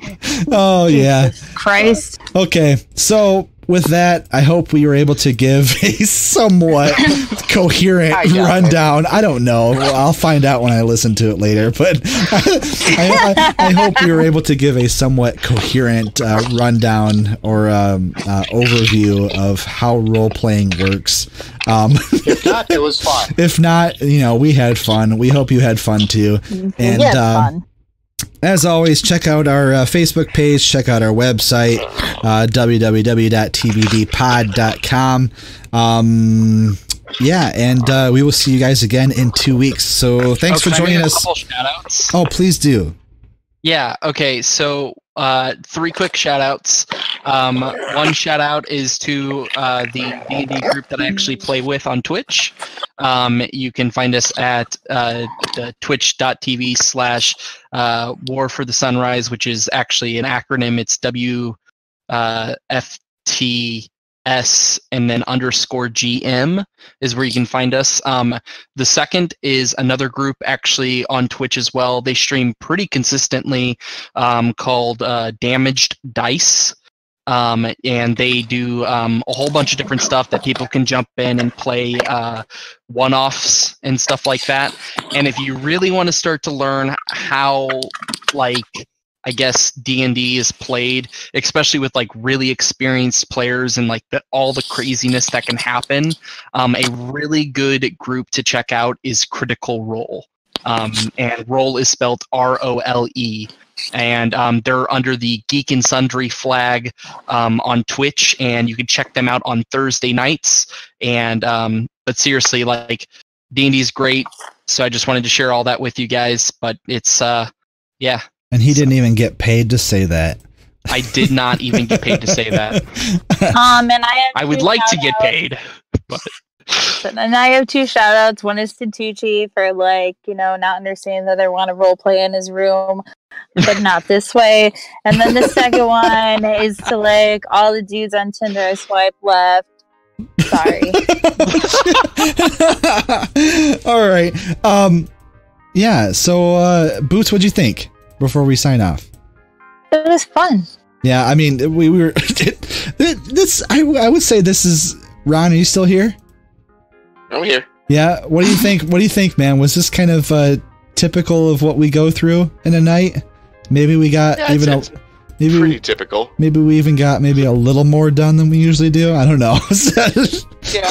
Oh, yeah. Christ. Okay, so with that, I hope we were able to give a somewhat coherent rundown. I don't know. I'll find out when I listen to it later. But I hope we were able to give a somewhat coherent rundown or overview of how role-playing works. If not, it was fun. If not, we had fun. We hope you had fun too. And fun. As always, check out our Facebook page, check out our website, www.tbdpod.com. And we will see you guys again in 2 weeks. So thanks for joining us. Shout-outs? Oh, please do. Yeah, okay, so 3 quick shout-outs. One shout-out is to the D&D group that I actually play with on Twitch. You can find us at twitch.tv/War for the Sunrise, which is actually an acronym. It's WFTS and then _GM is where you can find us. The second is another group actually on Twitch as well. They stream pretty consistently called Damaged Dice. And they do a whole bunch of different stuff that people can jump in and play one-offs and stuff like that. And if you really want to start to learn how I guess D&D is played, especially with like really experienced players and like all the craziness that can happen. A really good group to check out is Critical Role. And Role is spelled ROLE. And they're under the Geek and Sundry flag on Twitch, and you can check them out on Thursday nights. And but seriously, like, D&D is great, so I just wanted to share all that with you guys. But it's yeah. And he didn't even get paid to say that. I did not even get paid to say that. And I would like to get paid, but. And I have 2 shout outs. One is to Tucci for, like, you know, not understanding that I want to role play in his room, but not this way. And then the second one is to, like, all the dudes on Tinder I swipe left. Sorry. All right. Yeah. So, Boots, what'd you think before we sign off? It was fun. Yeah. I mean, we were. This. I would say this is. Ron, are you still here? I'm here. Yeah. What do you think? What do you think, man? Was this kind of typical of what we go through in a night? Maybe we got maybe pretty typical. Maybe we even got a little more done than we usually do. I don't know. Yeah.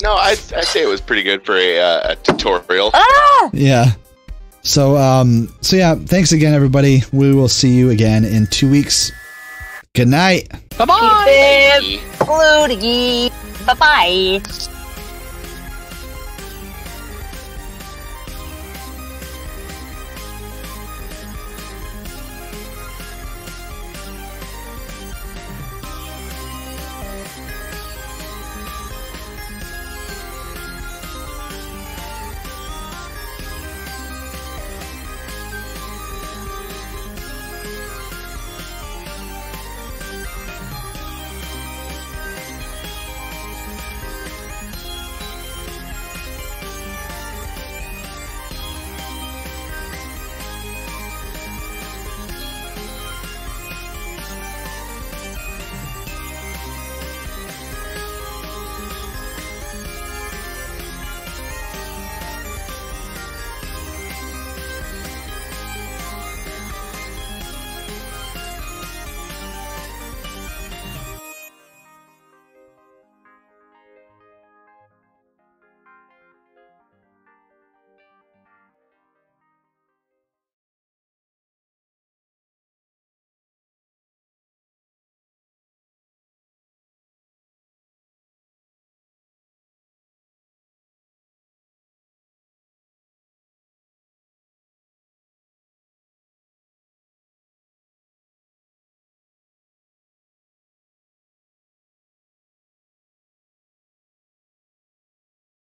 No, I'd say it was pretty good for a tutorial. Ah! Yeah. So yeah. Thanks again, everybody. We will see you again in 2 weeks. Good night. Bye-bye. Bye-bye.